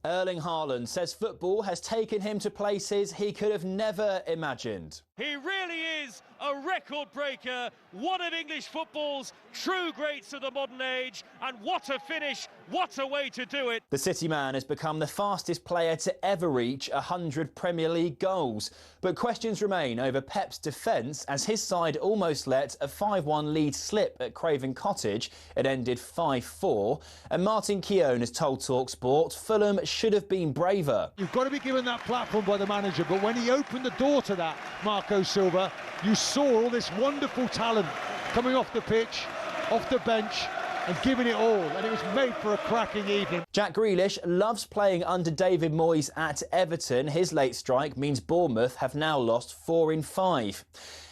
Erling Haaland says football has taken him to places he could have never imagined. He really is a record breaker, one of English football's true greats of the modern age, and what a finish, what a way to do it. The City man has become the fastest player to ever reach 100 Premier League goals, but questions remain over Pep's defence as his side almost let a 5-1 lead slip at Craven Cottage. It ended 5-4, and Martin Keown has told talkSPORT Fulham should have been braver. You've got to be given that platform by the manager, but when he opened the door to that, Marco Silva, you saw all this wonderful talent coming off the pitch, off the bench, and giving it all, and it was made for a cracking evening. Jack Grealish loves playing under David Moyes at Everton. His late strike means Bournemouth have now lost 4 in 5.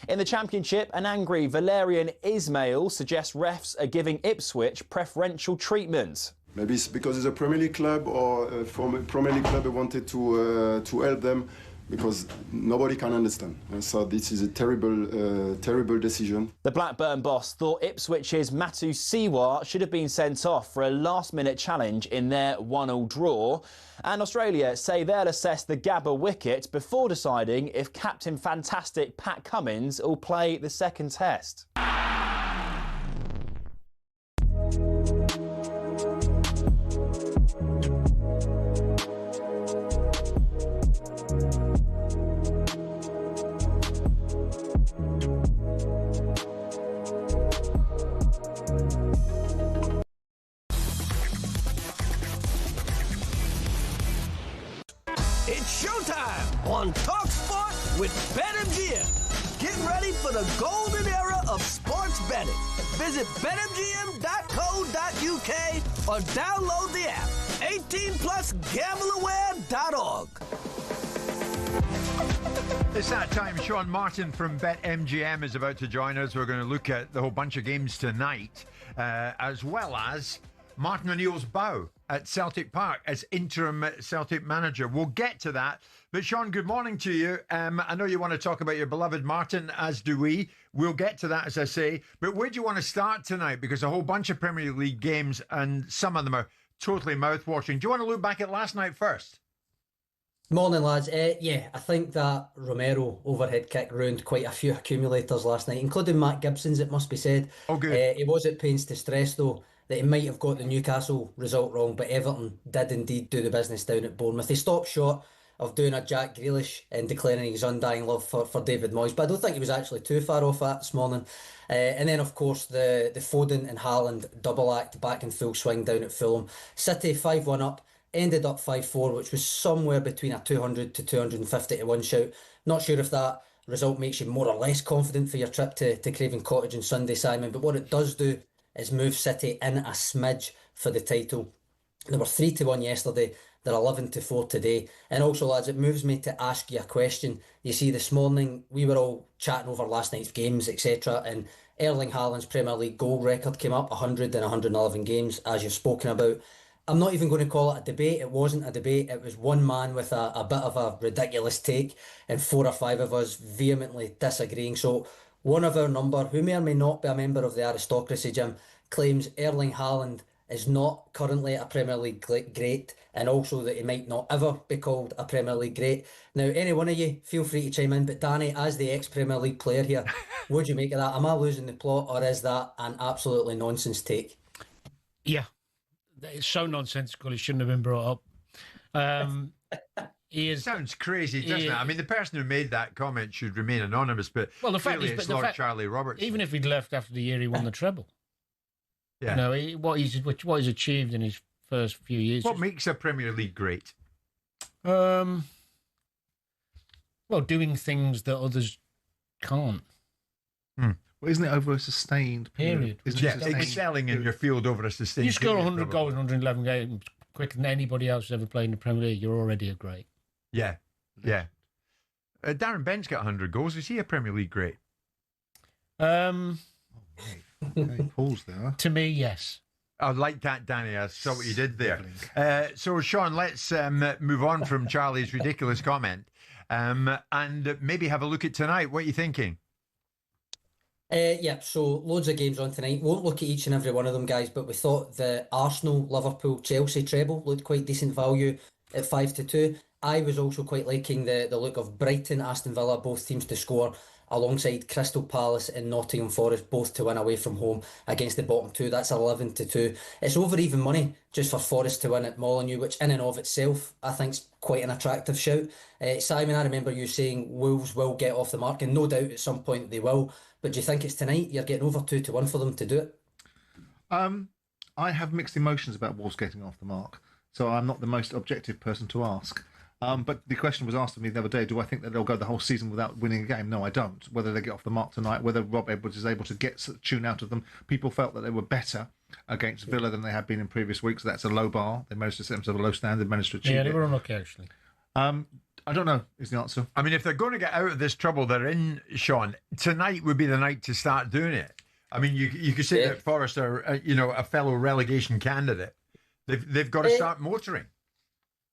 In the Championship, an angry Valerian Ismail suggests refs are giving Ipswich preferential treatment. Maybe it's because it's a Premier League club, or from a Premier League club, they wanted to help them, because nobody can understand. So this is a terrible decision. The Blackburn boss thought Ipswich's Matu Siwa should have been sent off for a last-minute challenge in their 1-1 draw. And Australia say they'll assess the Gabba wicket before deciding if Captain Fantastic Pat Cummins will play the second test. It's showtime on talkSPORT with BetMGM. ready for the golden era of sports betting. Visit betmgm.co.uk or download the app. 18 plus gambleaware.org. It's that time. Sean Martin from BetMGM is about to join us. We're going to look at the whole bunch of games tonight, as well as Martin O'Neill's bow at Celtic Park as interim Celtic manager. We'll get to that. But Sean, good morning to you. I know you want to talk about your beloved Martin, as do we. We'll get to that, as I say. But where do you want to start tonight? Because a whole bunch of Premier League games, and some of them are totally mouth-watering. Do you want to look back at last night first? Morning, lads. Yeah, I think that Romero overhead kick ruined quite a few accumulators last night, including Matt Gibson's, it must be said. Oh, good. He was at pains to stress, though, that he might have got the Newcastle result wrong, but Everton did indeed do the business down at Bournemouth. He stopped short of doing a Jack Grealish and declaring his undying love for David Moyes, but I don't think he was actually too far off that this morning. And then, of course, the Foden and Haaland double act back in full swing down at Fulham. City 5-1 up. Ended up 5-4, which was somewhere between a 200 to 250 to 1 shout. Not sure if that result makes you more or less confident for your trip to Craven Cottage on Sunday, Simon, but what it does do is move City in a smidge for the title. They were 3-1 yesterday, they're 11-4 today. And also, lads, it moves me to ask you a question. You see, this morning we were all chatting over last night's games, etc., and Erling Haaland's Premier League goal record came up, 100 in 111 games, as you've spoken about. I'm not even going to call it a debate. It wasn't a debate. It was one man with a bit of a ridiculous take and 4 or 5 of us vehemently disagreeing. So one of our number, who may or may not be a member of the aristocracy, Jim, claims Erling Haaland is not currently a Premier League great, and also that he might not ever be called a Premier League great. Now, any one of you, feel free to chime in, but Danny, as the ex-Premier League player here, what do you make of that? Am I losing the plot, or is that an absolutely nonsense take? Yeah. It's so nonsensical, it shouldn't have been brought up. Sounds crazy, doesn't it? I mean, the person who made that comment should remain anonymous, but the fact clearly is, it's Lord Charlie Roberts. Even if he'd left after the year he won the treble. Yeah. You know, what he's achieved in his first few years. What makes a Premier League great? Well, doing things that others can't. Well, isn't it over a sustained period? Excelling in your field over a sustained You score period, 100 goals in 111 games quicker than anybody else who's ever played in the Premier League. You're already a great. Yeah. Darren Bent's got 100 goals. Is he a Premier League great? Okay, pause there. To me, yes. I like that, Danny. I saw what you did there. So, Sean, let's move on from Charlie's ridiculous comment and maybe have a look at tonight. What are you thinking? Yeah, so loads of games on tonight. Won't look at each and every one of them, guys, but we thought the Arsenal, Liverpool, Chelsea treble looked quite decent value at 5-2. I was also quite liking the look of Brighton, Aston Villa, both teams to score, alongside Crystal Palace and Nottingham Forest, both to win away from home against the bottom two. That's 11-2. It's over even money just for Forest to win at Molineux, which in and of itself I think is quite an attractive shout. Simon, I remember you saying Wolves will get off the mark, and no doubt at some point they will. But do you think it's tonight? You're getting over 2-1 for them to do it? I have mixed emotions about Wolves getting off the mark, so I'm not the most objective person to ask. But the question was asked of me the other day, do I think that they'll go the whole season without winning a game? No, I don't. Whether they get off the mark tonight, whether Rob Edwards is able to get a tune out of them. People felt that they were better against Villa than they had been in previous weeks. That's a low bar. They managed to set themselves a low standard, managed to achieve it. Yeah, they were unlucky, actually. I don't know, is the answer. I mean, if they're going to get out of this trouble they're in, Sean, tonight would be the night to start doing it. I mean, you could say that Forest are, a fellow relegation candidate. They've got to start motoring.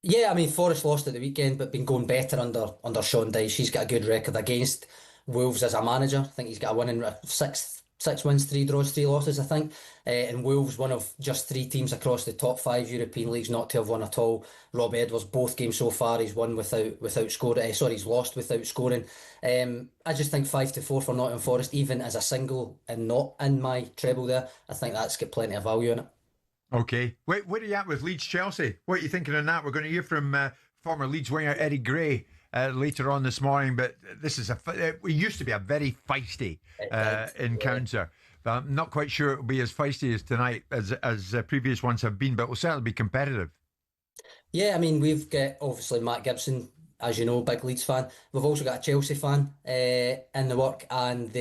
Yeah, I mean, Forest lost at the weekend, but been going better under Sean Dyche. He's got a good record against Wolves as a manager. I think he's got a winning 6 wins, 3 draws, 3 losses, I think. And Wolves, one of just 3 teams across the top 5 European leagues not to have won at all. Rob Edwards, both games so far, he's won without scoring. He's lost without scoring. I just think 5-4 for Nottingham Forest, even as a single and not in my treble there. I think that's got plenty of value in it. Okay. Wait, where are you at with Leeds Chelsea? What are you thinking on that? We're going to hear from former Leeds winger Eddie Gray later on this morning, but this is it used to be a very feisty encounter. I'm not quite sure it'll be as feisty as tonight as previous ones have been, but it will certainly be competitive. Yeah, I mean, we've got obviously Matt Gibson as you know, big Leeds fan. We've also got a Chelsea fan in the work, and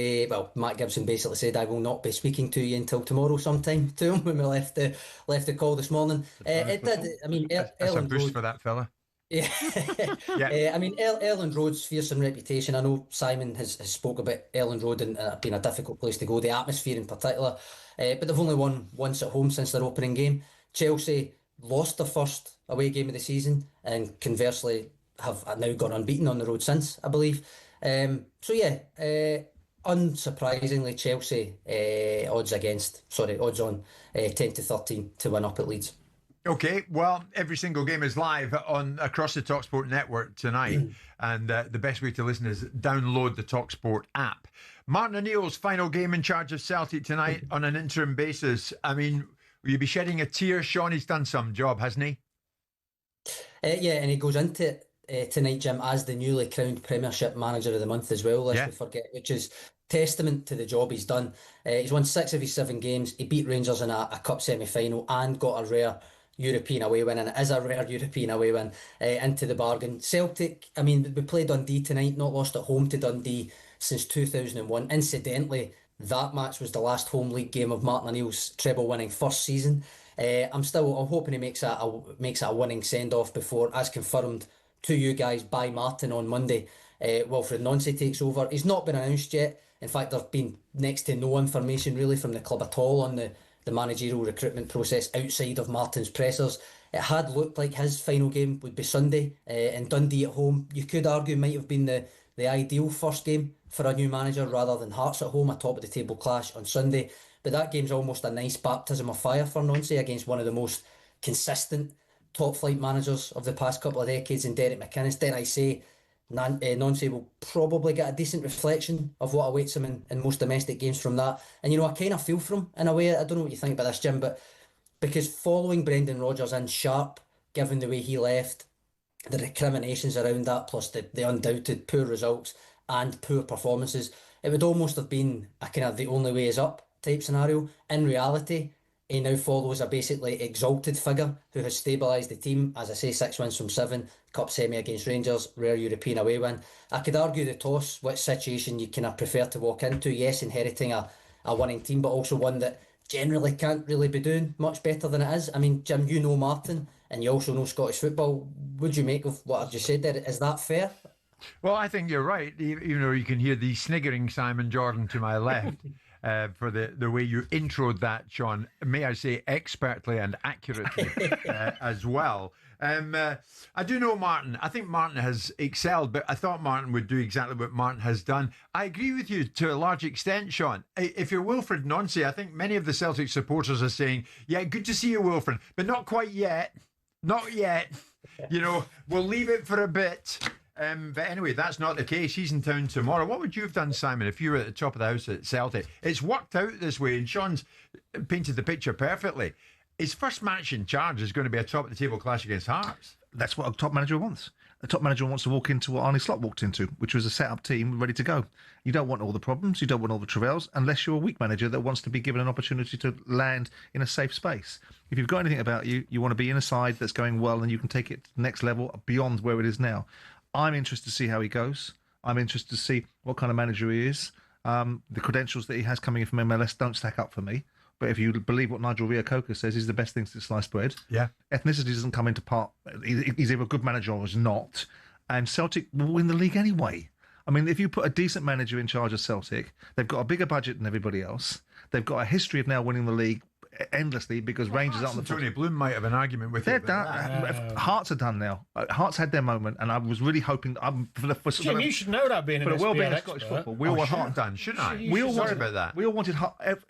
Matt Gibson basically said, I will not be speaking to you until tomorrow sometime to him when we left the call this morning. It did, I mean, That's a boost for that fella. Yeah. I mean, Elland Road's fearsome reputation. I know Simon has spoke about Elland Road and being a difficult place to go, the atmosphere in particular. But they've only won once at home since their opening game. Chelsea lost their first away game of the season and conversely have now gone unbeaten on the road since, I believe. Unsurprisingly, Chelsea odds on 10-13 to win up at Leeds. Okay, well, every single game is live across the talkSPORT network tonight, and the best way to listen is download the talkSPORT app. Martin O'Neill's final game in charge of Celtic tonight on an interim basis. I mean, will you be shedding a tear? Sean, he's done some job, hasn't he? And he goes into it tonight, Jim, as the newly crowned Premiership Manager of the Month as well, lest we forget, which is testament to the job he's done. He's won 6 of his 7 games. He beat Rangers in a cup semi-final and got a rare European away win, and it is a rare European away win into the bargain. Celtic, I mean, we played Dundee tonight, not lost at home to Dundee since 2001. Incidentally, that match was the last home league game of Martin O'Neill's treble-winning first season. I'm hoping he makes a winning send-off before, as confirmed to you guys by Martin on Monday, Wilfred Nancy takes over. He's not been announced yet. In fact, there's been next to no information really from the club at all on the managerial recruitment process outside of Martin's pressers. It had looked like his final game would be Sunday in Dundee at home. You could argue might have been the ideal first game for a new manager rather than Hearts at home, a top of the table clash on Sunday. But that game's almost a nice baptism of fire for Nancy against one of the most consistent top flight managers of the past couple of decades in Derek McInnes. Dare I say, Nancy will probably get a decent reflection of what awaits him in most domestic games from that. And I kind of feel for him in a way. I don't know what you think about this, Jim, but because following Brendan Rodgers in sharp, given the way he left, the recriminations around that, plus the undoubted poor results and poor performances, it would almost have been a kind of the only way is up type scenario. In reality, he now follows a basically exalted figure who has stabilised the team. As I say, 6 wins from 7, cup semi against Rangers, rare European away win. I could argue the toss, which situation you kind of prefer to walk into. Yes, inheriting a winning team, but also one that generally can't really be doing much better than it is. I mean, Jim, you know Martin, and you also know Scottish football. What do you make of what I've just said there? Is that fair? Well, I think you're right. Even though you can hear the sniggering Simon Jordan to my left. For the way you introed that, Sean, may I say expertly and accurately as well. I do know Martin. I think Martin has excelled, but I thought Martin would do exactly what Martin has done. I agree with you to a large extent, Sean. If you're Wilfred Nancy, I think many of the Celtic supporters are saying, yeah, good to see you, Wilfred, but not quite yet. Not yet. We'll leave it for a bit. But anyway, that's not the case. He's in town tomorrow. What would you have done, Simon, if you were at the top of the house at Celtic? It's worked out this way, and Sean's painted the picture perfectly. His first match in charge is going to be a top-of-the-table clash against Hearts. That's what a top manager wants. A top manager wants to walk into what Arne Slot walked into, which was a set-up team ready to go. You don't want all the problems, you don't want all the travails, unless you're a weak manager that wants to be given an opportunity to land in a safe space. If you've got anything about you, you want to be in a side that's going well and you can take it to the next level beyond where it is now. I'm interested to see how he goes. I'm interested to see what kind of manager he is. The credentials that he has coming in from MLS don't stack up for me. But if you believe what Nigel Reo-Coker says, he's the best thing to slice bread. Yeah. Ethnicity doesn't come into part. He's either a good manager or is not. And Celtic will win the league anyway. I mean, if you put a decent manager in charge of Celtic, they've got a bigger budget than everybody else. They've got a history of now winning the league endlessly because Rangers aren't the Tony Bloom might have an argument with it. Hearts are done now. Hearts had their moment, and I was really hoping Jim, you should know that being for an the well-being of expert. Scottish football. We all want Hearts done, shouldn't I? Sorry about that. We all wanted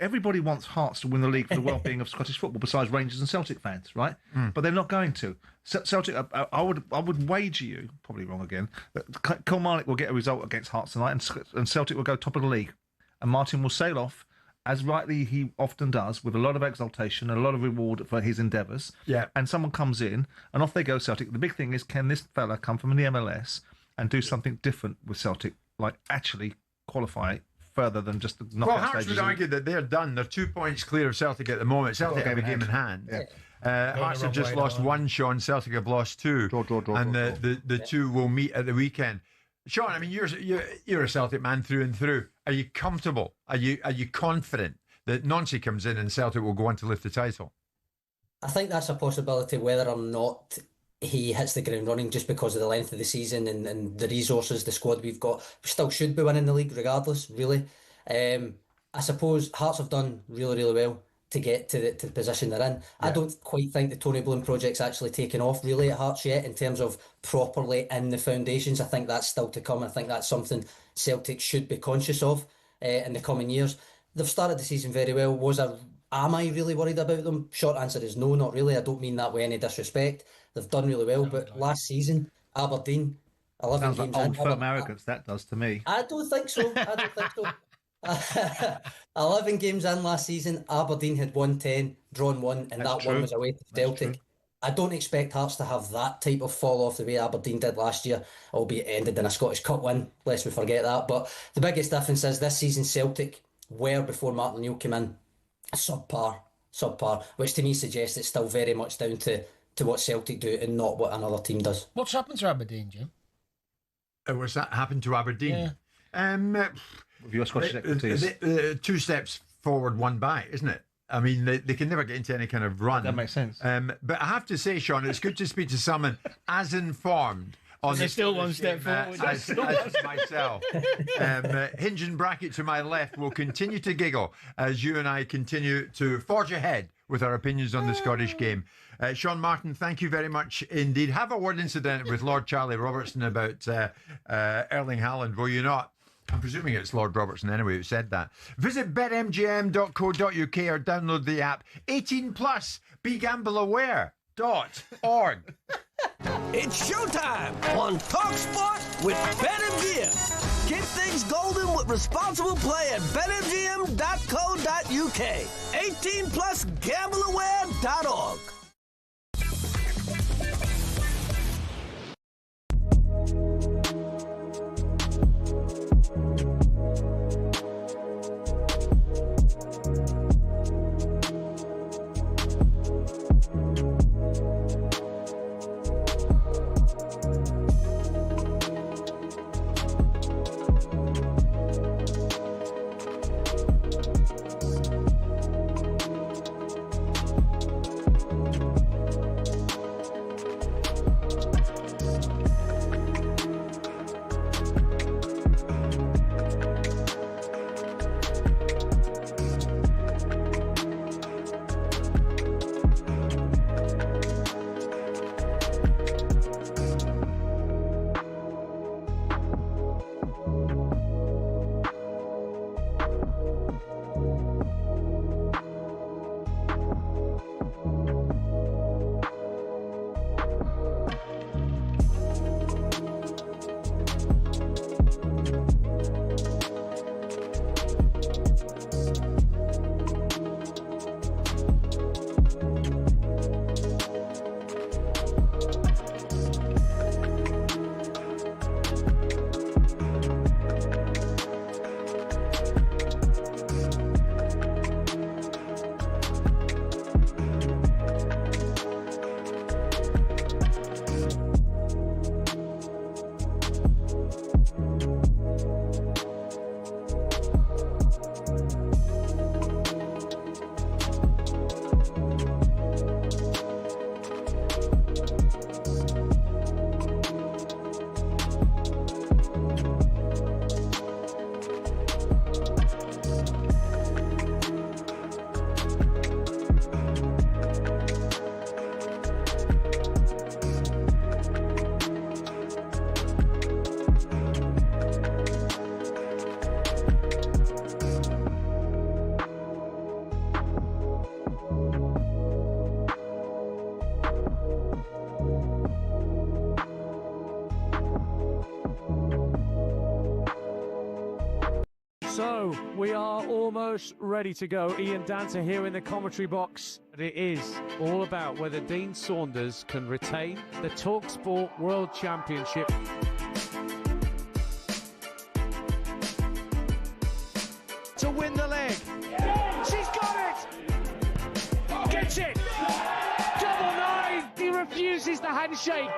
everybody wants Hearts to win the league for the well-being of Scottish football, besides Rangers and Celtic fans, right? But they're not going to. Celtic, I would wager you, probably wrong again, that Kilmarnock will get a result against Hearts tonight, and Celtic will go top of the league, and Martin will sail off, as rightly he often does, with a lot of exaltation and a lot of reward for his endeavours. Yeah. And someone comes in, and off they go, Celtic. The big thing is, can this fella come from the MLS and do something different with Celtic, like actually qualify further than just the Well, knockout Hearts stages. would argue that they're done. They're 2 points clear of Celtic at the moment. Celtic have a game in hand. Hearts have just lost one, Sean. Celtic have lost two. Draw. And the two will meet at the weekend. Sean, I mean, you're a Celtic man through and through. Are you comfortable? Are you confident that Nancy comes in and Celtic will go on to lift the title? I think that's a possibility, whether or not he hits the ground running, just because of the length of the season and the resources, the squad we've got. We still should be winning the league regardless, really. I suppose Hearts have done really, really well to get to the position they're in. Yeah. I don't quite think the Tony Bloom project's actually taken off really at Hearts yet in terms of properly in the foundations. I think that's still to come. I think that's something Celtic should be conscious of in the coming years. They've started the season very well. Am I really worried about them? Short answer is no, not really. I don't mean that with any disrespect. They've done really well, but last season, Aberdeen, 11 Sounds games like in. old firm arrogance, that does to me. I don't think so. 11 games in last season, Aberdeen had won 10, drawn 1, and that one was away to Celtic. I don't expect Hearts to have that type of fall off the way Aberdeen did last year, albeit it ended in a Scottish Cup win, lest we forget that. But the biggest difference is this season Celtic were, before Martin O'Neill came in, subpar, which to me suggests it's still very much down to what Celtic do and not what another team does. What's happened to Aberdeen, Jim? What's that happened to Aberdeen? With your Scottish expertise. 2 steps forward, 1 back, isn't it? I mean, they can never get into any kind of run. That makes sense. But I have to say, Sean, it's good to speak to someone as informed on There's still 1 step forward. As myself. Hinge and Bracket to my left will continue to giggle as you and I continue to forge ahead with our opinions on the Scottish game. Sean Martin, thank you very much indeed. Have a word incident with Lord Charlie Robertson about Erling Haaland, will you not? I'm presuming it's Lord Robertson anyway who said that. Visit betmgm.co.uk or download the app. 18 plus, begambleaware.org. It's showtime on talkSPORT with BetMGM. Keep things golden with responsible play at betmgm.co.uk. 18 plus, gambleaware.org. So, we are almost ready to go. Ian Danter here in the commentary box. It is all about whether Dean Saunders can retain the talkSPORT World Championship. This is the handshake.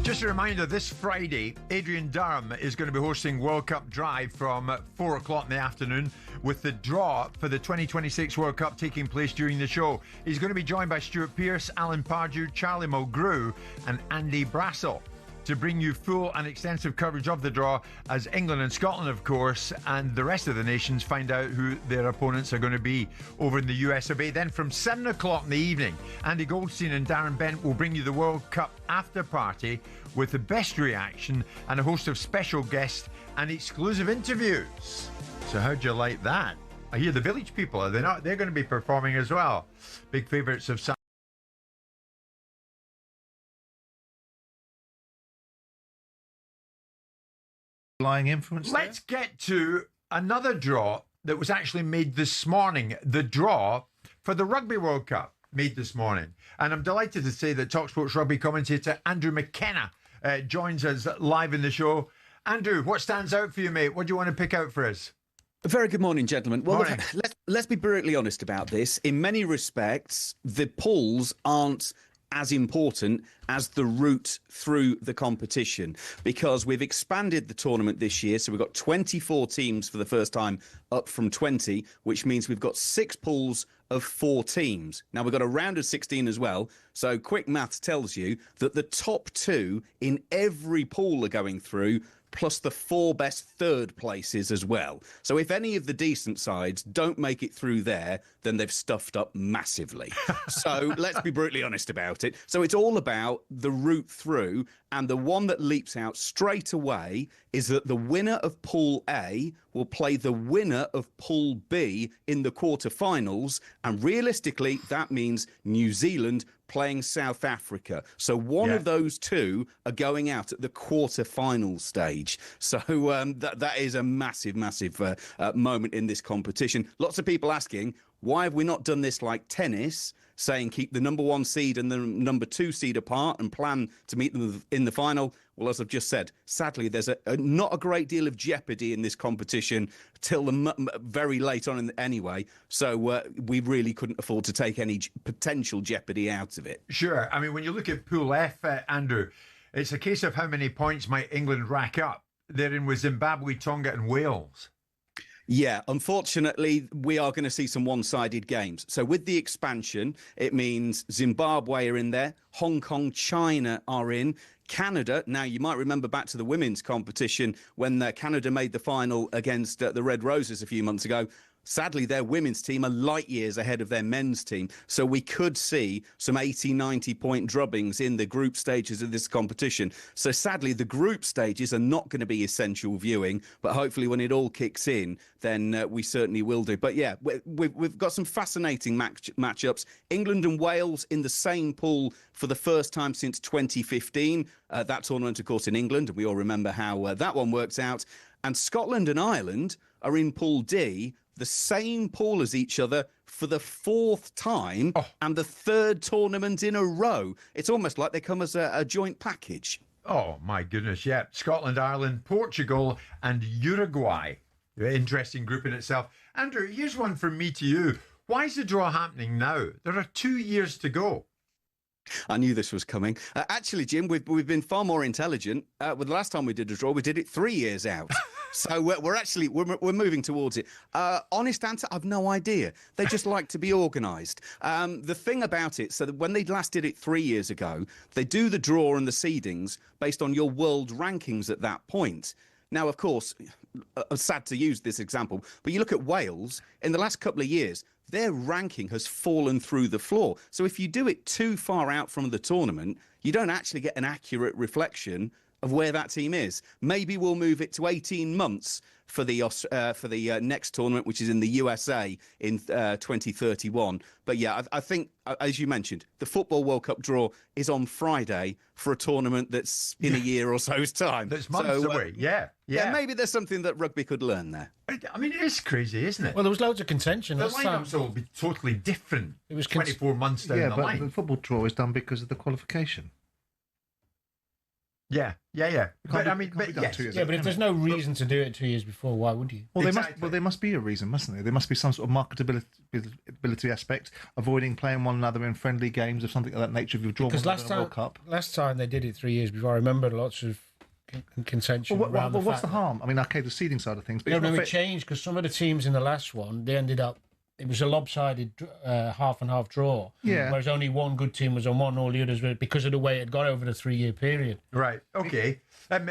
Just a reminder, this Friday, Adrian Durham is going to be hosting World Cup Drive from 4 o'clock in the afternoon, with the draw for the 2026 World Cup taking place during the show. He's going to be joined by Stuart Pearce, Alan Pardew, Charlie Mulgrew and Andy Brassel to bring you full and extensive coverage of the draw as England and Scotland, of course, and the rest of the nations find out who their opponents are going to be over in the US of A. Then from 7 o'clock in the evening, Andy Goldstein and Darren Bent will bring you the World Cup after party with the best reaction and a host of special guests and exclusive interviews. So how'd you like that? I hear the Village People, are they not? They're going to be performing as well. Big favourites of Lying influence. Let's get to another draw that was actually made this morning. The draw for the Rugby World Cup made this morning. And I'm delighted to say that talkSPORT's rugby commentator Andrew McKenna joins us live in the show. Andrew, what stands out for you, mate? What do you want to pick out for us? A very good morning, gentlemen. Well, Morning. let's be brutally honest about this. In many respects, the polls aren't as important as the route through the competition, because we've expanded the tournament this year. So we've got 24 teams for the first time, up from 20, which means we've got 6 pools of 4 teams. Now we've got a round of 16 as well. So quick maths tells you that the top 2 in every pool are going through, plus the 4 best third places as well. So if any of the decent sides don't make it through there, then they've stuffed up massively. So let's be brutally honest about it. So it's all about the route through, and the one that leaps out straight away is that the winner of Pool A will play the winner of Pool B in the quarterfinals, and realistically that means New Zealand playing South Africa. So one of those two are going out at the quarter-final stage. So that is a massive, massive moment in this competition. Lots of people asking, why have we not done this like tennis, saying keep the number 1 seed and the number 2 seed apart and plan to meet them in the final? Well, as I've just said, sadly, there's not a great deal of jeopardy in this competition till very late on anyway. So we really couldn't afford to take any potential jeopardy out of it. Sure. I mean, when you look at Pool F, Andrew, it's a case of how many points might England rack up. They're in with Zimbabwe, Tonga and Wales. Yeah, unfortunately, we are going to see some one-sided games. So with the expansion, it means Zimbabwe are in there, Hong Kong, China are in, Canada. Now, you might remember back to the women's competition when Canada made the final against the Red Roses a few months ago. Sadly, their women's team are light years ahead of their men's team. So we could see some 80, 90-point drubbings in the group stages of this competition. So sadly, the group stages are not going to be essential viewing. But hopefully when it all kicks in, then we certainly will do. But yeah, we've got some fascinating matchups. England and Wales in the same pool for the first time since 2015. That tournament, of course, in England. And we all remember how that one works out. And Scotland and Ireland are in Pool D, the same pool as each other for the 4th time and the 3rd tournament in a row. It's almost like they come as a joint package. Oh, my goodness, yeah. Scotland, Ireland, Portugal and Uruguay. Interesting group in itself. Andrew, here's one from me to you. Why is the draw happening now? There are 2 years to go. I knew this was coming. Actually, Jim, we've been far more intelligent. The last time we did a draw, we did it 3 years out. So we're moving towards it. Honest answer, I've no idea. They just like to be organised. The thing about it, so that when they last did it 3 years ago, they do the draw and the seedings based on your world rankings at that point. Now, of course, I'm sad to use this example, but you look at Wales, in the last couple of years, their ranking has fallen through the floor. So if you do it too far out from the tournament, you don't actually get an accurate reflection of where that team is. Maybe we'll move it to 18 months for the next tournament, which is in the USA in 2031. But yeah, I think, as you mentioned, the Football World Cup draw is on Friday for a tournament that's in a year or so's time. That's months away. Yeah. Maybe there's something that rugby could learn there. I mean, it is crazy, isn't it? Well, there was loads of contention. The lineups will be totally different. It was 24 months down the line. Yeah, but the football draw is done because of the qualification. Yeah. But if there's no reason to do it 2 years before, why would you? Well, there must be a reason, mustn't there? There must be some sort of marketability aspect, avoiding playing one another in friendly games of something of that nature. If you've drawn one in the World Cup. Last time they did it 3 years before, I remember lots of contention. Well, what's the harm? I mean, okay, the seeding side of things, but it changed because some of the teams in the last one, they ended up. It was a lopsided half and half draw. Yeah. Whereas only one good team was on one, all the others were, because of the way it got over the 3 year period. Right. Okay.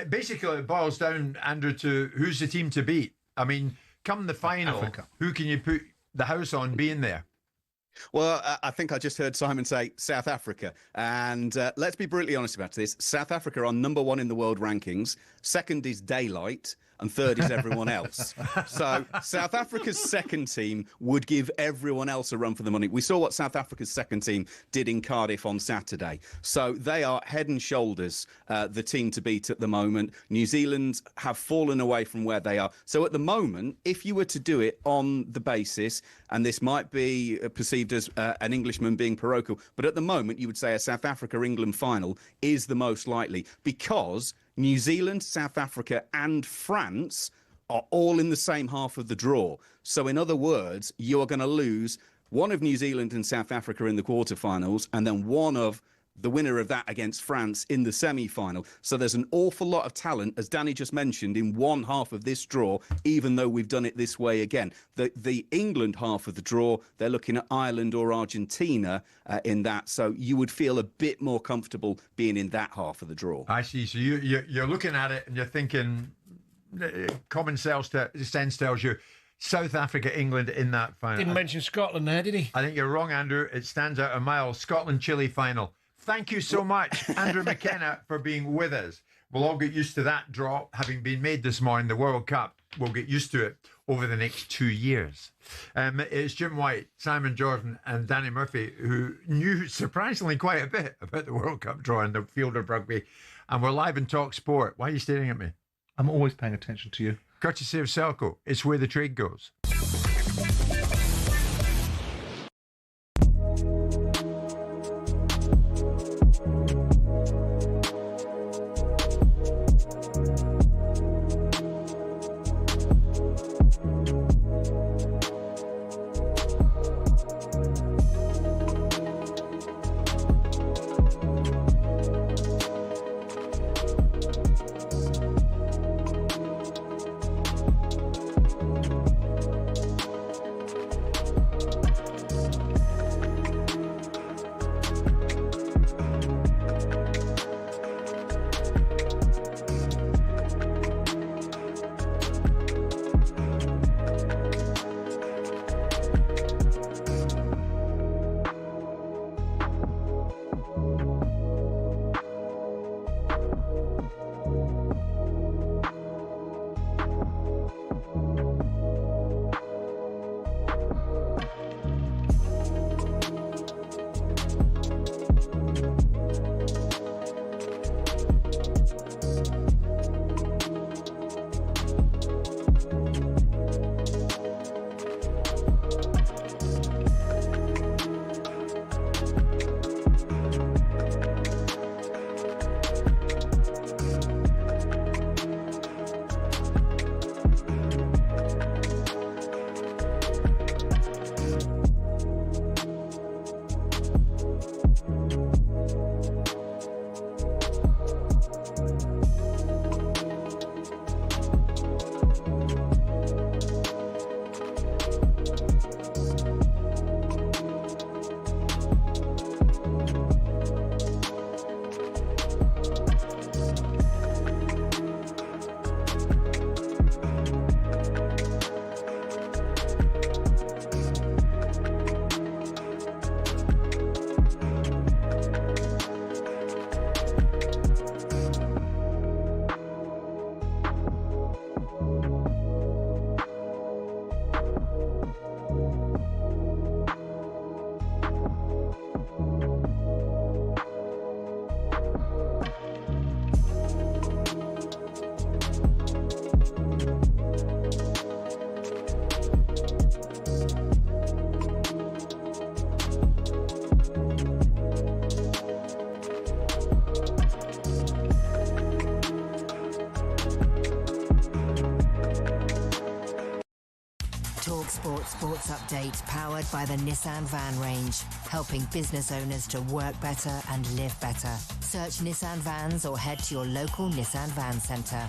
Basically, it boils down, Andrew, to who's the team to beat. I mean, come the final, Africa. Who can you put the house on being there? Well, I think I just heard Simon say South Africa. And let's be brutally honest about this. South Africa are number one in the world rankings. Second is Daylight. And third is everyone else. So South Africa's second team would give everyone else a run for the money. We saw what South Africa's second team did in Cardiff on Saturday. So they are head and shoulders the team to beat at the moment. New Zealand have fallen away from where they are. So at the moment, if you were to do it on the basis, and this might be perceived as an Englishman being parochial, but at the moment you would say a South Africa-England final is the most likely, because New Zealand, South Africa and France are all in the same half of the draw. So in other words, you are going to lose one of New Zealand and South Africa in the quarterfinals and then one of the winner of that against France in the semi-final. So there's an awful lot of talent, as Danny just mentioned, in one half of this draw, even though we've done it this way again. The England half of the draw, they're looking at Ireland or Argentina in that. So you would feel a bit more comfortable being in that half of the draw. I see. So you're looking at it and you're thinking, common sense tells you South Africa, England in that final. Didn't mention Scotland there, did he? I think you're wrong, Andrew. It stands out a mile. Scotland-Chile final. Thank you so much, Andrew McKenna, for being with us. We'll all get used to that draw having been made this morning, the World Cup. We'll get used to it over the next 2 years. It's Jim White, Simon Jordan and Danny Murphy, who knew surprisingly quite a bit about the World Cup draw in the field of rugby. And we're live in talkSPORT. Why are you staring at me? I'm always paying attention to you. Courtesy of Selco. It's where the trade goes. talkSPORT Sports Update, powered by the Nissan Van range, helping business owners to work better and live better. Search Nissan Vans or head to your local Nissan Van Centre.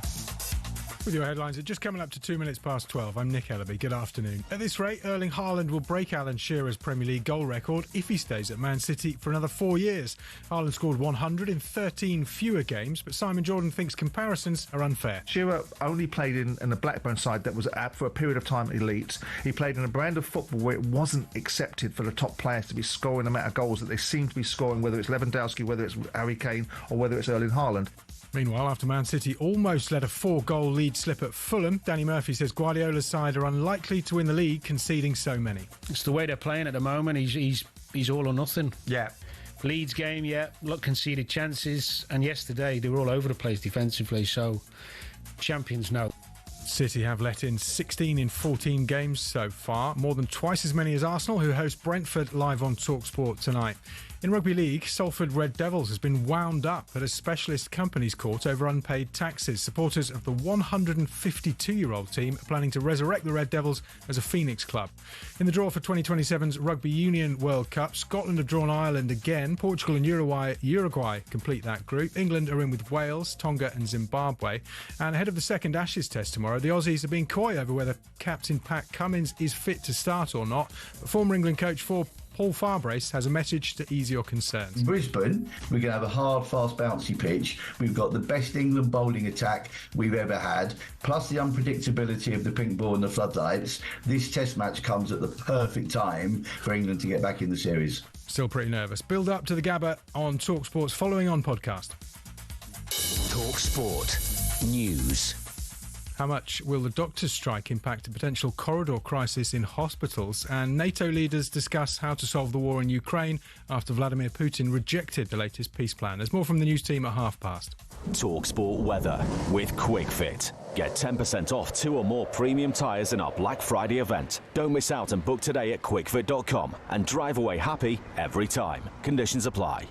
With your headlines, it's just coming up to 2 minutes past 12. I'm Nick Ellaby. Good afternoon. At this rate, Erling Haaland will break Alan Shearer's Premier League goal record if he stays at Man City for another 4 years. Haaland scored 100 in 13 fewer games, but Simon Jordan thinks comparisons are unfair. Shearer only played in a Blackburn side that was for a period of time elite. He played in a brand of football where it wasn't accepted for the top players to be scoring the amount of goals that they seem to be scoring, whether it's Lewandowski, whether it's Harry Kane, or whether it's Erling Haaland. Meanwhile, after Man City almost let a 4-goal lead slip at Fulham, Danny Murphy says Guardiola's side are unlikely to win the league, conceding so many. It's the way they're playing at the moment. He's all or nothing. Yeah. Leeds game, conceded chances, and yesterday they were all over the place defensively, so champions know. City have let in 16 in 14 games so far, more than twice as many as Arsenal, who host Brentford live on talkSPORT tonight. In Rugby League, Salford Red Devils has been wound up at a specialist companies court over unpaid taxes. Supporters of the 152-year-old team are planning to resurrect the Red Devils as a Phoenix club. In the draw for 2027's Rugby Union World Cup, Scotland have drawn Ireland again. Portugal and Uruguay complete that group. England are in with Wales, Tonga and Zimbabwe. And ahead of the second Ashes test tomorrow, the Aussies are being coy over whether captain Pat Cummins is fit to start or not. But former England coach Paul Farbrace has a message to ease your concerns. In Brisbane, we're going to have a hard, fast, bouncy pitch. We've got the best England bowling attack we've ever had, plus the unpredictability of the pink ball and the floodlights. This test match comes at the perfect time for England to get back in the series. Still pretty nervous. Build up to the Gabba on talkSPORT's Following On podcast. talkSPORT News. How much will the doctors' strike impact a potential corridor crisis in hospitals? And NATO leaders discuss how to solve the war in Ukraine after Vladimir Putin rejected the latest peace plan. There's more from the news team at p:30. talkSPORT weather with QuickFit. Get 10% off 2 or more premium tyres in our Black Friday event. Don't miss out and book today at quickfit.com and drive away happy every time. Conditions apply.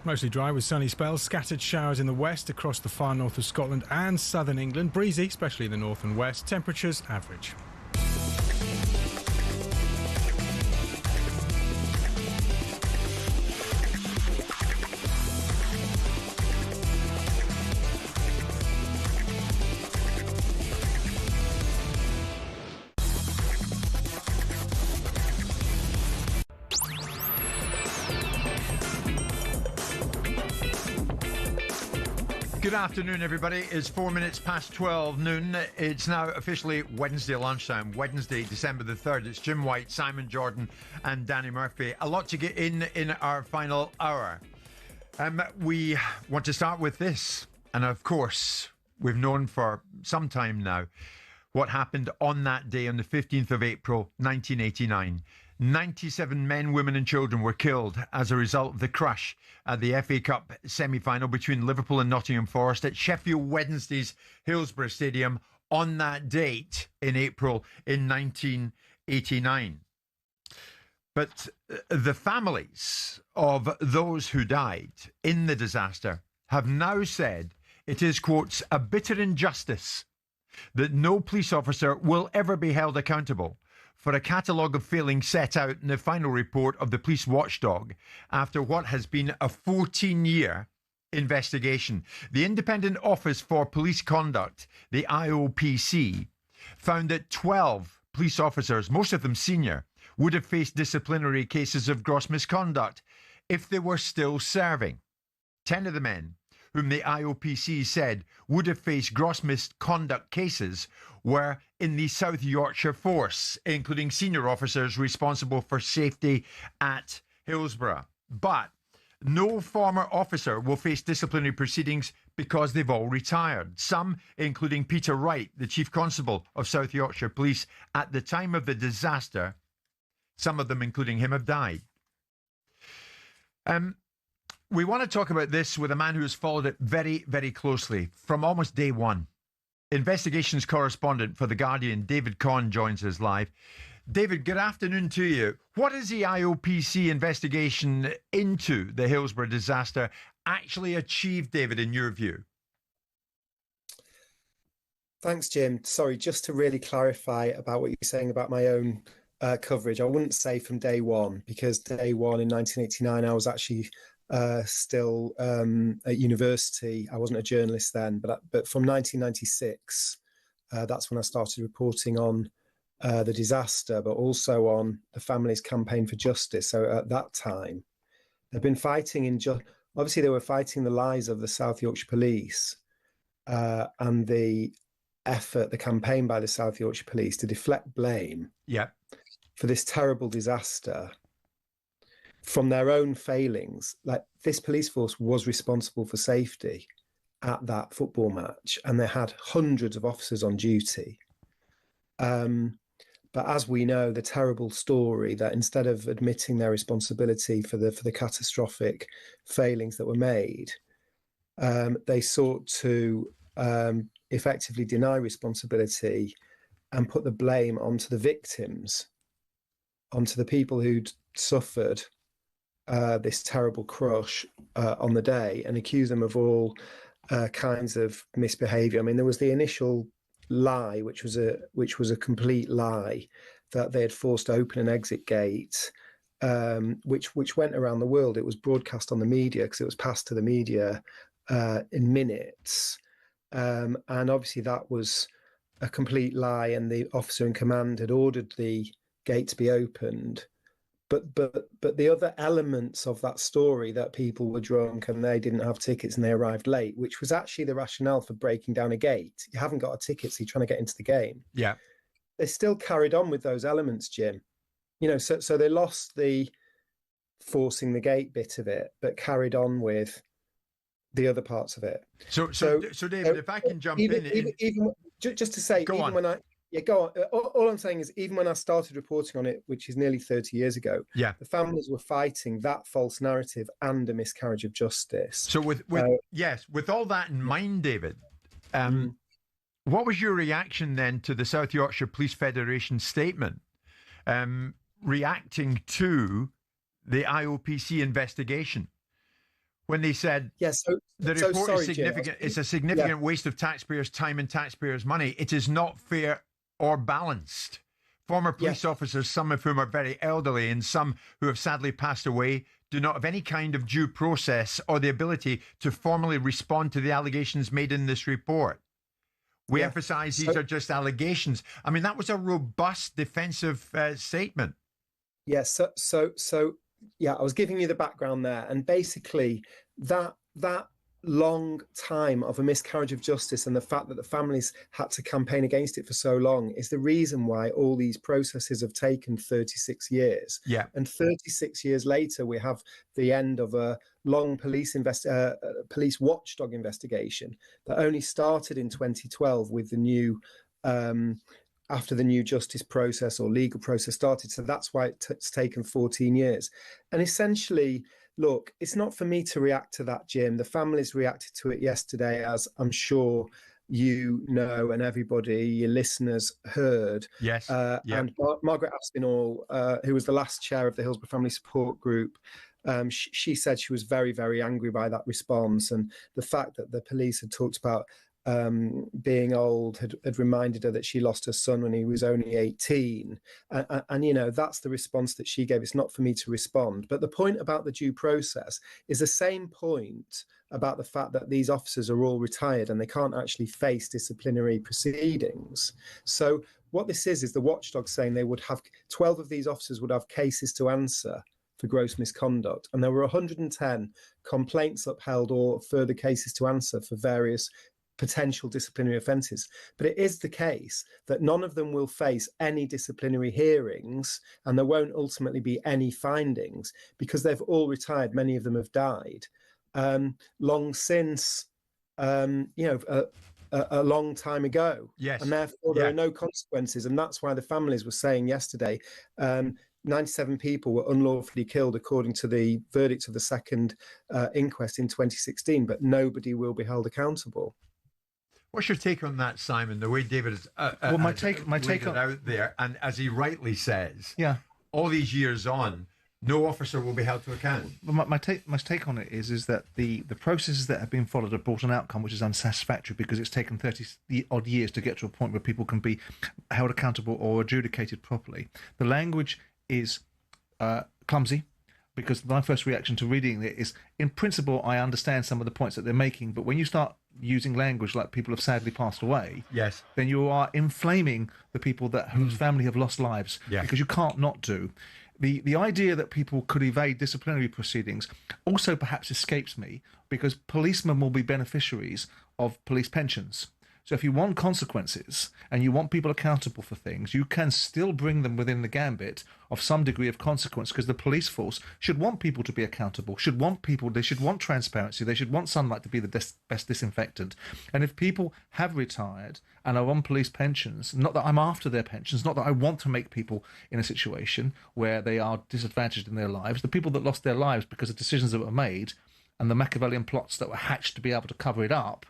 Mostly dry with sunny spells, scattered showers in the west across the far north of Scotland and southern England. Breezy, especially in the north and west. Temperatures average. Good afternoon, everybody. It's 4 minutes past 12 noon. It's now officially Wednesday lunchtime, Wednesday, December the 3rd. It's Jim White, Simon Jordan and Danny Murphy. A lot to get in our final hour. We want to start with this. And of course, we've known for some time now what happened on that day on the 15th of April, 1989. 97 men, women and children were killed as a result of the crash at the FA Cup semi-final between Liverpool and Nottingham Forest at Sheffield Wednesday's Hillsborough Stadium on that date in April in 1989. But the families of those who died in the disaster have now said it is, quotes, a bitter injustice that no police officer will ever be held accountable for a catalogue of failings set out in the final report of the police watchdog after what has been a 14-year investigation. The Independent Office for Police Conduct, the IOPC, found that 12 police officers, most of them senior, would have faced disciplinary cases of gross misconduct if they were still serving. 10 of the men, whom the IOPC said would have faced gross misconduct cases, were in the South Yorkshire Force, including senior officers responsible for safety at Hillsborough. But no former officer will face disciplinary proceedings because they've all retired. Some, including Peter Wright, the Chief Constable of South Yorkshire Police at the time of the disaster, some of them, including him, have died. We want to talk about this with a man who has followed it very, very closely from almost day one. Investigations correspondent for The Guardian, David Conn, joins us live. David, good afternoon to you. What has the IOPC investigation into the Hillsborough disaster actually achieved, David, in your view? Thanks, Jim. Sorry, just to really clarify about what you're saying about my own coverage, I wouldn't say from day one, because day one in 1989, I was actually still at university. I wasn't a journalist then, but from 1996, that's when I started reporting on the disaster, but also on the family's campaign for justice. So at that time, they've been fighting obviously they were fighting the lies of the South Yorkshire Police and the campaign by the South Yorkshire Police to deflect blame for this terrible disaster from their own failings. Like, this police force was responsible for safety at that football match, and they had hundreds of officers on duty. But as we know, the terrible story that instead of admitting their responsibility for the catastrophic failings that were made, they sought to effectively deny responsibility and put the blame onto the victims, onto the people who'd suffered this terrible crush on the day, and accuse them of all kinds of misbehaviour. I mean, there was the initial lie, which was a complete lie, that they had forced open an exit gate, which went around the world. It was broadcast on the media because it was passed to the media in minutes, and obviously that was a complete lie, and the officer in command had ordered the gate to be opened. But the other elements of that story, that people were drunk and they didn't have tickets and they arrived late, which was actually the rationale for breaking down a gate. You haven't got a ticket, so you're trying to get into the game. Yeah. They still carried on with those elements, Jim. You know, so they lost the forcing the gate bit of it, but carried on with the other parts of it. So David, if I can jump in, just to say, go on. When I go on. All I'm saying is, even when I started reporting on it, which is nearly 30 years ago, the families were fighting that false narrative and a miscarriage of justice. So with all that in mind, David, what was your reaction then to the South Yorkshire Police Federation statement reacting to the IOPC investigation, when they said the report is significant? It's a significant waste of taxpayers' time and taxpayers' money. It is not fair or balanced. Former police officers, some of whom are very elderly and some who have sadly passed away, do not have any kind of due process or the ability to formally respond to the allegations made in this report. We emphasise these are just allegations. I mean, that was a robust defensive statement. Yes. So I was giving you the background there, and basically that long time of a miscarriage of justice and the fact that the families had to campaign against it for so long is the reason why all these processes have taken 36 years. Yeah. And 36 years later, we have the end of a long police watchdog investigation that only started in 2012 with the new after the new justice process or legal process started. So that's why it's taken 14 years. And essentially, look, it's not for me to react to that, Jim. The families reacted to it yesterday, as I'm sure you know, and everybody, your listeners, heard. Yes. And Margaret Aspinall, who was the last chair of the Hillsborough Family Support Group, she said she was very, very angry by that response. And the fact that the police had talked about being old had reminded her that she lost her son when he was only 18, and you know, that's the response that she gave. It's not for me to respond, but the point about the due process is the same point about the fact that these officers are all retired and they can't actually face disciplinary proceedings. So what this is the watchdog saying they would have 12 of these officers would have cases to answer for gross misconduct, and there were 110 complaints upheld or further cases to answer for various potential disciplinary offences. But it is the case that none of them will face any disciplinary hearings, and there won't ultimately be any findings because they've all retired. Many of them have died long since a long time ago. Yes. And therefore there are no consequences. And that's why the families were saying yesterday, 97 people were unlawfully killed according to the verdict of the second inquest in 2016, but nobody will be held accountable. What's your take on that, Simon? The way David has my take on out there, and as he rightly says, yeah, all these years on, no officer will be held to account. But my take on it is that the processes that have been followed have brought an outcome which is unsatisfactory because it's taken 30 odd years to get to a point where people can be held accountable or adjudicated properly. The language is clumsy, because my first reaction to reading it is, in principle, I understand some of the points that they're making, but when you start using language like people have sadly passed away, yes, then you are inflaming the people whose family have lost lives, because you can't not do. The idea that people could evade disciplinary proceedings also perhaps escapes me, because policemen will be beneficiaries of police pensions. So if you want consequences and you want people accountable for things, you can still bring them within the gambit of some degree of consequence, because the police force should want people to be accountable, they should want transparency, they should want sunlight to be the best disinfectant. And if people have retired and are on police pensions, not that I'm after their pensions, not that I want to make people in a situation where they are disadvantaged in their lives, the people that lost their lives because of decisions that were made and the Machiavellian plots that were hatched to be able to cover it up,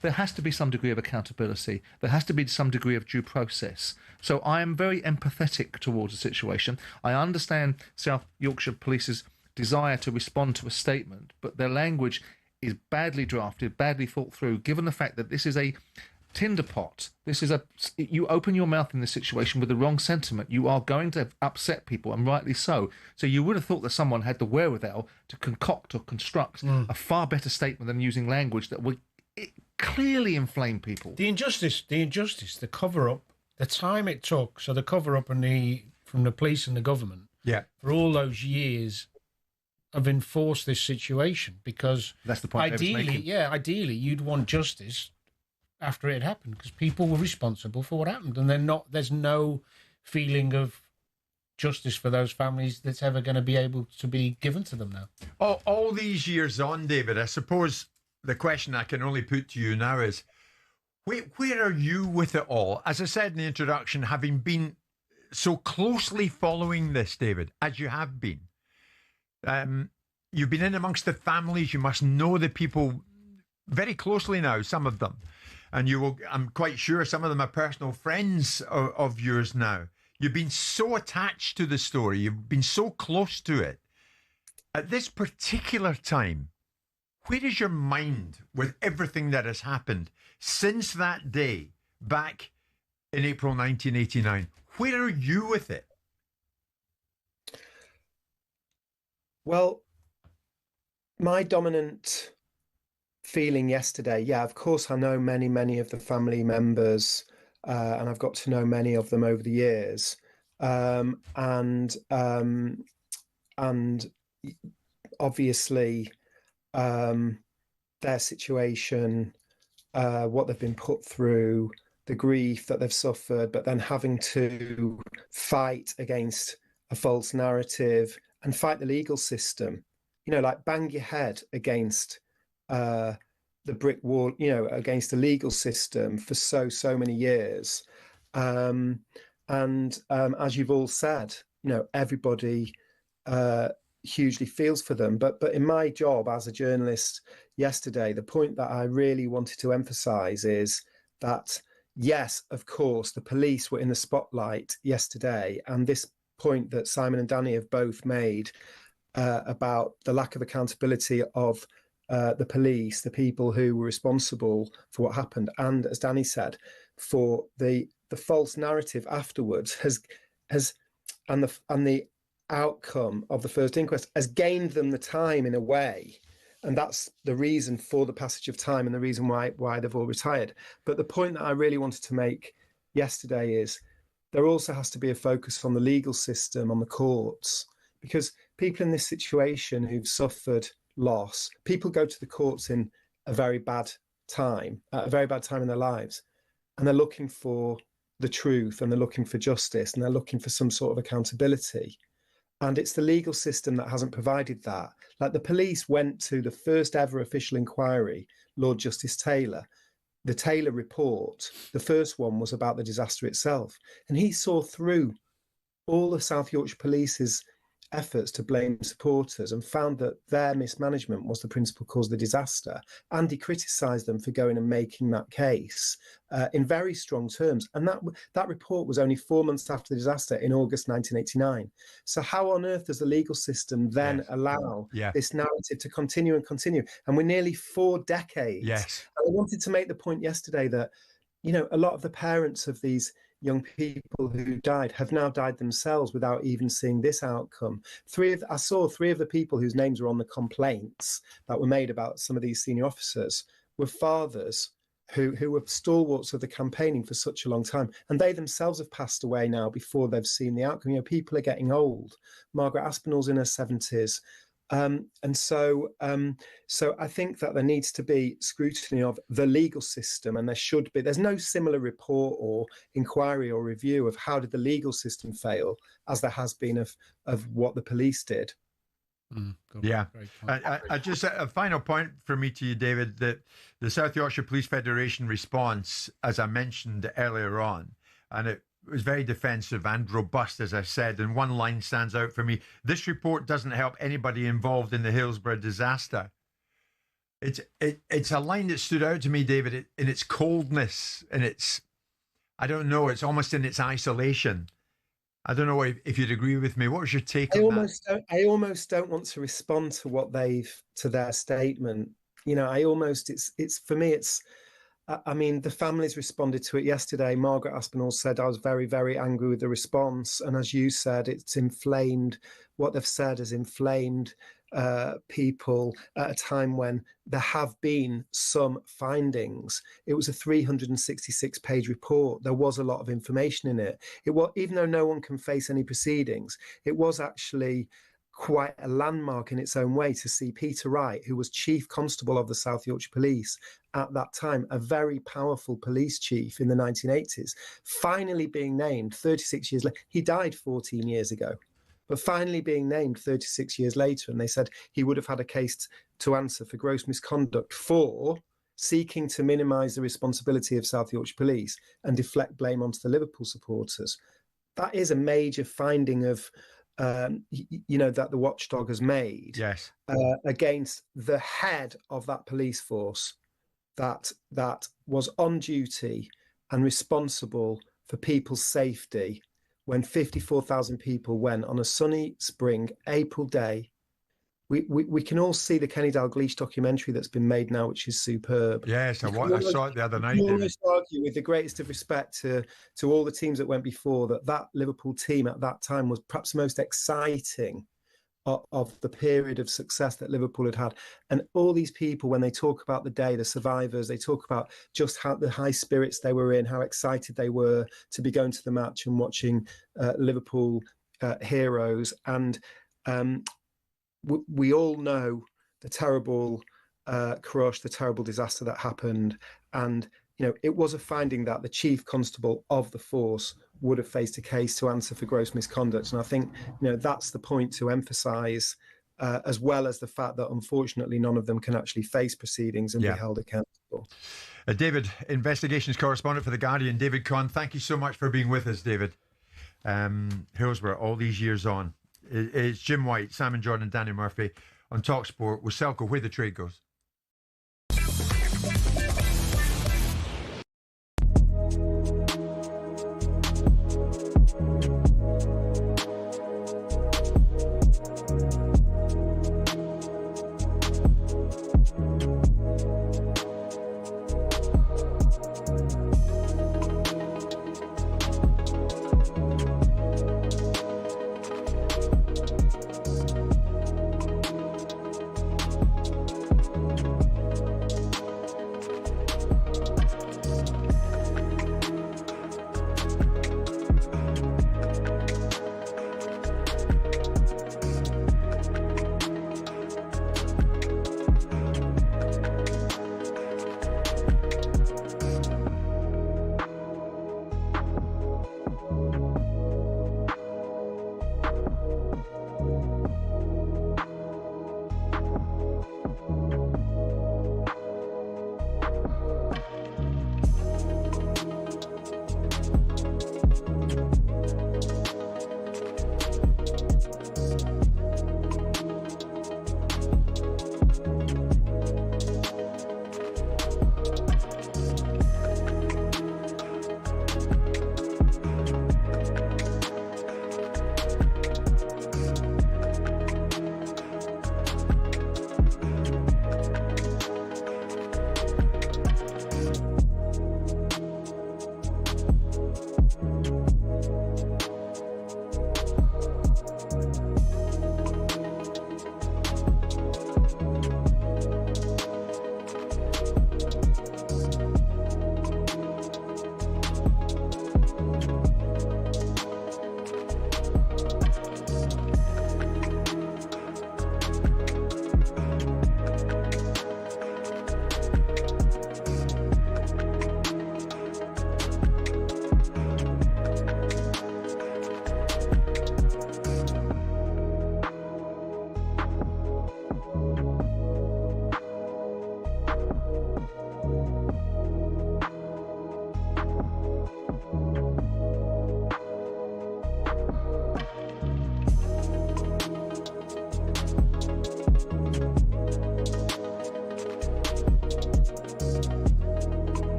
there has to be some degree of accountability. There has to be some degree of due process. So I am very empathetic towards the situation. I understand South Yorkshire Police's desire to respond to a statement, but their language is badly drafted, badly thought through, given the fact that this is a tinder pot. You open your mouth in this situation with the wrong sentiment, you are going to upset people, and rightly so. So you would have thought that someone had the wherewithal to concoct or construct a far better statement than using language that would clearly inflame people. The injustice, the cover-up, the time it took, so the cover-up from the police and the government, for all those years have enforced this situation, because that's the point ideally you'd want justice after it happened, because people were responsible for what happened, and there's no feeling of justice for those families that's ever going to be able to be given to them now. All these years on, David, I suppose the question I can only put to you now is, where are you with it all? As I said in the introduction, having been so closely following this, David, as you have been, you've been in amongst the families, you must know the people very closely now, some of them, and I'm quite sure some of them are personal friends of yours now. You've been so attached to the story, you've been so close to it. At this particular time, where is your mind with everything that has happened since that day back in April 1989? Where are you with it? Well, my dominant feeling yesterday, of course, I know many of the family members, and I've got to know many of them over the years. And obviously, their situation, what they've been put through, the grief that they've suffered, but then having to fight against a false narrative and fight the legal system, like bang your head against the brick wall, against the legal system for so many years. And as you've all said, everybody hugely feels for them. But in my job as a journalist yesterday, the point that I really wanted to emphasize is that, yes, of course, the police were in the spotlight yesterday. And this point that Simon and Danny have both made about the lack of accountability of the police, the people who were responsible for what happened, and as Danny said, for the false narrative afterwards and the outcome of the first inquest has gained them the time in a way, and that's the reason for the passage of time and the reason why they've all retired. But the point that I really wanted to make yesterday is there also has to be a focus on the legal system, on the courts, because people in this situation who've suffered loss, people go to the courts in a very bad time, at a very bad time in their lives, and they're looking for the truth, and they're looking for justice, and they're looking for some sort of accountability. And it's the legal system that hasn't provided that. Like the police went to the first ever official inquiry, Lord Justice Taylor. The Taylor report, the first one was about the disaster itself. And he saw through all of South Yorkshire Police's efforts to blame supporters and found that their mismanagement was the principal cause of the disaster. And he criticised them for going and making that case in very strong terms. And that report was only 4 months after the disaster in August 1989. So how on earth does the legal system then allow this narrative to continue and continue? And we're nearly 4 decades. Yes. I wanted to make the point yesterday that, you know, a lot of the parents of these young people who died have now died themselves without even seeing this outcome. I saw 3 of the people whose names were on the complaints that were made about some of these senior officers were fathers who were stalwarts of the campaigning for such a long time. And they themselves have passed away now before they've seen the outcome. You know, people are getting old. Margaret Aspinall's in her 70s. So I think that there needs to be scrutiny of the legal system, and there's no similar report or inquiry or review of how did the legal system fail as there has been of what the police did. I just a final point for me to you, David, that the South Yorkshire Police Federation response, as I mentioned earlier on, and it was very defensive and robust, as I said, and one line stands out for me: this report doesn't help anybody involved in the Hillsborough disaster. It's a line that stood out to me, David, in its coldness and its, I don't know, it's almost in its isolation. I don't know if you'd agree with me. What was your take on that? I almost don't want to respond to their statement. You know, for me, I mean, the families responded to it yesterday. Margaret Aspinall said, I was very, very angry with the response. And as you said, it's inflamed. What they've said has inflamed people at a time when there have been some findings. It was a 366-page report. There was a lot of information in it. Even though no one can face any proceedings, it was actually quite a landmark in its own way to see Peter Wright, who was Chief Constable of the South Yorkshire Police at that time, a very powerful police chief in the 1980s, finally being named 36 years later. He died 14 years ago, but finally being named 36 years later. And they said he would have had a case to answer for gross misconduct for seeking to minimise the responsibility of South Yorkshire Police and deflect blame onto the Liverpool supporters. That is a major finding of that the watchdog has made against the head of that police force that was on duty and responsible for people's safety when 54,000 people went on a sunny spring April day. We can all see the Kenny Dalglish documentary that's been made now, which is superb. Yes, I saw it the other night. You almost argue, with the greatest of respect to all the teams that went before, that Liverpool team at that time was perhaps the most exciting of the period of success that Liverpool had had. And all these people, when they talk about the day, the survivors, they talk about just how the high spirits they were in, how excited they were to be going to the match and watching Liverpool heroes. And we all know the terrible crush, the terrible disaster that happened. And, you know, it was a finding that the chief constable of the force would have faced a case to answer for gross misconduct. And I think, you know, that's the point to emphasise, as well as the fact that, unfortunately, none of them can actually face proceedings and be held accountable. David, investigations correspondent for The Guardian, David Conn, thank you so much for being with us, David. Hillsborough, all these years on. It's Jim White, Simon Jordan, Danny Murphy on talkSPORT with Selco, where the trade goes.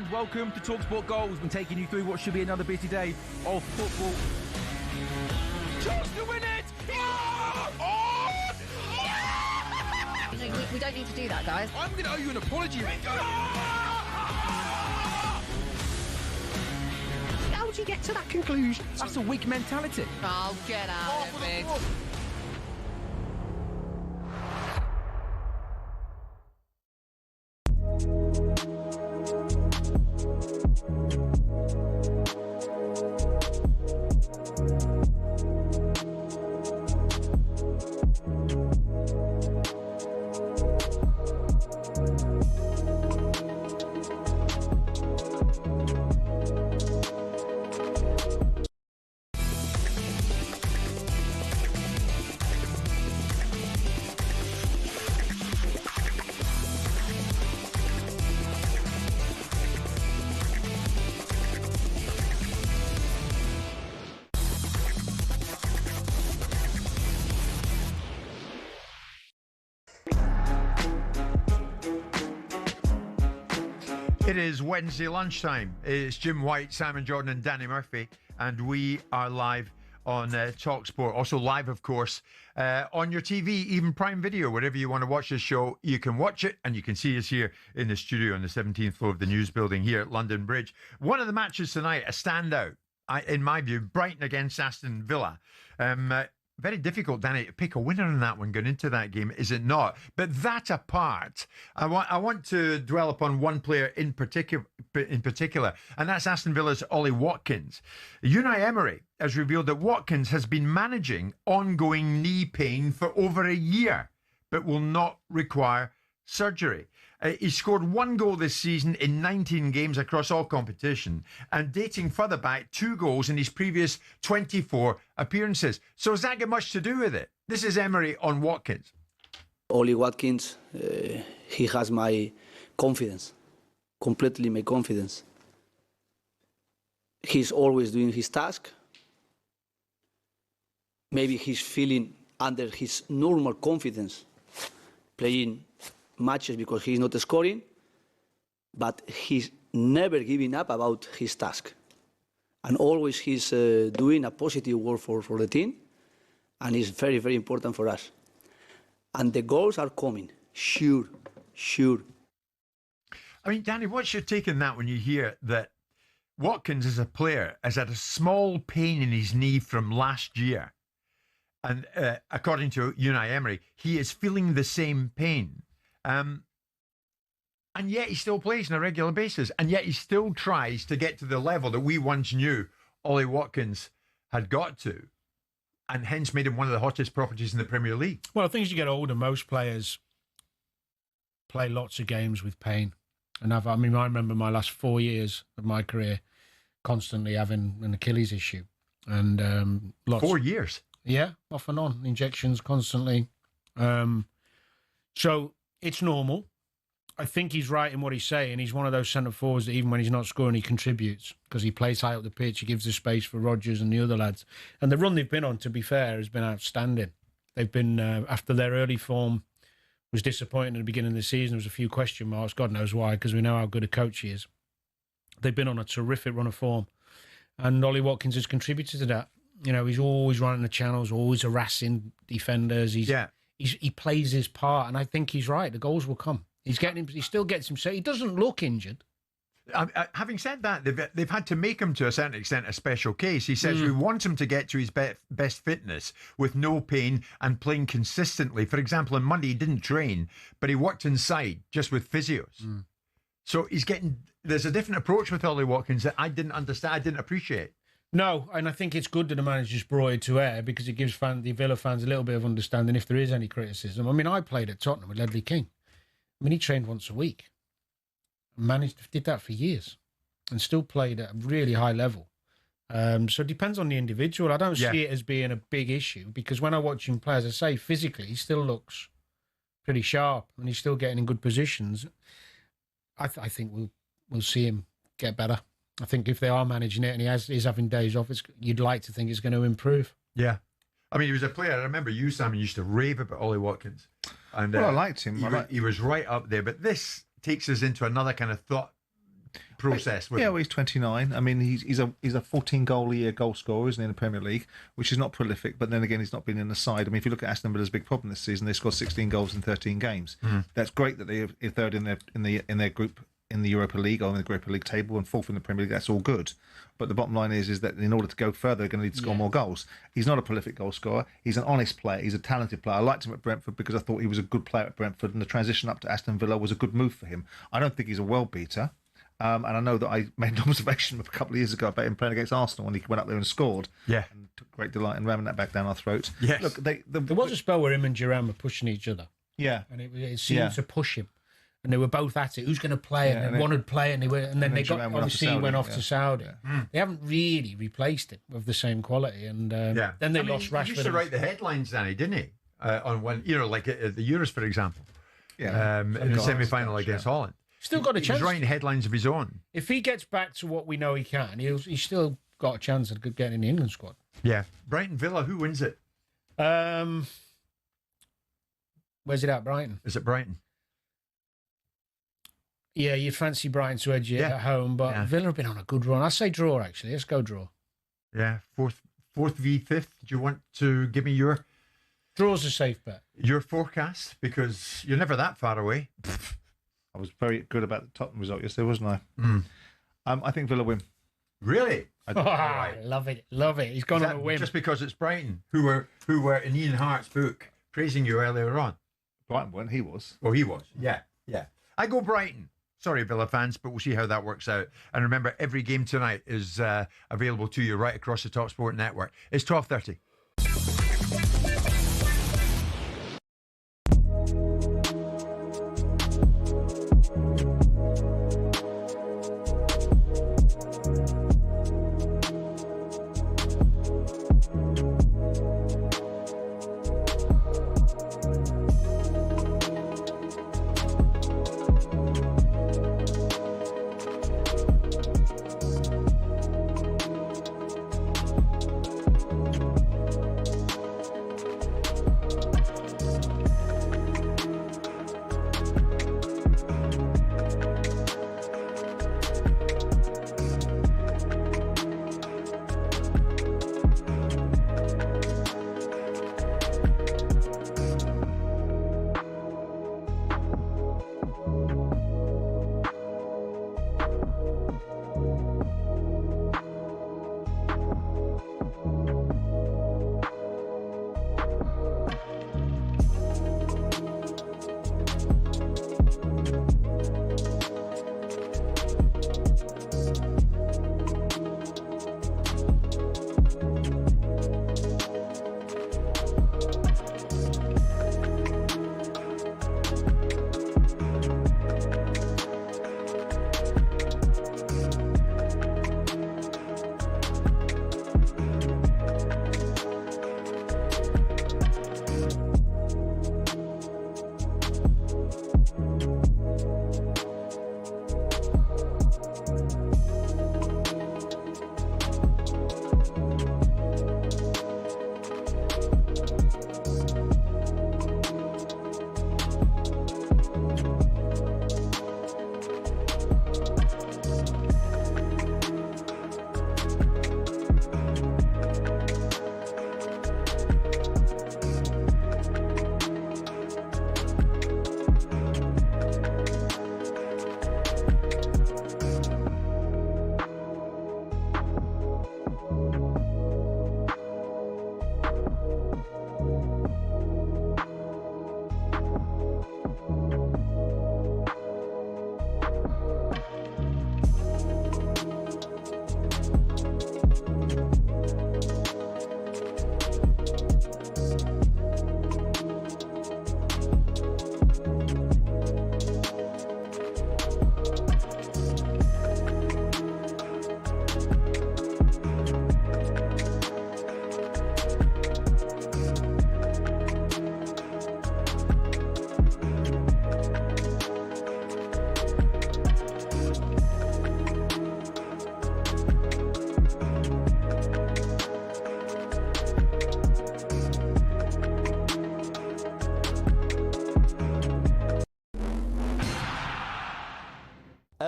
and welcome to talkSPORT Goals. We're taking you through what should be another busy day of football. Chance to win it! We don't need to do that, guys. I'm going to owe you an apology. How would you get to that conclusion? That's a weak mentality. Oh, get out of it. It is Wednesday lunchtime. It's Jim White, Simon Jordan and Danny Murphy, and we are live on talkSPORT. Also live, of course, on your TV, even Prime Video, wherever you want to watch this show, you can watch it, and you can see us here in the studio on the 17th floor of the News Building here at London Bridge. One of the matches tonight, a standout, in my view, Brighton against Aston Villa. Very difficult, Danny, to pick a winner in that one going into that game, is it not? But that apart, I want to dwell upon one player in particular, and that's Aston Villa's Ollie Watkins. Unai Emery has revealed that Watkins has been managing ongoing knee pain for over a year, but will not require surgery. He scored 1 goal this season in 19 games across all competition, and dating further back, 2 goals in his previous 24 appearances. So has that got much to do with it? This is Emery on Watkins. Ollie Watkins, he has my confidence, completely my confidence. He's always doing his task. Maybe he's feeling under his normal confidence, playing matches because he's not scoring, but he's never giving up about his task. And always he's doing a positive work for the team, and it's very, very important for us. And the goals are coming, sure. I mean, Danny, what's your take on that when you hear that Watkins as a player has had a small pain in his knee from last year, and according to Unai Emery, he is feeling the same pain. And yet he still plays on a regular basis, and yet he still tries to get to the level that we once knew Ollie Watkins had got to, and hence made him one of the hottest properties in the Premier League. Well, I think as you get older, most players play lots of games with pain. And I remember my last 4 years of my career constantly having an Achilles issue. And 4 years? Yeah, off and on, injections constantly. So it's normal. I think he's right in what he's saying. He's one of those centre forwards that even when he's not scoring, he contributes because he plays high up the pitch. He gives the space for Rodgers and the other lads. And the run they've been on, to be fair, has been outstanding. They've been, after their early form was disappointing at the beginning of the season, there was a few question marks. God knows why, because we know how good a coach he is. They've been on a terrific run of form. And Ollie Watkins has contributed to that. You know, he's always running the channels, always harassing defenders. He plays his part, and I think he's right. The goals will come. He still gets him. So he doesn't look injured. Having said that, they've had to make him to a certain extent a special case. He says we want him to get to his best fitness with no pain and playing consistently. For example, on Monday he didn't train, but he worked inside just with physios. So there's a different approach with Ollie Watkins that I didn't understand, I didn't appreciate. No, and I think it's good that the manager's brought it to air because it gives the Villa fans a little bit of understanding if there is any criticism. I mean, I played at Tottenham with Ledley King. I mean, he trained once a week. Did that for years and still played at a really high level. So it depends on the individual. I don't see it as being a big issue because when I watch him play, as I say, physically, he still looks pretty sharp and he's still getting in good positions. I think we'll see him get better. I think if they are managing it and he's having days off, you'd like to think it's going to improve. Yeah. I mean, he was a player. I remember you, Simon, used to rave about Ollie Watkins. And I liked him. He was right up there. But this takes us into another kind of thought process. Yeah, well, he's 29. I mean, he's a 14 goal a year goal scorer, isn't he, in the Premier League, which is not prolific. But then again, he's not been in the side. I mean, if you look at Aston Villa's big problem this season, they scored 16 goals in 13 games. That's great that they're third in their group in the Europa League or in the Europa League table and fourth in the Premier League. That's all good. But the bottom line is that in order to go further, they're going to need to score more goals. He's not a prolific goal scorer. He's an honest player. He's a talented player. I liked him at Brentford because I thought he was a good player at Brentford, and the transition up to Aston Villa was a good move for him. I don't think he's a world beater. And I know that I made an observation a couple of years ago about him playing against Arsenal when he went up there and scored. Yeah. And took great delight in ramming that back down our throats. Yes. Look, there was a spell where him and Duran were pushing each other. Yeah. And it seemed to push him. And they were both at it. Who's going to play? Yeah, and one would play, and then they got Duran obviously went off to Saudi. Yeah. They haven't really replaced it with the same quality, and then they lost Rashford. He used to write the headlines, Danny, didn't he? On when like at the Euros, for example. Yeah. In the semi-final against Holland. Still got a chance. He's writing headlines of his own. If he gets back to what we know he can, he's still got a chance of getting in the England squad. Yeah. Brighton Villa, who wins it? Where's it at, Brighton? Is it Brighton? Yeah, you'd fancy Brighton to edge it at home, but Villa have been on a good run. I'd say draw, actually. Let's go draw. Yeah, fourth v fifth. Do you want to give me your... Draw's a safe bet. Your forecast? Because you're never that far away. I was very good about the Tottenham result yesterday, wasn't I? I think Villa win. Really? Love it. He's gone on a win. Just because it's Brighton, who were in Ian Hart's book praising you earlier on. Brighton weren't, he was. Oh, he was. Yeah. I go Brighton. Sorry, Villa fans, but we'll see how that works out. And remember, every game tonight is available to you right across the talkSPORT network. It's 12:30.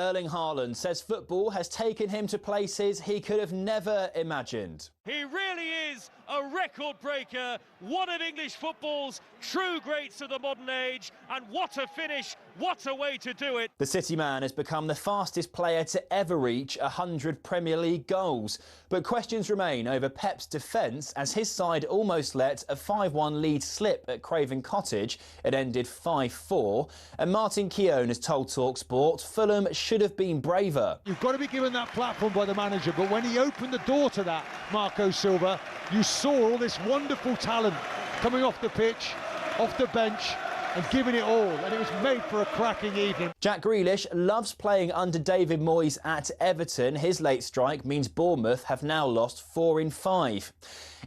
Erling Haaland says football has taken him to places he could have never imagined. He really is a record breaker, one of English football's true greats of the modern age, and what a finish, what a way to do it. The City man has become the fastest player to ever reach 100 Premier League goals, but questions remain over Pep's defence as his side almost let a 5-1 lead slip at Craven Cottage. It ended 5-4, and Martin Keown has told talkSPORT Fulham should have been braver. You've got to be given that platform by the manager, but when he opened the door to that, Marco Silva, you saw all this wonderful talent coming off the pitch, off the bench, and giving it all, and it was made for a cracking evening. Jack Grealish loves playing under David Moyes at Everton. His late strike means Bournemouth have now lost 4 in 5.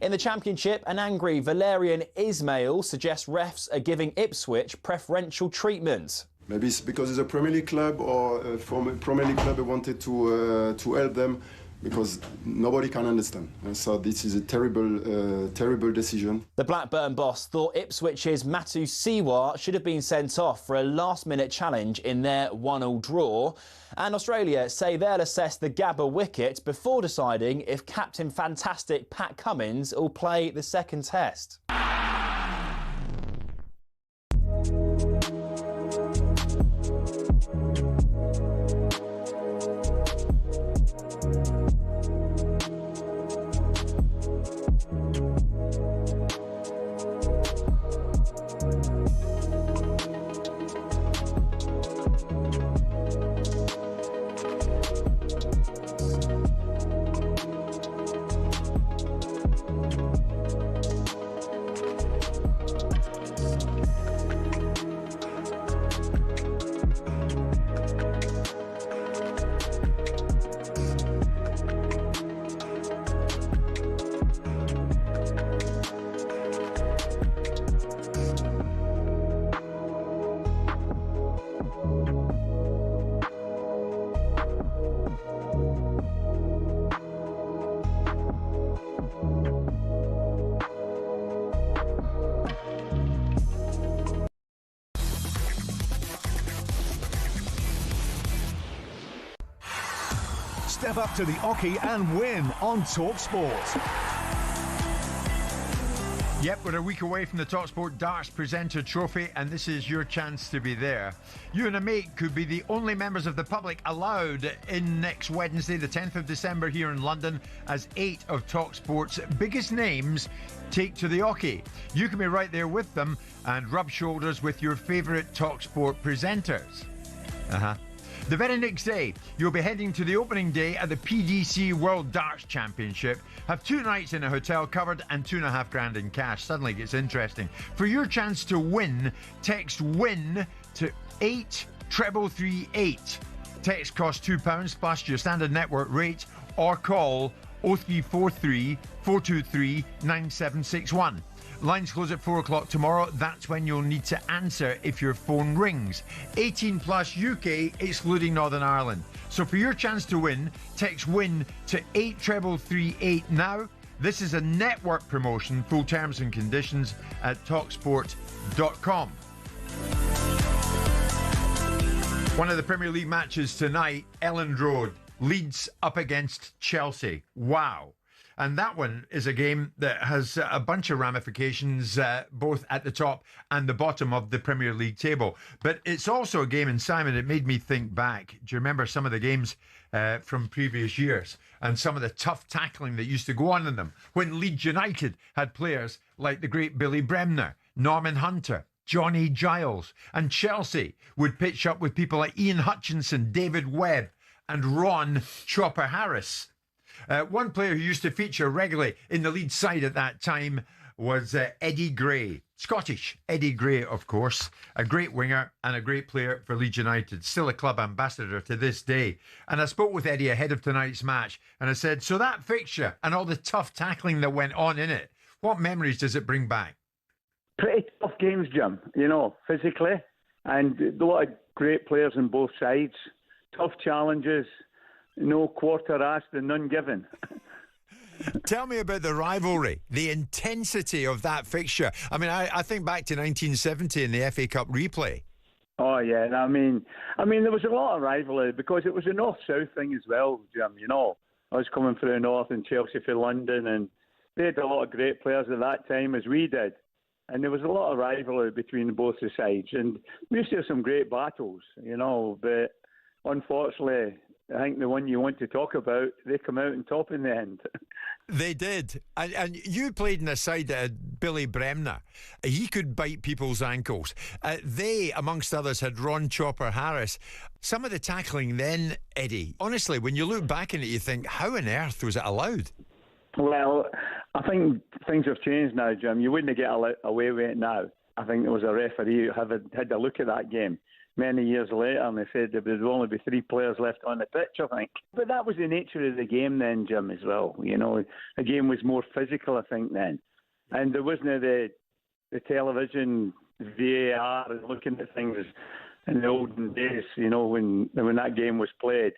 In the Championship, an angry Valérien Ismail suggests refs are giving Ipswich preferential treatment. Maybe it's because it's a Premier League club, or from a Premier League club, they wanted to help them, because nobody can understand. And so this is a terrible decision. The Blackburn boss thought Ipswich's Matu Siwa should have been sent off for a last-minute challenge in their 1-1 draw. And Australia say they'll assess the Gabba wicket before deciding if Captain Fantastic Pat Cummins will play the second test. Step up to the Oki and win on talkSPORT. Yep, we're a week away from the talkSPORT Darts Presenter Trophy, and this is your chance to be there. You and a mate could be the only members of the public allowed in next Wednesday, the 10th of December, here in London, as 8 of talkSPORT's biggest names take to the Oki. You can be right there with them and rub shoulders with your favourite talkSPORT presenters. The very next day, you'll be heading to the opening day at the PDC World Darts Championship. Have 2 nights in a hotel covered and $2,500 in cash. Suddenly it gets interesting. For your chance to win, text WIN to 83338. Text costs £2 plus your standard network rate, or call 0343 423 9761. Lines close at 4 o'clock tomorrow. That's when you'll need to answer if your phone rings. 18 plus UK, excluding Northern Ireland. So for your chance to win, text WIN to 83338 now. This is a network promotion. Full terms and conditions at talksport.com. One of the Premier League matches tonight, Elland Road. Leeds up against Chelsea. Wow. And that one is a game that has a bunch of ramifications, both at the top and the bottom of the Premier League table. But it's also a game, and Simon, it made me think back. Do you remember some of the games from previous years and some of the tough tackling that used to go on in them when Leeds United had players like the great Billy Bremner, Norman Hunter, Johnny Giles, and Chelsea would pitch up with people like Ian Hutchinson, David Webb, and Ron Chopper Harris. One player who used to feature regularly in the Leeds side at that time was Eddie Gray. Scottish Eddie Gray, of course, a great winger and a great player for Leeds United, still a club ambassador to this day. And I spoke with Eddie ahead of tonight's match, and I said, so that fixture and all the tough tackling that went on in it, what memories does it bring back? Pretty tough games, Jim, you know, physically, and a lot of great players on both sides. Tough challenges, no quarter asked and none given. Tell me about the rivalry, the intensity of that fixture. I mean, I think back to 1970 in the FA Cup replay. Oh yeah, I mean, there was a lot of rivalry because it was a north-south thing as well, Jim. You know, I was coming through the north and Chelsea for London, and they had a lot of great players at that time as we did, and there was a lot of rivalry between both the sides, and we used to have some great battles, you know. But unfortunately, I think the one you want to talk about, they come out on top in the end. They did. And you played in a side that had Billy Bremner. He could bite people's ankles. They, amongst others, had Ron Chopper Harris. Some of the tackling then, Eddie, honestly, when you look back on it, you think, how on earth was it allowed? Well, I think things have changed now, Jim. You wouldn't get away with it now. I think there was a referee who had a look at that game many years later, and they said there would only be 3 players left on the pitch, I think. But that was the nature of the game then, Jim, as well. You know, the game was more physical, I think, then. And there wasn't the television, VAR, and looking at things in the olden days, you know, when that game was played.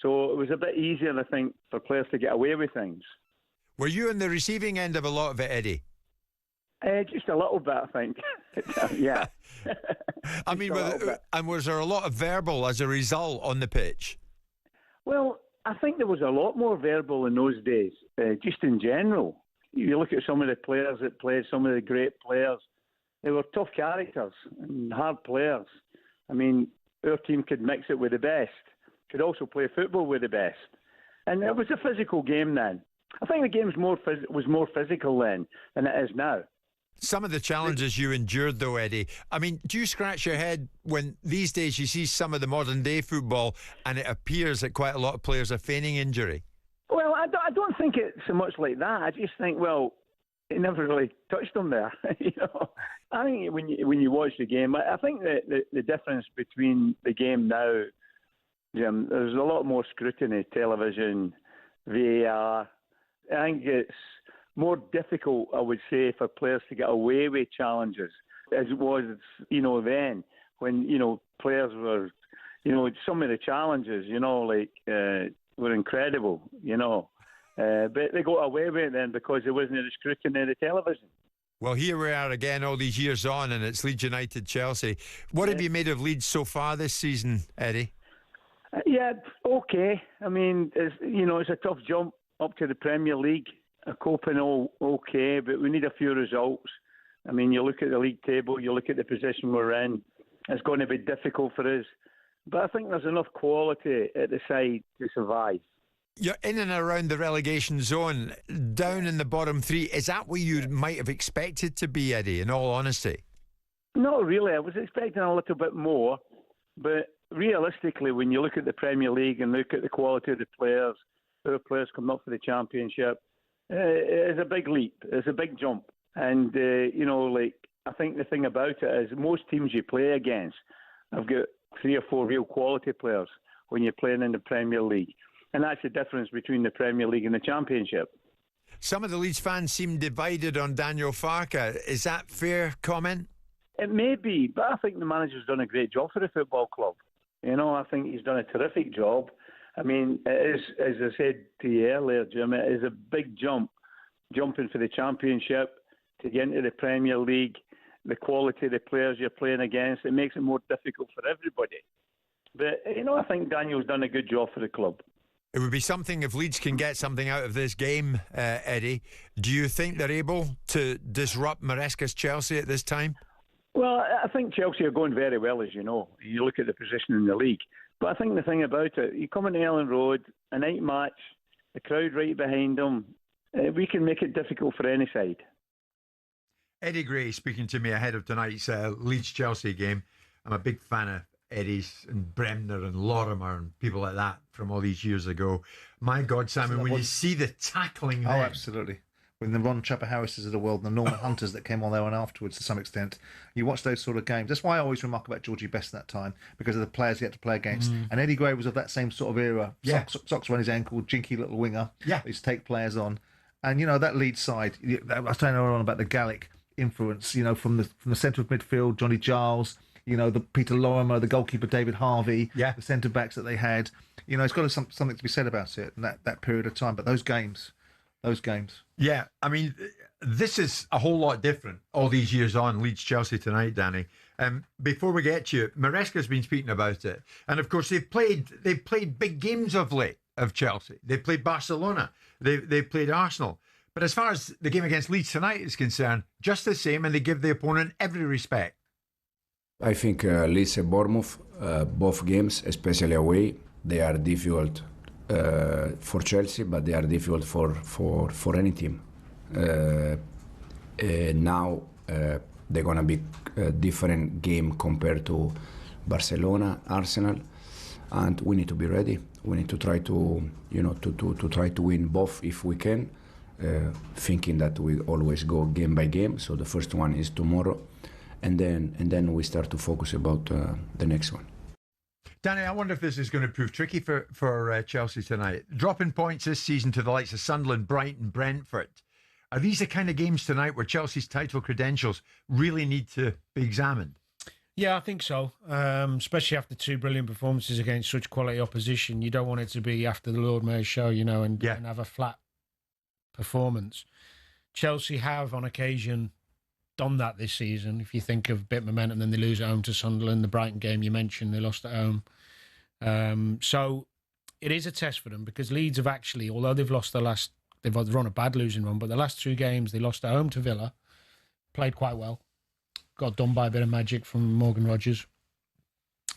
So it was a bit easier, I think, for players to get away with things. Were you on the receiving end of a lot of it, Eddie? Just a little bit, I think. Yeah. I mean, was there a lot of verbal as a result on the pitch? Well, I think there was a lot more verbal in those days, just in general. You look at some of the players that played, some of the great players, they were tough characters and hard players. I mean, our team could mix it with the best, could also play football with the best. And it was a physical game then. I think the game was more physical then than it is now. Some of the challenges you endured, though, Eddie, I mean, do you scratch your head when these days you see some of the modern-day football and it appears that quite a lot of players are feigning injury? Well, I don't think it's so much like that. I just think, well, it never really touched them there. You know, I think when you watch the game, I think that the difference between the game now, Jim, there's a lot more scrutiny, television, VAR. I think it's more difficult, I would say, for players to get away with challenges as it was, you know, then when, you know, players were, you know, some of the challenges, you know, like were incredible, you know. But they got away with it then because there wasn't the scrutiny of the television. Well, here we are again all these years on, and it's Leeds United Chelsea. What have you made of Leeds so far this season, Eddie? Yeah, okay. I mean, it's a tough jump up to the Premier League. Coping all okay, but we need a few results. I mean, you look at the league table, you look at the position we're in, it's going to be difficult for us. But I think there's enough quality at the side to survive. You're in and around the relegation zone, down in the bottom 3. Is that where you might have expected to be, Eddie, in all honesty? Not really. I was expecting a little bit more. But realistically, when you look at the Premier League and look at the quality of the players, who are players coming up for the Championship, it's a big leap. It's a big jump. And, I think the thing about it is most teams you play against have got 3 or 4 real quality players when you're playing in the Premier League. And that's the difference between the Premier League and the Championship. Some of the Leeds fans seem divided on Daniel Farke. Is that fair comment? It may be, but I think the manager's done a great job for the football club. You know, I think he's done a terrific job. I mean, it is, as I said to you earlier, Jim, it is a big jump, jumping for the Championship to get into the Premier League, the quality of the players you're playing against, it makes it more difficult for everybody. But, I think Daniel's done a good job for the club. It would be something if Leeds can get something out of this game, Eddie. Do you think they're able to disrupt Maresca's Chelsea at this time? Well, I think Chelsea are going very well, as you know. You look at the position in the league. But I think the thing about it, you come into Ellen Road, a night match, the crowd right behind them, we can make it difficult for any side. Eddie Gray speaking to me ahead of tonight's Leeds-Chelsea game. I'm a big fan of Eddie's and Bremner and Lorimer and people like that from all these years ago. My God, Simon, when you see the tackling there. Oh, absolutely. When the Ron Chopper Harrises of the world and the Norman Hunters that came on there and afterwards to some extent, you watch those sort of games. That's why I always remark about Georgie Best that time, because of the players he had to play against. And Eddie Gray was of that same sort of era. Yeah. Socks around his ankle, jinky little winger. Yeah. He used to take players on. And, that Leeds side, I was telling earlier on about the Gallic influence, from the centre of midfield, Johnny Giles, the Peter Lorimer, the goalkeeper David Harvey, the centre-backs that they had. It's got something to be said about it in that period of time. But those games. Yeah, I mean, this is a whole lot different all these years on. Leeds Chelsea tonight, Danny. Before we get to you, Maresca's been speaking about it, and of course they've played big games of late of Chelsea. They played Barcelona. They played Arsenal. But as far as the game against Leeds tonight is concerned, just the same, and they give the opponent every respect. I think Leeds and Bournemouth, both games, especially away, they are difficult for Chelsea, but they are difficult for any team. Now they're gonna be a different game compared to Barcelona, Arsenal, and we need to be ready. We need to try to try to win both if we can. Thinking that we always go game by game. So the first one is tomorrow, and then we start to focus about the next one. Danny, I wonder if this is going to prove tricky for Chelsea tonight. Dropping points this season to the likes of Sunderland, Brighton, Brentford. Are these the kind of games tonight where Chelsea's title credentials really need to be examined? Yeah, I think so. Especially after two brilliant performances against such quality opposition. You don't want it to be after the Lord Mayor's show, and have a flat performance. Chelsea have on occasion done that this season. If you think of a bit of momentum, then they lose at home to Sunderland. The Brighton game you mentioned, they lost at home. So it is a test for them, because Leeds have actually, although they've lost they've on a bad losing run, but the last two games they lost at home to Villa, played quite well, got done by a bit of magic from Morgan Rogers,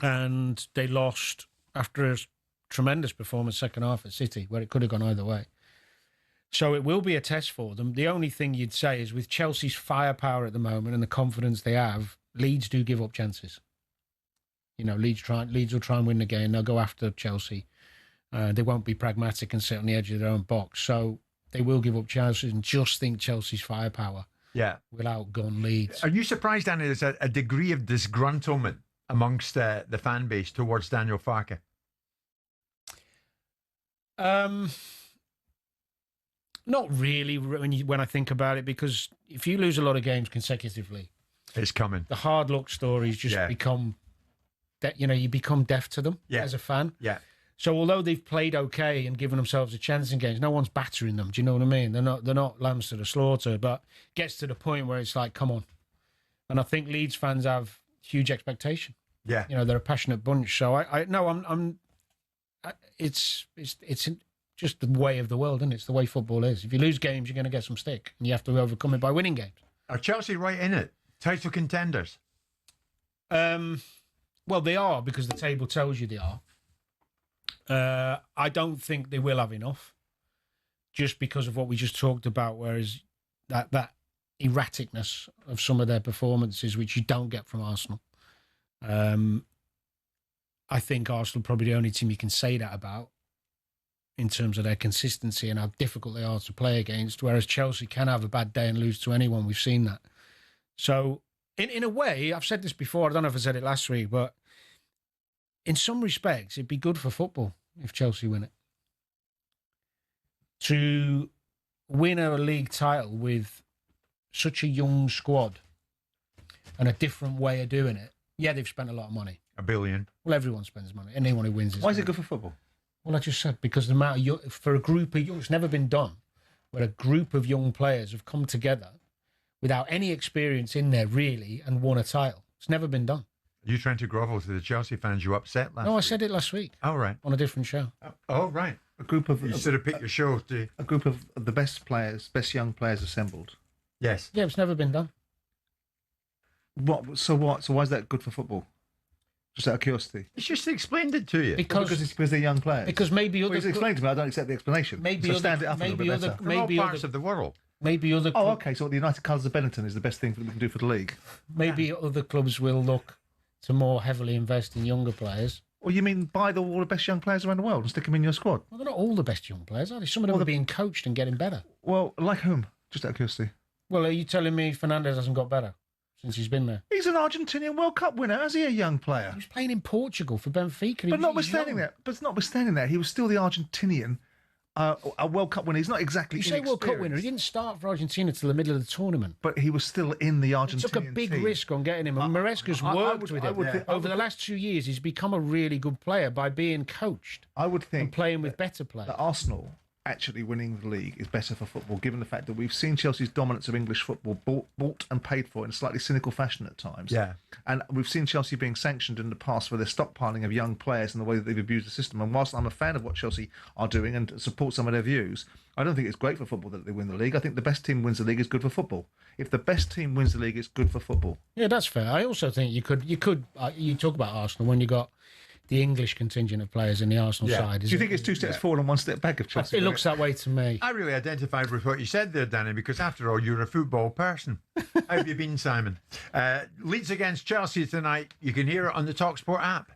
and they lost after a tremendous performance second half at City, where it could have gone either way. So it will be a test for them. The only thing you'd say is, with Chelsea's firepower at the moment and the confidence they have, Leeds do give up chances. Leeds will try and win the game. They'll go after Chelsea. They won't be pragmatic and sit on the edge of their own box. So they will give up chances, and just think Chelsea's firepower will outgun Leeds. Are you surprised, Danny, there's a degree of disgruntlement amongst the fan base towards Daniel Farke? Not really, when I think about it, because if you lose a lot of games consecutively, it's coming. The hard luck stories just become that. You become deaf to them as a fan. Yeah. So although they've played okay and given themselves a chance in games, no one's battering them. Do you know what I mean? They're not lambs to the slaughter, but it gets to the point where it's like, come on. And I think Leeds fans have huge expectation. Yeah. They're a passionate bunch. So it's just the way of the world, isn't it? It's the way football is. If you lose games, you're going to get some stick, and you have to overcome it by winning games. Are Chelsea right in it? Title contenders? Well, they are, because the table tells you they are. I don't think they will have enough, just because of what we just talked about, whereas that erraticness of some of their performances, which you don't get from Arsenal. I think Arsenal are probably the only team you can say that about, in terms of their consistency and how difficult they are to play against, whereas Chelsea can have a bad day and lose to anyone. We've seen that. So, in a way, I've said this before, I don't know if I said it last week, but in some respects, it'd be good for football if Chelsea win it. To win a league title with such a young squad and a different way of doing it, they've spent a lot of money. $1 billion. Well, everyone spends money. Anyone who wins is. Why is it good for football? Well, I just said, because the amount of for a group of young, it's never been done, where a group of young players have come together without any experience in there, really, and won a title. It's never been done. Are you trying to grovel to the Chelsea fans you upset last week? No, I said it last week. Oh, right. On a different show. Oh, right. A group of... You sort of picked your show to... A group of the best young players assembled. Yes. Yeah, it's never been done. What? So why is that good for football? Just out of curiosity. It's just explained it to you. Because they're young players. Because maybe other... Well, explain to me, I don't accept the explanation. Maybe so stand it up a little bit better. From all parts of the world. Maybe other... Oh, okay, so the United Colours of Benetton is the best thing that we can do for the league. Maybe other clubs will look to more heavily invest in younger players. Or you mean buy all the best young players around the world and stick them in your squad? Well, they're not all the best young players, are they? Some of them are being coached and getting better. Well, like whom? Just out of curiosity. Well, are you telling me Fernandes hasn't got better since he's been there? He's an Argentinian World Cup winner. Is he a young player? He was playing in Portugal for Benfica. But notwithstanding that, he was still the Argentinian a World Cup winner. He's not exactly. You say World Cup winner. He didn't start for Argentina till the middle of the tournament. But he was still in the Argentinian He took a big risk on getting him. And Maresca's worked with him. Over the last 2 years, he's become a really good player by being coached. I would think and playing with better players. That Arsenal actually winning the league is better for football, given the fact that we've seen Chelsea's dominance of English football bought and paid for in a slightly cynical fashion at times. Yeah. And we've seen Chelsea being sanctioned in the past for their stockpiling of young players and the way that they've abused the system. And whilst I'm a fan of what Chelsea are doing and support some of their views, I don't think it's great for football that they win the league. I think the best team wins the league is good for football. If the best team wins the league, it's good for football. Yeah, that's fair. I also think you talk about Arsenal when you got the English contingent of players in the Arsenal side. Do you think it's 2 steps forward and 1 step back of Chelsea? It looks that way to me. I really identified with what you said there, Danny, because after all, you're a football person. How have you been, Simon? Leeds against Chelsea tonight. You can hear it on the talkSPORT app.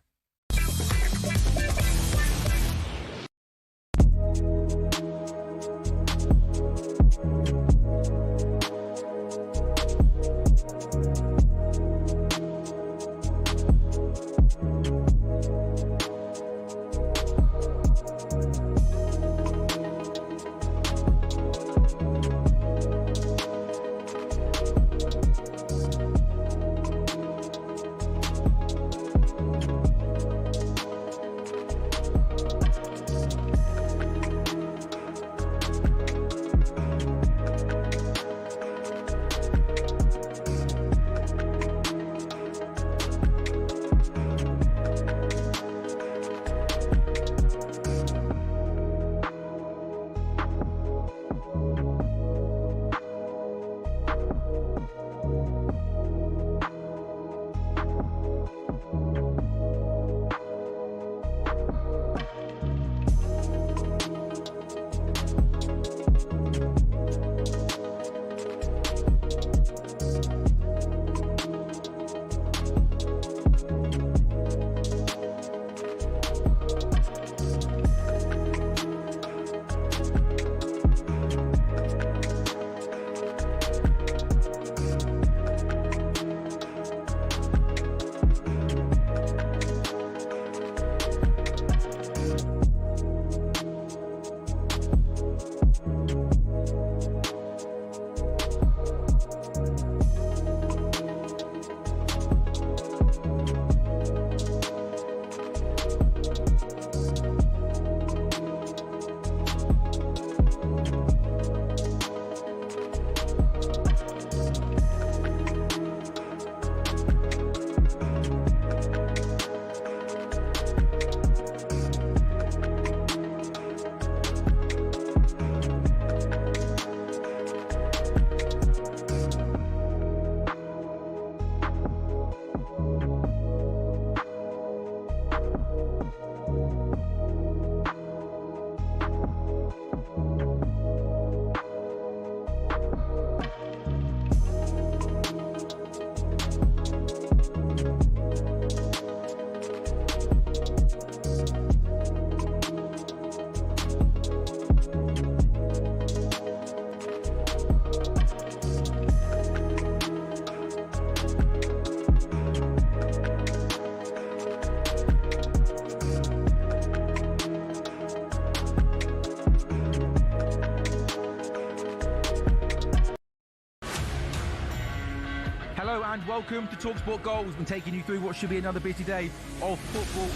Hello and welcome to talkSPORT Goals. We're taking you through what should be another busy day of football.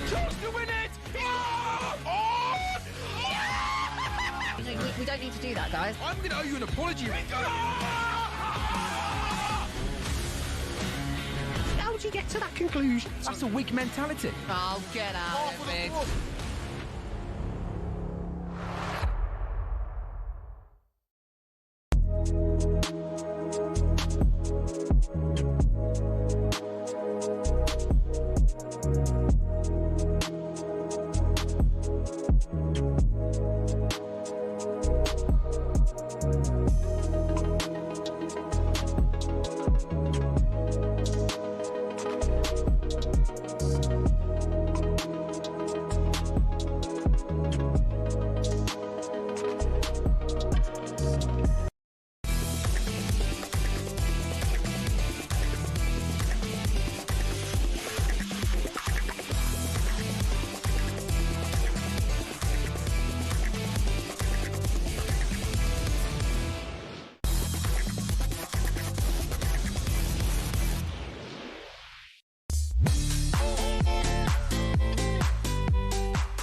Chance to win it! We don't need to do that, guys. I'm going to owe you an apology. How would you get to that conclusion? That's a weak mentality. Oh, get out of it.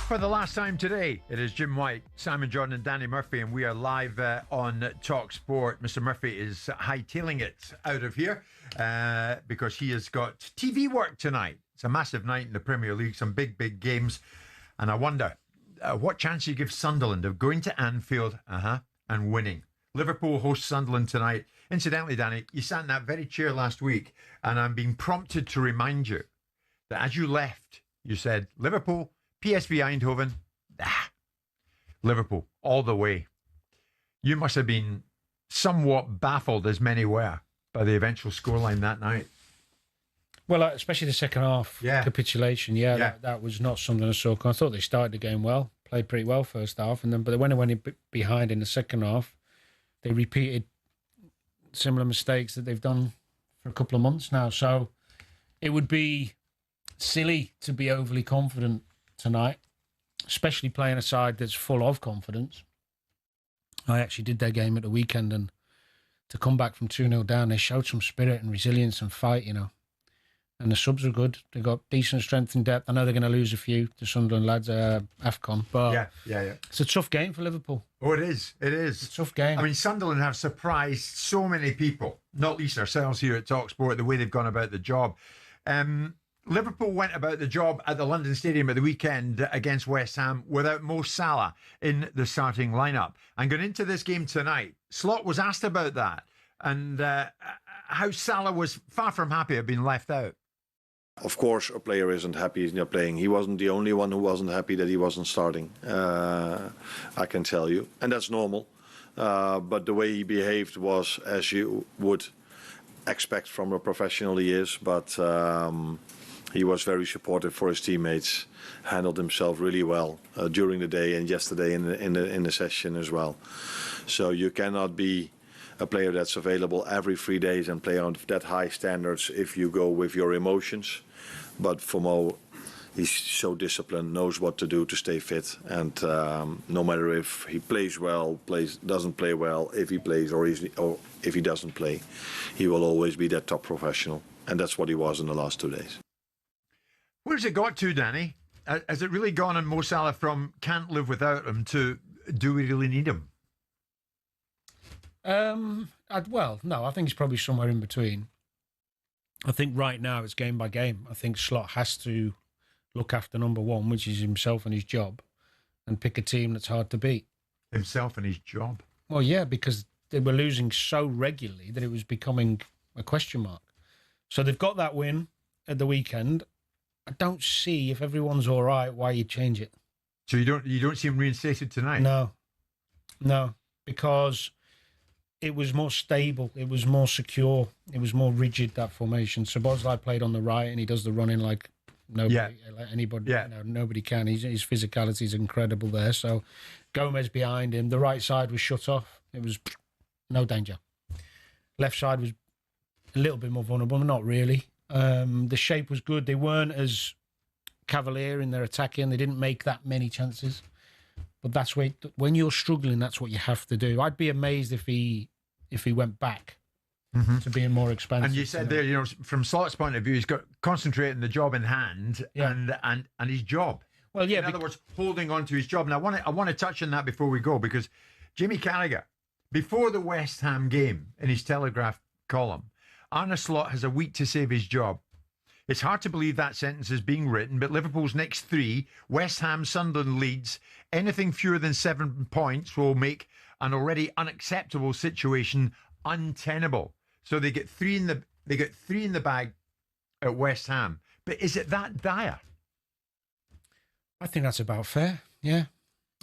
For the last time today, it is Jim White, Simon Jordan and Danny Murphy, and we are live on talkSPORT. Mr. Murphy is hightailing it out of here because he has got TV work tonight. It's a massive night in the Premier League, some big, big games. And I wonder, what chance you give Sunderland of going to Anfield and winning? Liverpool hosts Sunderland tonight. Incidentally, Danny, you sat in that very chair last week, and I'm being prompted to remind you that as you left, you said, Liverpool, PSV Eindhoven, Liverpool, all the way. You must have been somewhat baffled, as many were, by the eventual scoreline that night. Well, especially the second half capitulation. That was not something I saw. I thought they started the game well, played pretty well first half, but when they went behind in the second half, they repeated similar mistakes that they've done for a couple of months now. So it would be silly to be overly confident tonight, especially playing a side that's full of confidence. I actually did their game at the weekend, and to come back from 2-0 down, they showed some spirit and resilience and fight, And the subs are good. They've got decent strength and depth. I know they're going to lose a few to Sunderland lads, AFCON, but it's a tough game for Liverpool. Oh, it is. It is. It's a tough game. I mean, Sunderland have surprised so many people, not least ourselves here at talkSPORT, the way they've gone about the job. Liverpool went about the job at the London Stadium at the weekend against West Ham without Mo Salah in the starting lineup. And going into this game tonight, Slot was asked about that and how Salah was far from happy at being left out. Of course, a player isn't happy he's not playing. He wasn't the only one who wasn't happy that he wasn't starting, I can tell you. And that's normal. But the way he behaved was as you would expect from a professional he is. But he was very supportive for his teammates, handled himself really well during the day and yesterday in the session as well. So you cannot be a player that's available every 3 days and play on that high standards if you go with your emotions. But for Mo, he's so disciplined, knows what to do to stay fit, and no matter if he plays well, doesn't play well, if he plays or if he doesn't play, he will always be that top professional, and that's what he was in the last 2 days. Where's it got to, Danny? Has it really gone on Mo Salah from can't live without him to do we really need him? Well, no, I think it's probably somewhere in between. I think right now it's game by game. I think Slot has to look after number one, which is himself and his job, and pick a team that's hard to beat. Himself and his job? Well, yeah, because they were losing so regularly that it was becoming a question mark. So they've got that win at the weekend. I don't see, if everyone's all right, why you change it. So you don't see him reinstated tonight? No, because it was more stable, it was more secure, it was more rigid, that formation. Szoboszlai played on the right and he does the running like nobody, like anybody, nobody can. His physicality is incredible there. So Gomez behind him, the right side was shut off. It was no danger. Left side was a little bit more vulnerable, but not really. The shape was good. They weren't as cavalier in their attacking. They didn't make that many chances. But that's when you're struggling, that's what you have to do. I'd be amazed if he went back to being more expansive. And you said there, from Slot's point of view, he's got concentrating the job in hand and his job. Well, yeah. In other words, holding on to his job. And I want to touch on that before we go, because Jimmy Carragher, before the West Ham game, in his Telegraph column, Arne Slot has a week to save his job. It's hard to believe that sentence is being written, but Liverpool's next three, West Ham, Sunderland, Leeds, anything fewer than 7 points will make an already unacceptable situation untenable. So they get three in the bag at West Ham. But is it that dire? I think that's about fair. Yeah,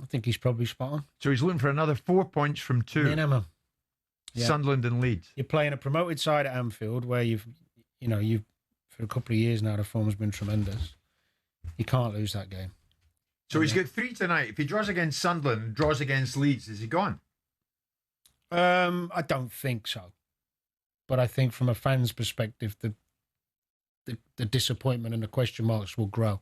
I think he's probably spot on. So he's looking for another 4 points from two. Minimum. Yeah. Sunderland and Leeds. You're playing a promoted side at Anfield where you've for a couple of years now, the form's been tremendous. You can't lose that game. So he's got 3 tonight. If he draws against Sunderland, draws against Leeds, is he gone? I don't think so. But I think from a fan's perspective, the disappointment and the question marks will grow.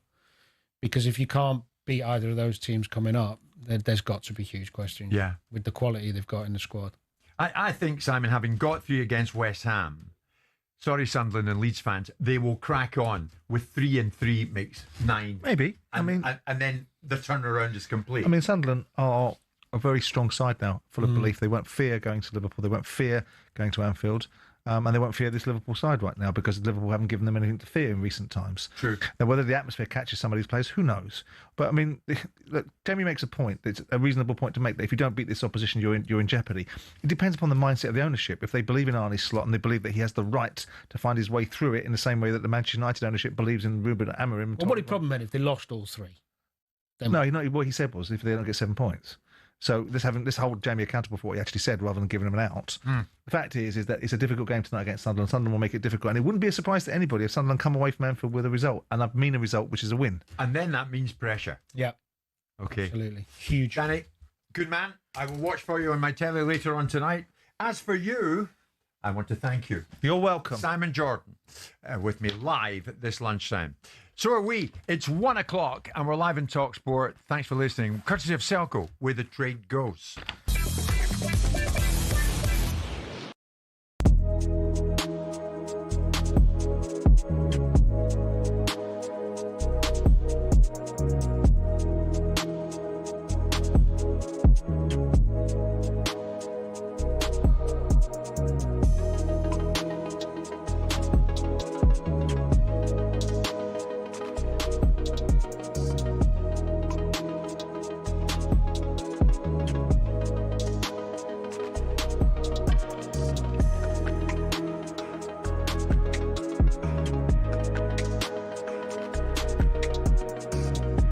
Because if you can't beat either of those teams coming up, there's got to be huge questions. Yeah. With the quality they've got in the squad. I think, Simon, having got 3 against West Ham, sorry, Sunderland and Leeds fans, they will crack on with 3 and 3 makes 9. Maybe. And then the turnaround is complete. I mean, Sunderland are a very strong side now, full of belief. They won't fear going to Liverpool. They won't fear going to Anfield. And they won't fear this Liverpool side right now because Liverpool haven't given them anything to fear in recent times. True. Now, whether the atmosphere catches some of these players, who knows? But I mean, look, Jamie makes a point. It's a reasonable point to make that if you don't beat this opposition, you're in jeopardy. It depends upon the mindset of the ownership. If they believe in Arne Slot and they believe that he has the right to find his way through it in the same way that the Manchester United ownership believes in Ruben Amorim. Well, what would the problem then if they lost all three? No, what he said was if they don't get 7 points. So this hold Jamie accountable for what he actually said rather than giving him an out. The fact is that it's a difficult game tonight against Sunderland. Sunderland will make it difficult. And it wouldn't be a surprise to anybody if Sunderland come away from Anfield with a result. And I mean a result, which is a win. And then that means pressure. Yeah. Okay. Absolutely. Huge. Danny, good man. I will watch for you on my telly later on tonight. As for you, I want to thank you. You're welcome. Simon Jordan with me live at this lunchtime. So are we. It's 1 o'clock and we're live in talkSPORT. Thanks for listening. Courtesy of Selco, where the trade goes.